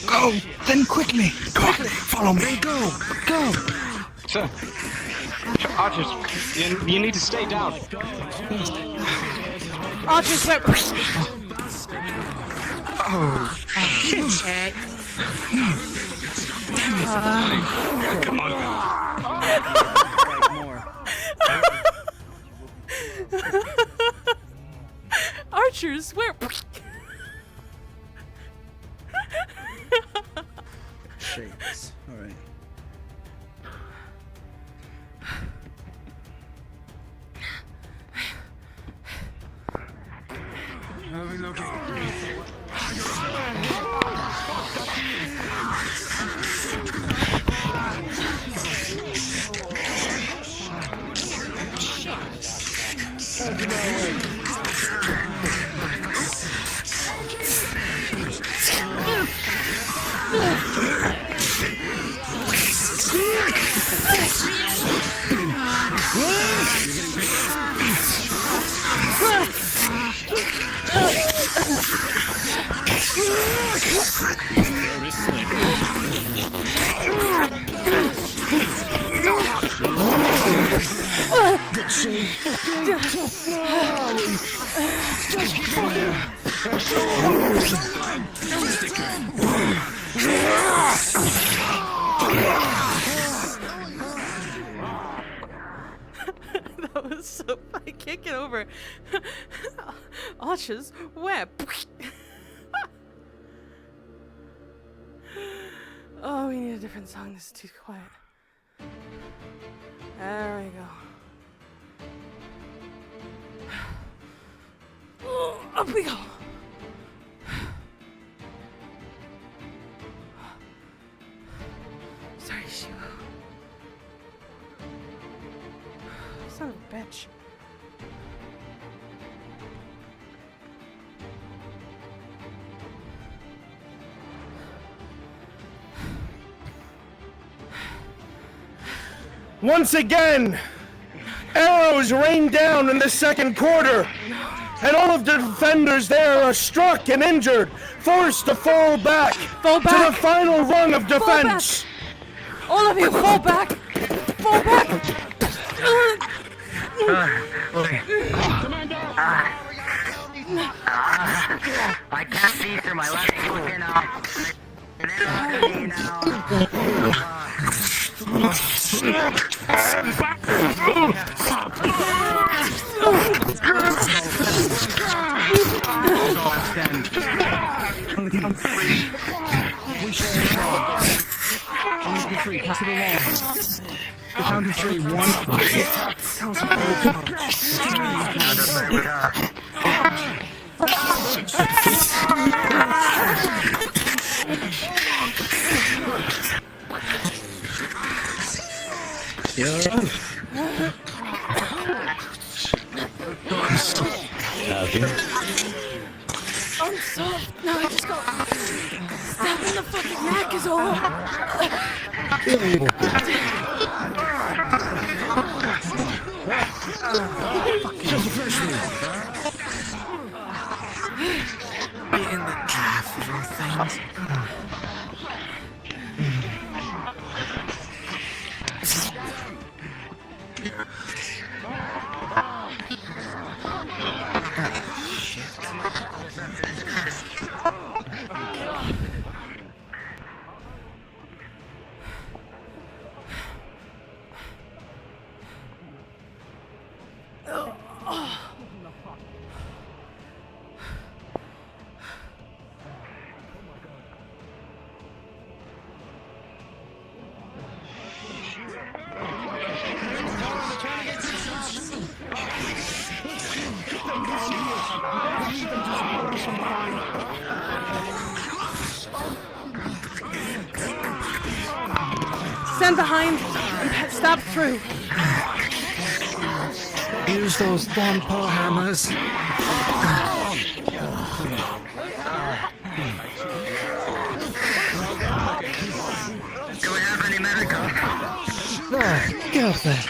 Go! Then quickly! Go on, follow me! Go! Go! Sir. Archers, you need to stay down. Archers, wait. Oh, shit. Come on. Archers, where? see. All right. That was so. I can't get over. Archer's web. Oh, we need a different song. This is too quiet. There we go. Oh, up we go. Sorry, Shiva. Son of a bitch. Once again, arrows rain down in the second quarter, and all of the defenders there are struck and injured, forced to fall back to the final rung of defense. All of you, fall back! Fall back! I can't see through my left foot now. Count to three. 1, I'm soft. No, I just got stabbed in the fucking neck is all. Just the first one. Be in the calf of all things. Stand behind and stab through. Use those damn paw hammers. Do we have any medical? Get up there.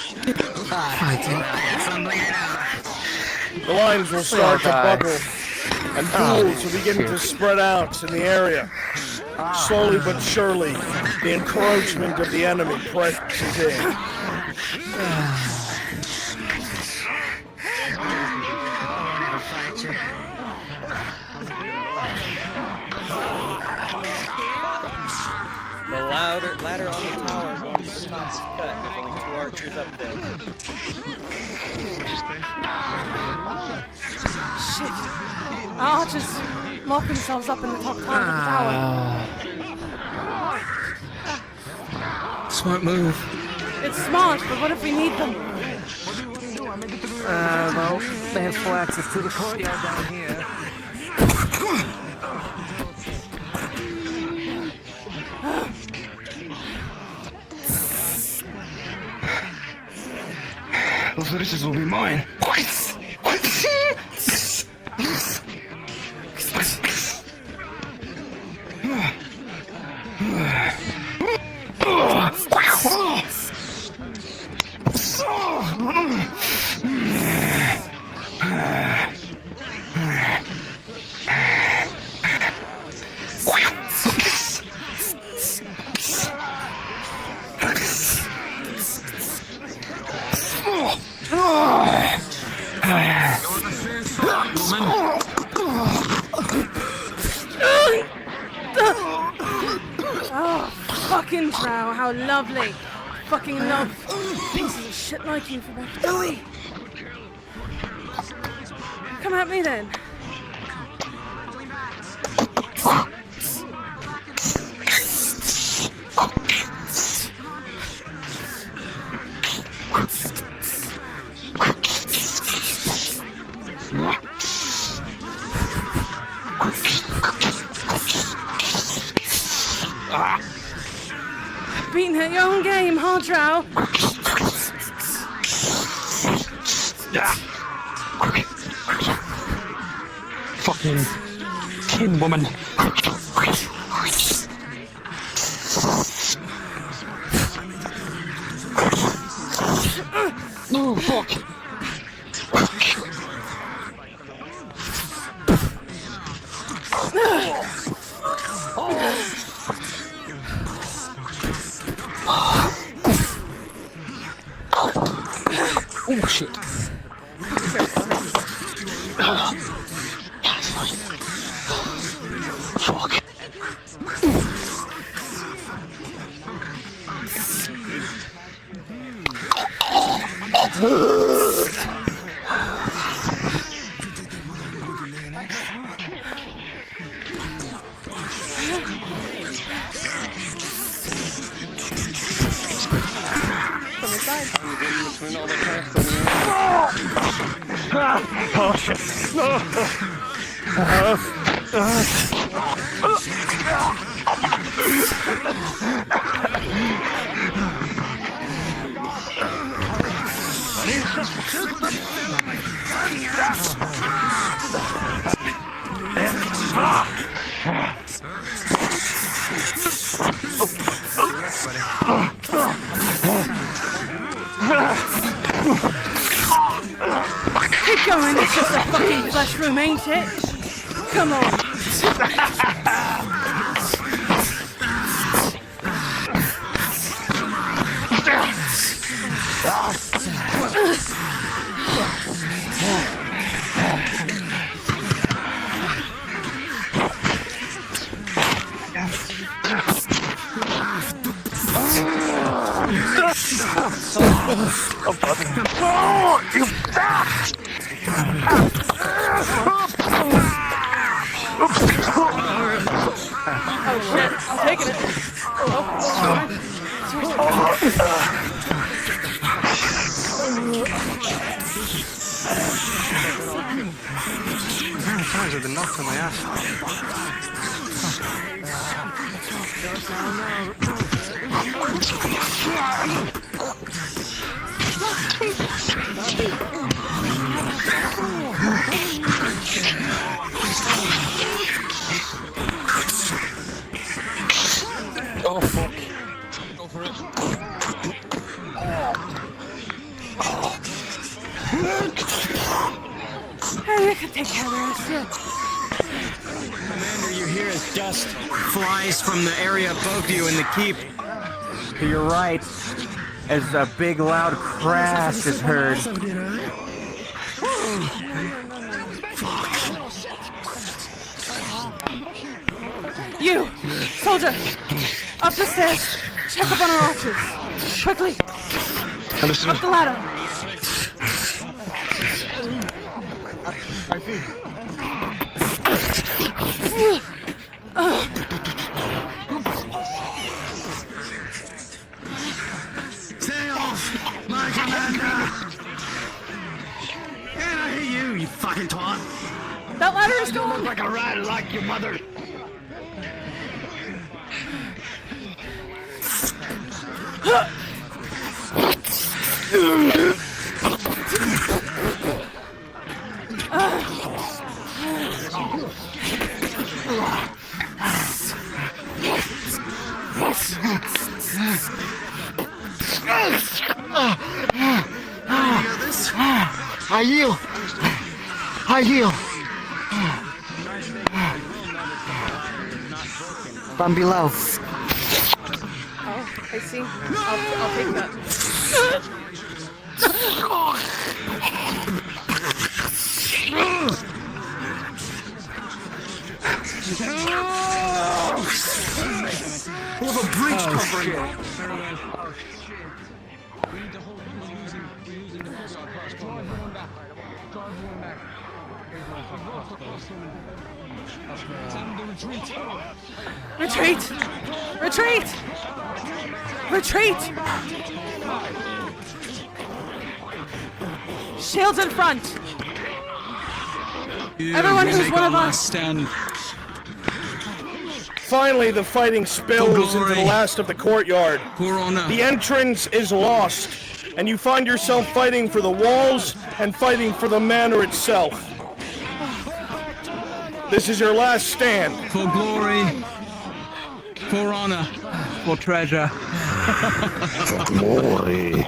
Fighting. I'm bleeding out. The lines will start to buckle, and pools will begin to spread out in the area. Slowly but surely, the encroachment of the enemy presses in. The ladder on the tower won't stop cut. There's only 2 archers up there. Shit. Our archers lock themselves up in the top tower of the tower. Smart move. It's smart, but what if we need them? Well, they have full access to the courtyard down here. Those riches will be mine. Oh, fucking Drow, how lovely. Fucking love pieces of shit like you for ratatouille. Come at me then. Beating at your own game, huh, Drow? Fucking kin woman. Oh, fuck. Oh shit. Fuck. Oh shit. Keep going, it's just a fucking flesh room, ain't it? Come on. Oh, you bastard! Oh shit, I'm taking it. Times with the knocks on my ass. Oh fuck. Go for it. Hey, you can take care of the rest, yeah. Commander, you hear as dust flies from the area above you in the keep. To your right, as a big loud crash is heard. You, soldier, up the stairs. Check up on our archers. Quickly. Up the ladder. And I hate you, you fucking twat. That ladder is You gone. look like a rat like your mother. I yield. I yield. From below. Oh, I see. I'll take that. We have a breach covering. Oh shit. We need to hold. We're using the full crossbow. Draw everyone back. Draw everyone back. Time to retreat. Retreat! Retreat! Shields in front. Everyone who's one of us. Stand. Finally, the fighting spills into the last of the courtyard. The entrance is lost, and you find yourself fighting for the walls and fighting for the manor itself. This is your last stand. For glory, for honor, for treasure. For glory.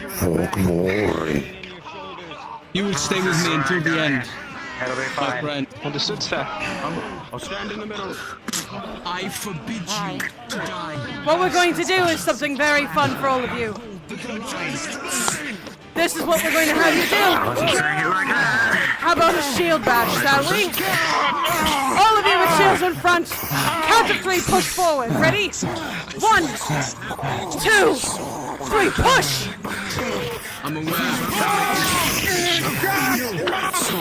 For glory. You will stay with me until the end. That'll be fine. Right. Understood, sir. I'll stand in the middle. I forbid you to die. What we're going to do is something very fun for all of you. This is what we're going to have you do. How about a shield bash, shall we? All of you with shields in front. Count to 3, push forward. Ready? 1, 2, 3, push! I'm aware.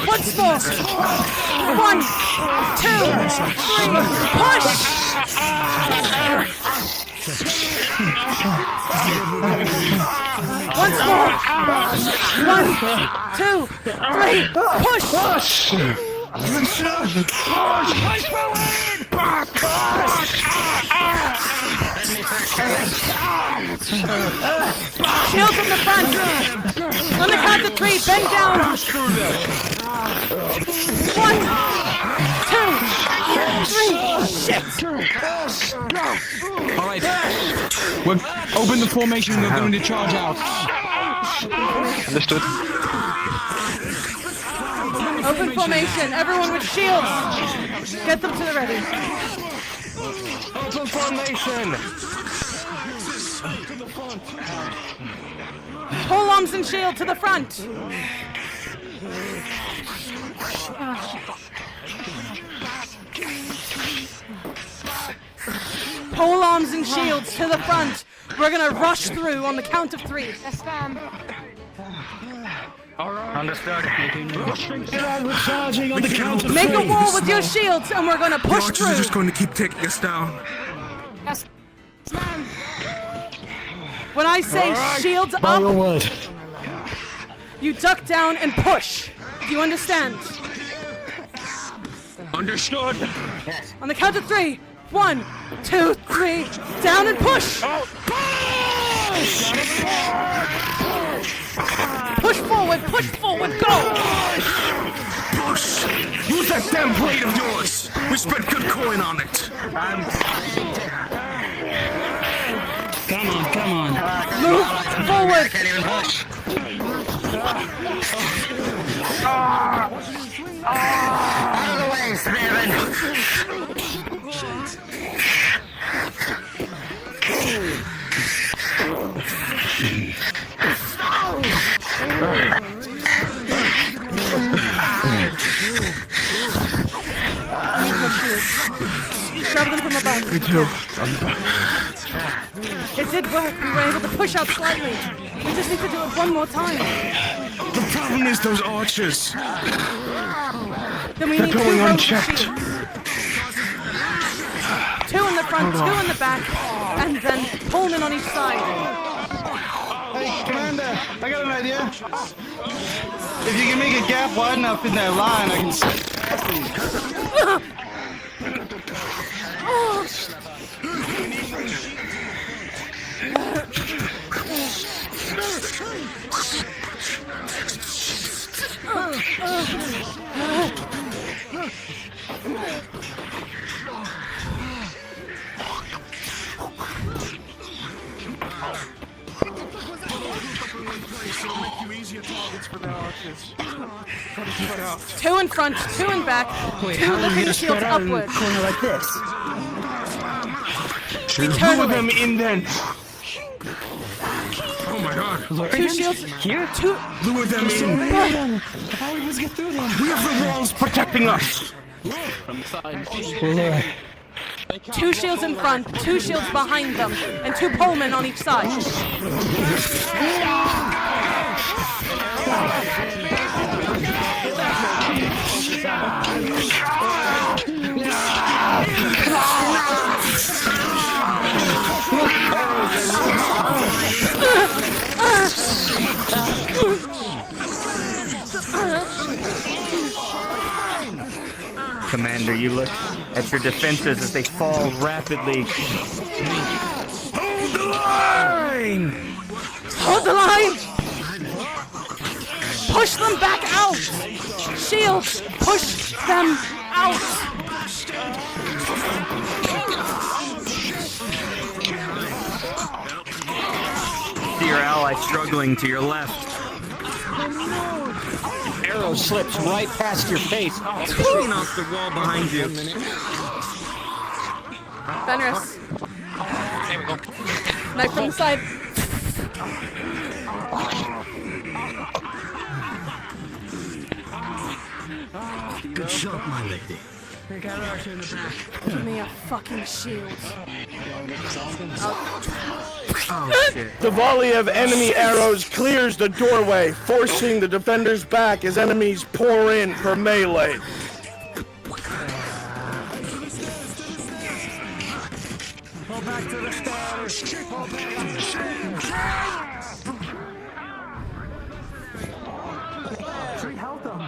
Once more. 1, 2, 3, push! Once more. 1, 2, 3, push! Shields in the front. On the count of 3, bend down. 1, 2, 3. Shit. All right. We're open the formation. We're going to charge out. Understood. Open formation. Everyone with shields. Get them to the ready. Open formation. Pole arms and shield to the front. Pole arms and shields to the front. We're gonna rush through on the count of 3. Yes, ma'am. Understood. Charging on the count of 3. Make a wall with your shields, and we're gonna push Archers through. are just going to keep taking us down. Yes, ma'am. When I say shields By your up, word. you duck down and push. Do you understand? Understood. On the count of 3. 1, 2, 3. Down and push. Push forward, go! Push! Use that damn blade of yours! We spent good coin on it! Come on. Move forward! I can't even push. Out of the way, Snaven! Grab them from above. Me too. It did work. We were able to push out slightly. We just need to do it one more time. The problem is those archers. Then we They're need 2 going rows of unchecked. shields. 2 in the front, 2 in the back, and then Pullman on each side. Hey, Commander, I got an idea. If you can make a gap wide enough in that line, I can Two in front, two in back, two lifting shields upward. Corner like this. Eternally. Them in then. Oh my god. Two shields here. Two. Lure them in. How we must get through them? We have the walls protecting us. From the side. Two shields in front, two shields behind them, and two polemen on each side. Commander, you look at your defenses as they fall rapidly. Hold the line! Hold the line! Push them back out! Shields, push them out! See your ally struggling to your left. Arrow slips right past your face. Clean off the wall behind you. Fenris. There we go. Knife from the side. Good shot, my lady. Give me a fucking shield. Oh, shit. The volley of enemy arrows clears the doorway, forcing the defenders back as enemies pour in for melee. Pull back to the stairs. Pull back to the stairs. Tree, help them.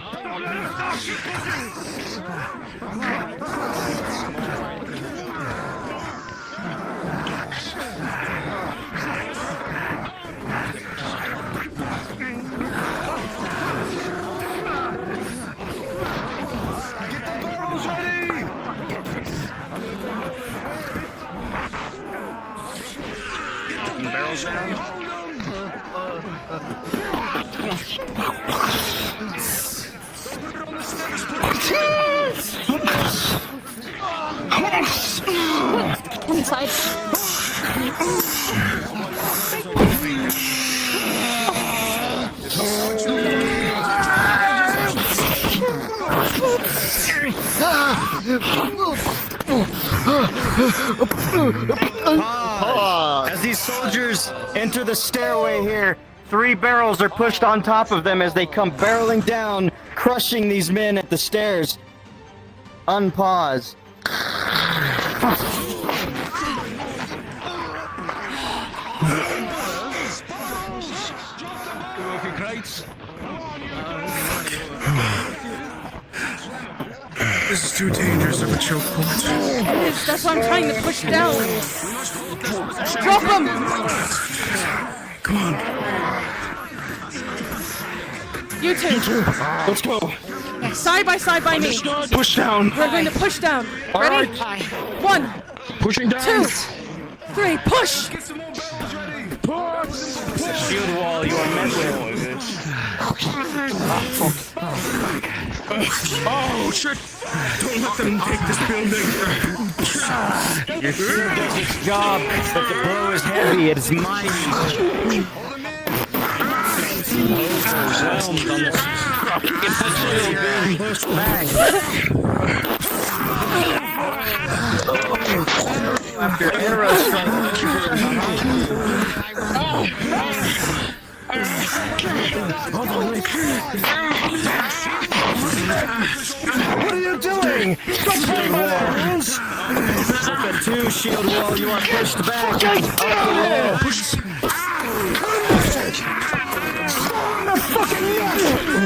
Barrels down. Inside. As these soldiers enter the stairway here, 3 barrels are pushed on top of them as they come barreling down, crushing these men at the stairs. Unpause. This is too dangerous of a choke point. That's what I'm trying to push down. Drop him! Come on. You two. Let's go. Side by side by me. Push down. We're going to push down. Ready? 1, Pushing down. 2, 3, push! Shield wall you are met with. Oh shit! Don't let them take this building. Your shield does its job, but the blow is heavy. It is mighty. Pushed back. After arrow What are you doing? Shield wall. With a 2 shield wall, you are pushed back.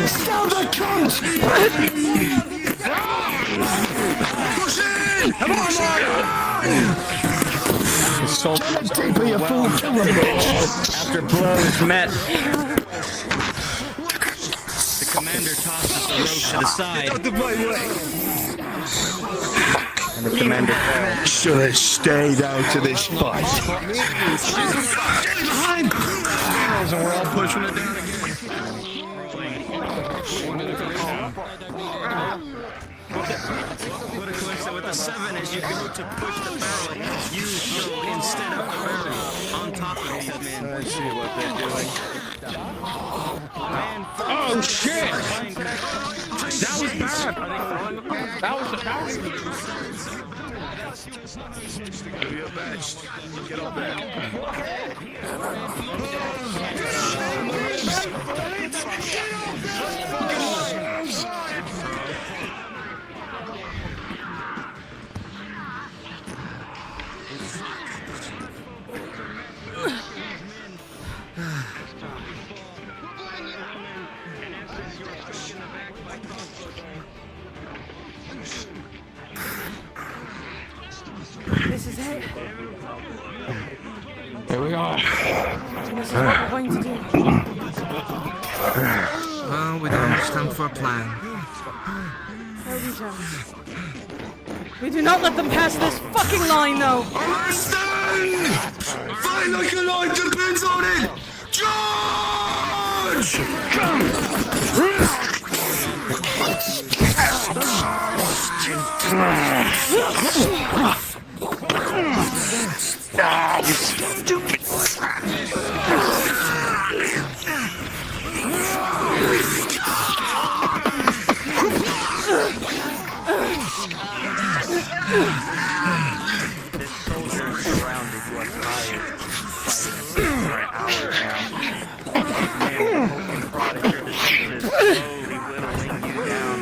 Stab that cunt! Push in! Come on, Mark! Taper, you fool! Kill the bitch! After blows met. The commander tosses the rope to the side. Get out the right way! And the commander fell. Should have stayed out of this fight. Get behind! And we're all pushing it down again. What a coincidence with the 7 as you go to push the barrel, you go instead of the barrel on top of these men. Let's see what they're doing. Oh shit! That was bad. That was Do your best. Get on back. This is it. Here we are. This is what we're going to do. Well, we don't have time for a plan. Ladies and gentlemen, we do not let them pass this fucking line, though. Understand! Fight like your life depends on it! Charge! Ah, you stupid! This soldier surrounded was tired. For hours now. Poking prodigy diseases slowly whittling you down.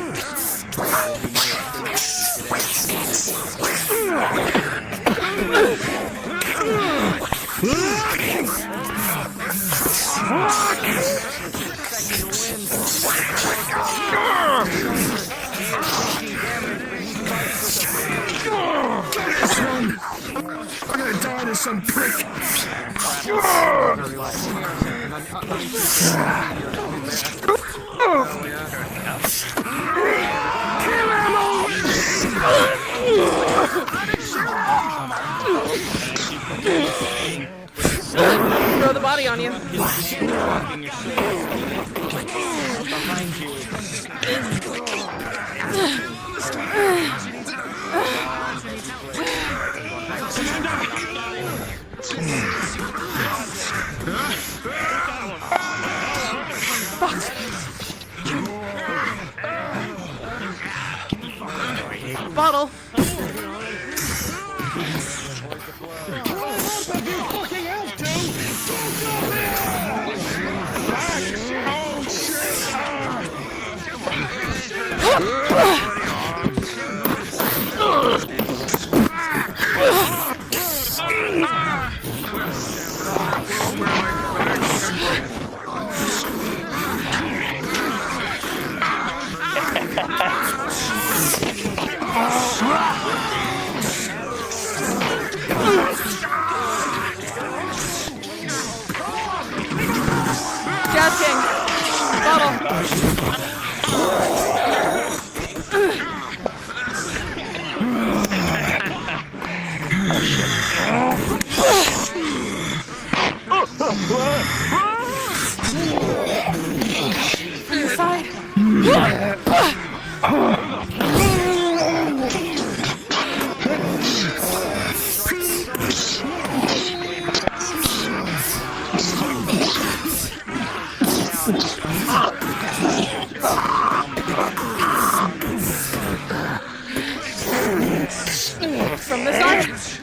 I'm gonna die to some prick! Throw the body on you. Behind you. Bottle. Jazz King. Bottle. From the side. From the side.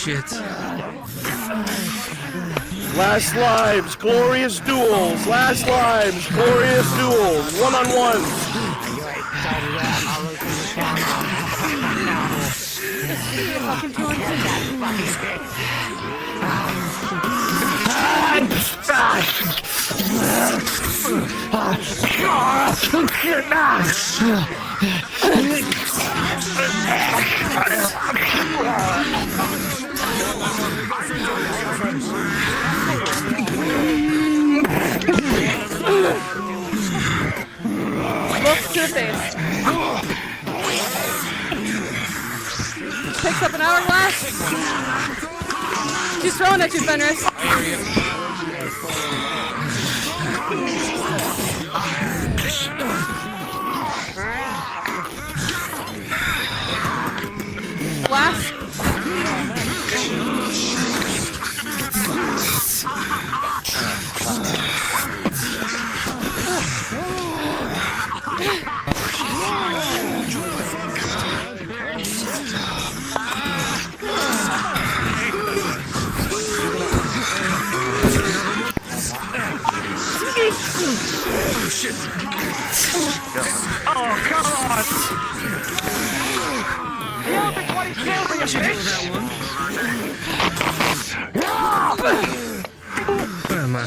shit. Last lives, glorious duels. Last lives, glorious duels. One-on-one. Looks to the face. Picks up an hourglass. She's throwing at you, Fenris. Glass. Oh shit! Oh come on! You don't think what he's doing, you bitch? Where am I?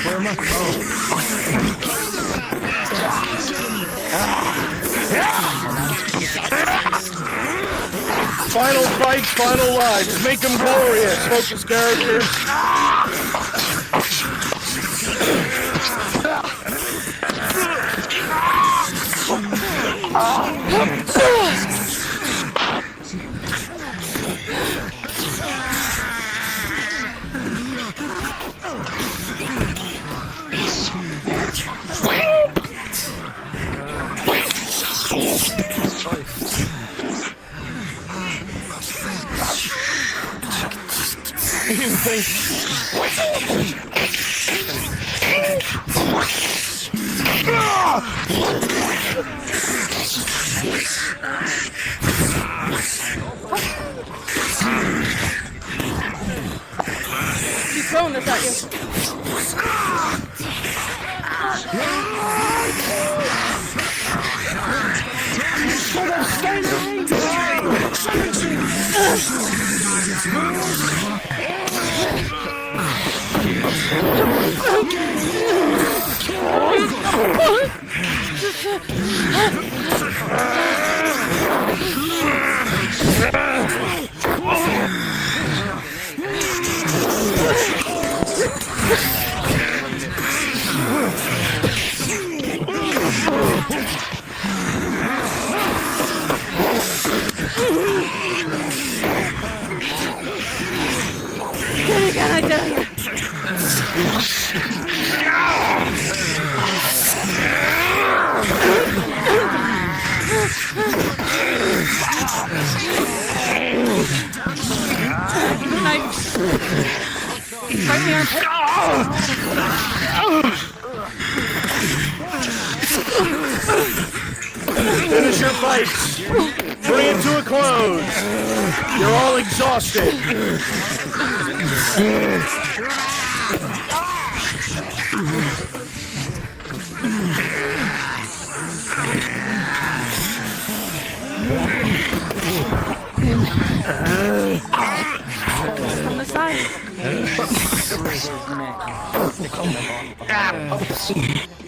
Where am I? Final fights, final lives. Make them glorious. Focus characters. She's throwing this at you. Can I tell you? Knife. Right here. Finish your fights. Bring it to a close. You're all exhausted. On the side.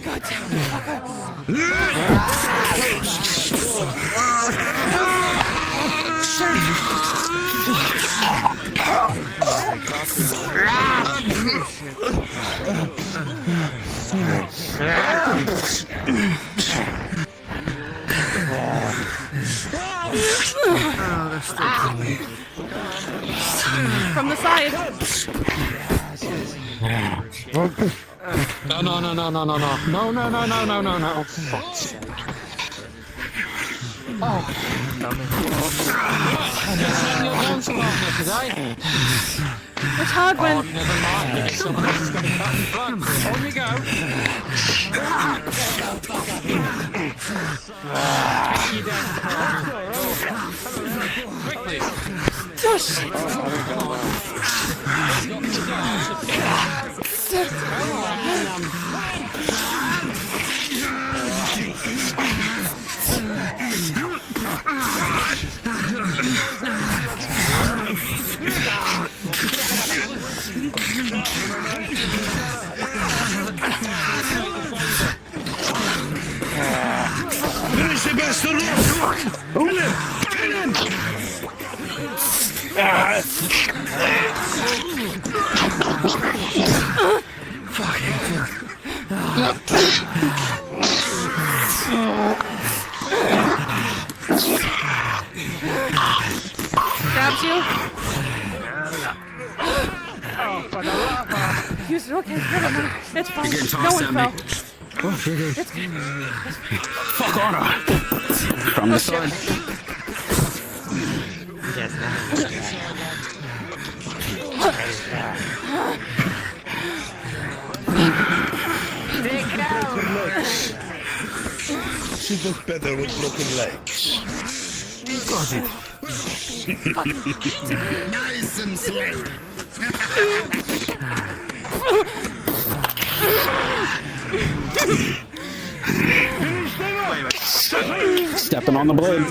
God damn it, from the side. No, no, no, no, no, no, no. No, no, no, no, no, no, no. Fuck's sake. Oh. It's hard when... Oh, never mind. Someone's gonna cut me. On we go. gosh! Finish the bastard off! Kill him! Kill him! Grabs you. Oh, for the lava. Use it. Okay, never mind. It's fine. You're getting No tossed one at fell. me. It's Fuck on her. From the sun. She looks better with broken legs. Got it. Nice and slow. Stepping on the blade.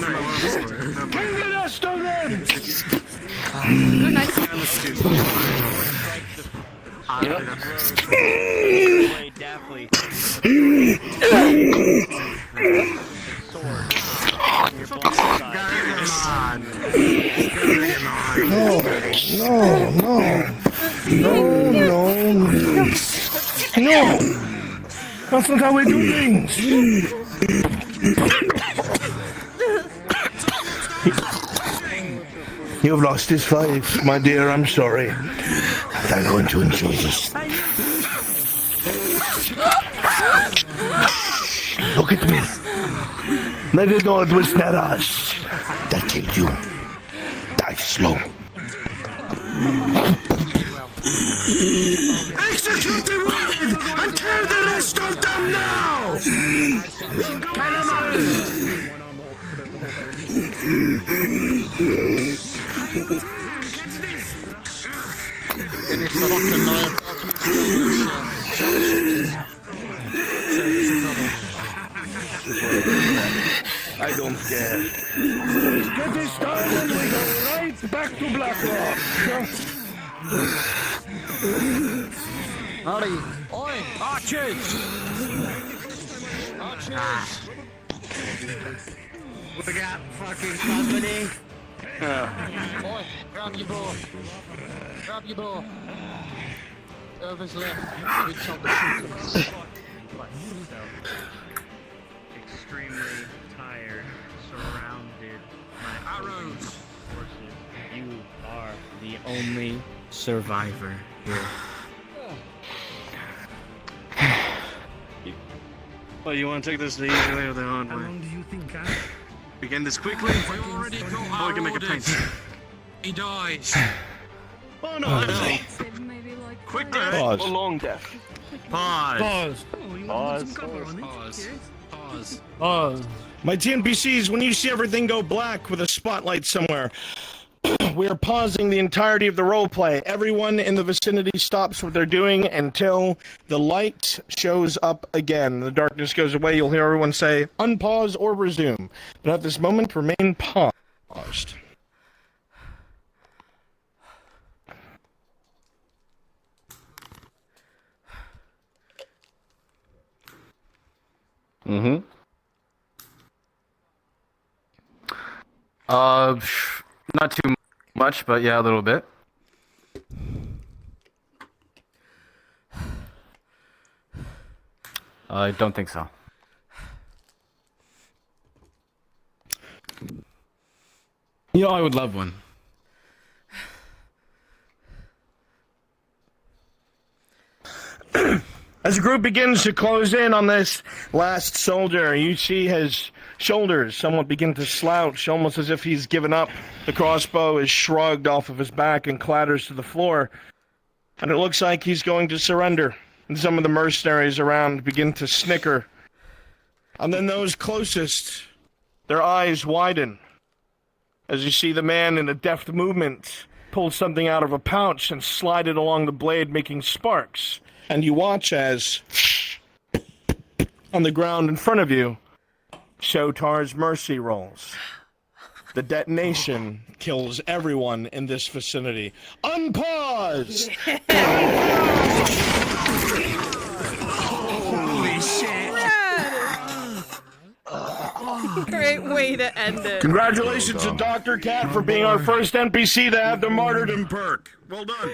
No! That's not how we do things! You've lost his fight, my dear, I'm sorry. But I'm going to enjoy this. Look at me. Let it go, it was not us that killed you. Die slow. Execute the warhead and tear the rest of them now! I don't care. Get this done and we go right back to Blackrock. Howdy. Oi, archers! Archers! We got fucking company. Oi, grab your bow. Grab your bow. Whoever's left, we chop the shoot. Extremely tired, surrounded by arrows. Forces. You are the only survivor here. Well, you want to take this the easy way or the hard way? How long do you think Begin this quickly. We already got Or we can make a paint. He dies. Oh no, I know. Quick death Pause. or long death? Pause. Pause. Pause. My TNPCs, when you see everything go black with a spotlight somewhere, we are pausing the entirety of the roleplay. Everyone in the vicinity stops what they're doing until the light shows up again. The darkness goes away. You'll hear everyone say, unpause or resume. But at this moment, remain paused. Mm-hmm. Not too much, but yeah, a little bit. I don't think so. You know, I would love one. As the group begins to close in on this last soldier, you see his shoulders somewhat begin to slouch, almost as if he's given up. The crossbow is shrugged off of his back and clatters to the floor, and it looks like he's going to surrender. And some of the mercenaries around begin to snicker. And then those closest, their eyes widen. As you see the man in a deft movement pull something out of a pouch and slide it along the blade, making sparks. And you watch as, on the ground in front of you, Shotar's mercy rolls. The detonation kills everyone in this vicinity. Unpause! Holy shit! Great way to end it. Congratulations to Dr. Cat for being our first NPC to have the martyrdom perk. Well done.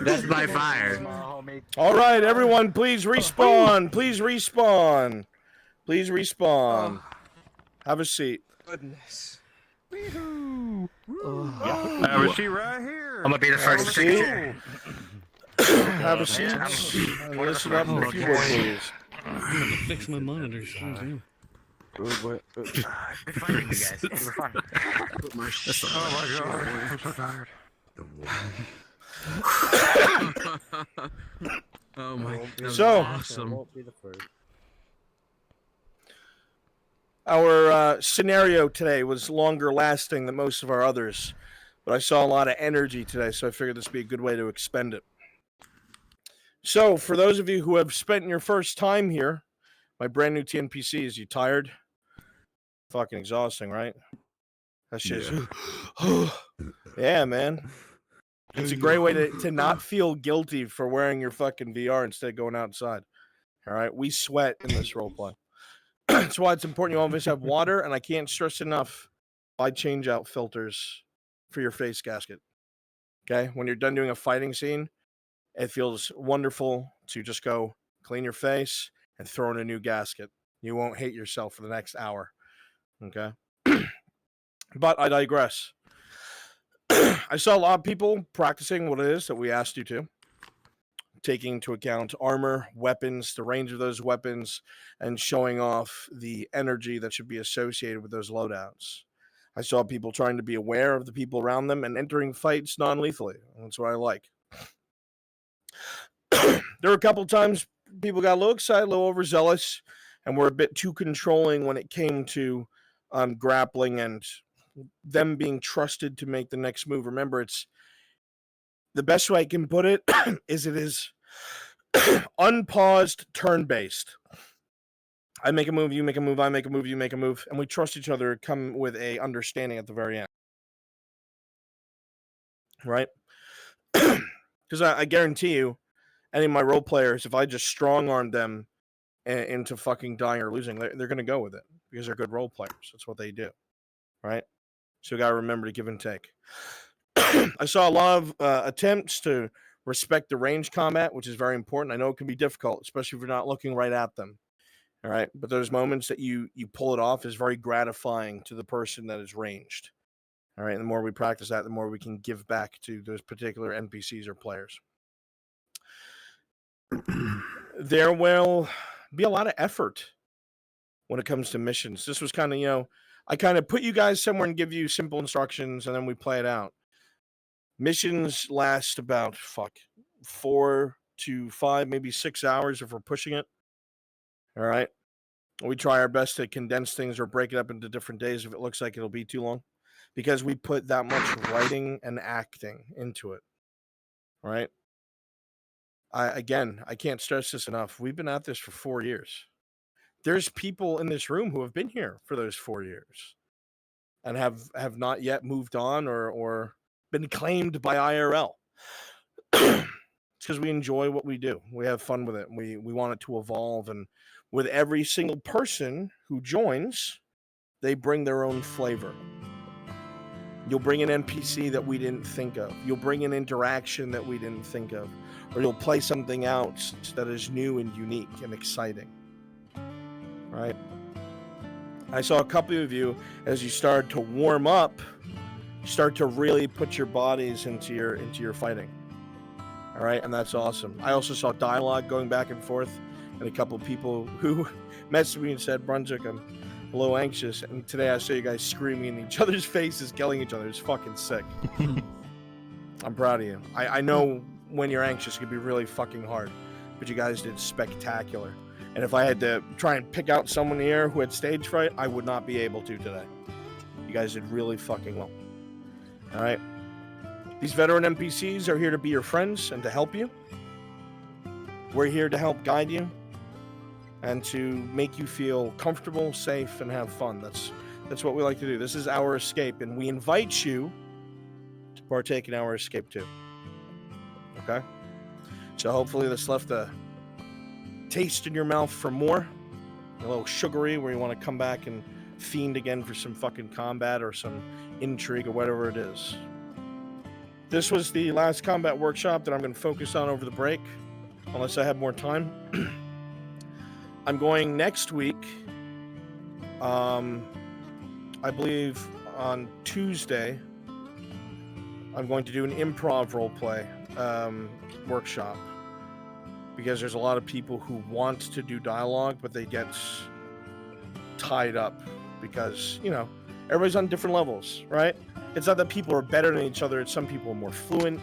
That's by fire. All right, everyone, please respawn. Please respawn. Please respawn. Have a seat. Goodness. Have Have a seat right here. I'm gonna be the first to take a chair. Have a seat. And listen up if you would, please. I'm gonna fix my monitors. Fine, you guys. We're fine. Put my Oh my god. I'm so tired. Oh my god. So, Awesome. our scenario today was longer lasting than most of our others, but I saw a lot of energy today, so I figured this would be a good way to expend it. So, for those of you who have spent your first time here, my brand new TNPCs, you tired? Fucking exhausting, right? That's just, yeah, man. It's a great way to not feel guilty for wearing your fucking VR instead of going outside. All right, we sweat in this roleplay. That's why it's important you always have water, and I can't stress enough, buy change out filters for your face gasket. Okay, when you're done doing a fighting scene, it feels wonderful to just go clean your face and throw in a new gasket. You won't hate yourself for the next hour. Okay, but I digress. I saw a lot of people practicing what it is that we asked you to, taking into account armor, weapons, the range of those weapons, and showing off the energy that should be associated with those loadouts. I saw people trying to be aware of the people around them and entering fights non-lethally. That's what I like. There were a couple times people got a little excited, a little overzealous, and were a bit too controlling when it came to grappling and them being trusted to make the next move. Remember, it's the best way I can put it is it is unpaused turn-based. I make a move, you make a move, I make a move, you make a move, and we trust each other to come with a understanding at the very end. Right? Because I guarantee you, any of my role players, if I just strong-arm them into fucking dying or losing, they're going to go with it because they're good role players. That's what they do. Right? So you got to remember to give and take. I saw a lot of attempts to respect the range combat, which is very important. I know it can be difficult, especially if you're not looking right at them. All right, but those moments that you pull it off is very gratifying to the person that is ranged. All right, and the more we practice that, the more we can give back to those particular NPCs or players. There will be a lot of effort when it comes to missions. This was kind of, I kind of put you guys somewhere and give you simple instructions, and then we play it out. Missions last about 4 to 5, maybe 6 hours if we're pushing it. All right. We try our best to condense things or break it up into different days if it looks like it'll be too long, because we put that much writing and acting into it. All right. I can't stress this enough. We've been at this for 4 years. There's people in this room who have been here for those 4 years and have not yet moved on or been claimed by IRL. It's because we enjoy what we do. We have fun with it. We want it to evolve, and with every single person who joins, they bring their own flavor. You'll bring an NPC that we didn't think of. You'll bring an interaction that we didn't think of. Or you'll play something else that is new and unique and exciting. Right? I saw a couple of you, as you started to warm up, start to really put your bodies into your fighting. All right, and that's awesome. I also saw dialogue going back and forth, and a couple of people who messaged me and said, Brunswick, I'm a little anxious, and today I saw you guys screaming in each other's faces, killing each other. It's fucking sick. I'm proud of you. I know when you're anxious, it can be really fucking hard, but you guys did spectacular. And if I had to try and pick out someone here who had stage fright, I would not be able to today. You guys did really fucking well. All right. These veteran NPCs are here to be your friends and to help you. We're here to help guide you and to make you feel comfortable, safe, and have fun. That's what we like to do. This is our escape, and we invite you to partake in our escape too. Okay? So hopefully this left a taste in your mouth for more. A little sugary where you want to come back and fiend again for some fucking combat or some intrigue or whatever it is. This was the last combat workshop that I'm going to focus on over the break, unless I have more time. I'm going next week, I believe on Tuesday, I'm going to do an improv roleplay workshop, because there's a lot of people who want to do dialogue, but they get tied up because, you know, everybody's on different levels, right? It's not that people are better than each other. It's some people are more fluent,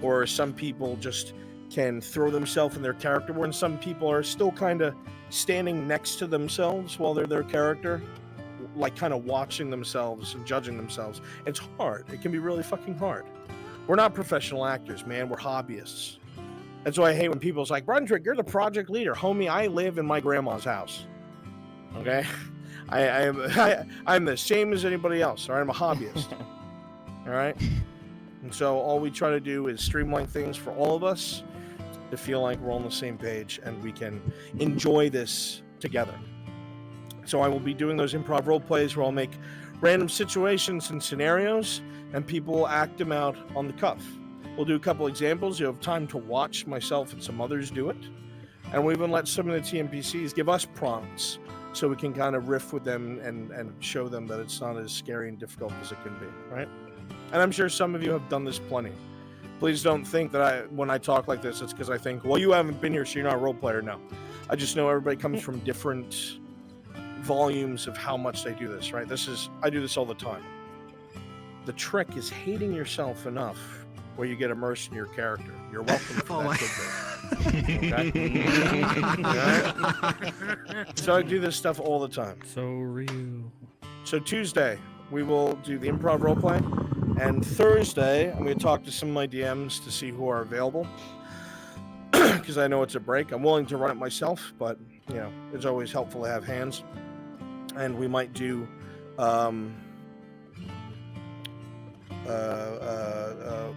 or some people just can throw themselves in their character more, and some people are still kind of standing next to themselves while they're their character, like kind of watching themselves and judging themselves. It's hard. It can be really fucking hard. We're not professional actors, man. We're hobbyists. That's why I hate when people's like, Brundrick, you're the project leader. Homie, I live in my grandma's house. Okay? I'm the same as anybody else. All right? I'm a hobbyist. All right? And so all we try to do is streamline things for all of us to feel like we're all on the same page and we can enjoy this together. So I will be doing those improv role plays where I'll make random situations and scenarios and people will act them out on the cuff. We'll do a couple examples. You'll have time to watch myself and some others do it. And we'll even let some of the TNPCs give us prompts so we can kind of riff with them and show them that it's not as scary and difficult as it can be, right? And I'm sure some of you have done this plenty. Please don't think that when I talk like this, it's because I think, well, you haven't been here, so you're not a role player. No. I just know everybody comes from different volumes of how much they do this, right? I do this all the time. The trick is hating yourself enough where you get immersed in your character. You're welcome for that good bit. Okay? So I do this stuff all the time. So real. So Tuesday, we will do the improv roleplay. And Thursday, I'm going to talk to some of my DMs to see who are available. Because I know it's a break. I'm willing to run it myself, but, you know, it's always helpful to have hands. And we might do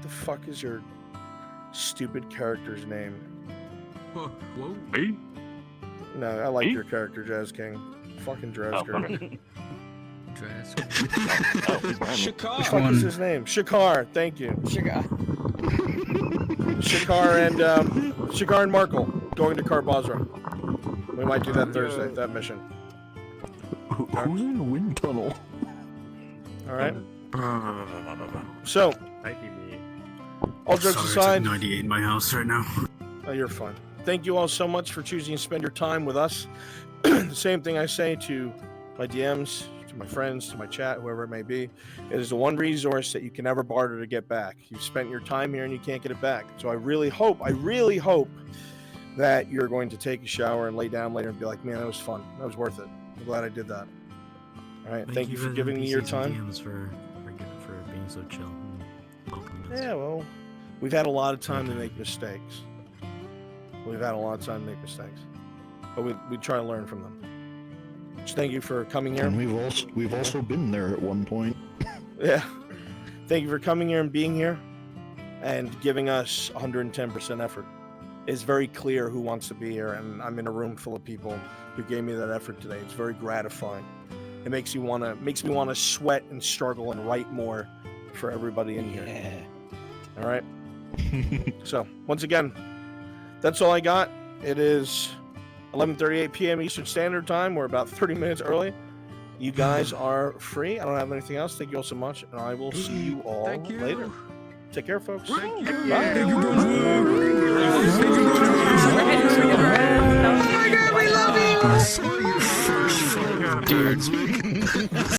the fuck is your stupid character's name? Whoa. Me? No, I like your character, Jazz King. Fucking Drazker. Shakar. What the fuck is his name? Shakar, thank you. Shakar. Shakar and Markle going to Karbazra. We might do that Thursday, that mission. Who's in the wind tunnel? Alright. So, all jokes aside, it's like 98 in my house right now. Oh, you're fine. Thank you all so much for choosing to spend your time with us. The same thing I say to my DMs, to my friends, to my chat, whoever it may be. It is the one resource that you can never barter to get back. You've spent your time here and you can't get it back. So I really hope that you're going to take a shower and lay down later and be like, man, that was fun. That was worth it. I'm glad I did that. All right. Thank you for giving me your time. For being so chill and welcoming us. Yeah, well, we've had a lot of time to make mistakes. But we try to learn from them. So thank you for coming here. And we've also been there at one point. Yeah. Thank you for coming here and being here and giving us 110% effort. It's very clear who wants to be here, and I'm in a room full of people who gave me that effort today. It's very gratifying. It makes me want to sweat and struggle and write more for everybody in here. All right. So once again, that's all I got. It is 11:38 p.m. Eastern Standard Time. We're about 30 minutes early. You guys are free. I don't have anything else. Thank you all so much, and I will see you all later. Take care, folks. Thank you. Bye. Thank you, Oh my God, we love you. Dude.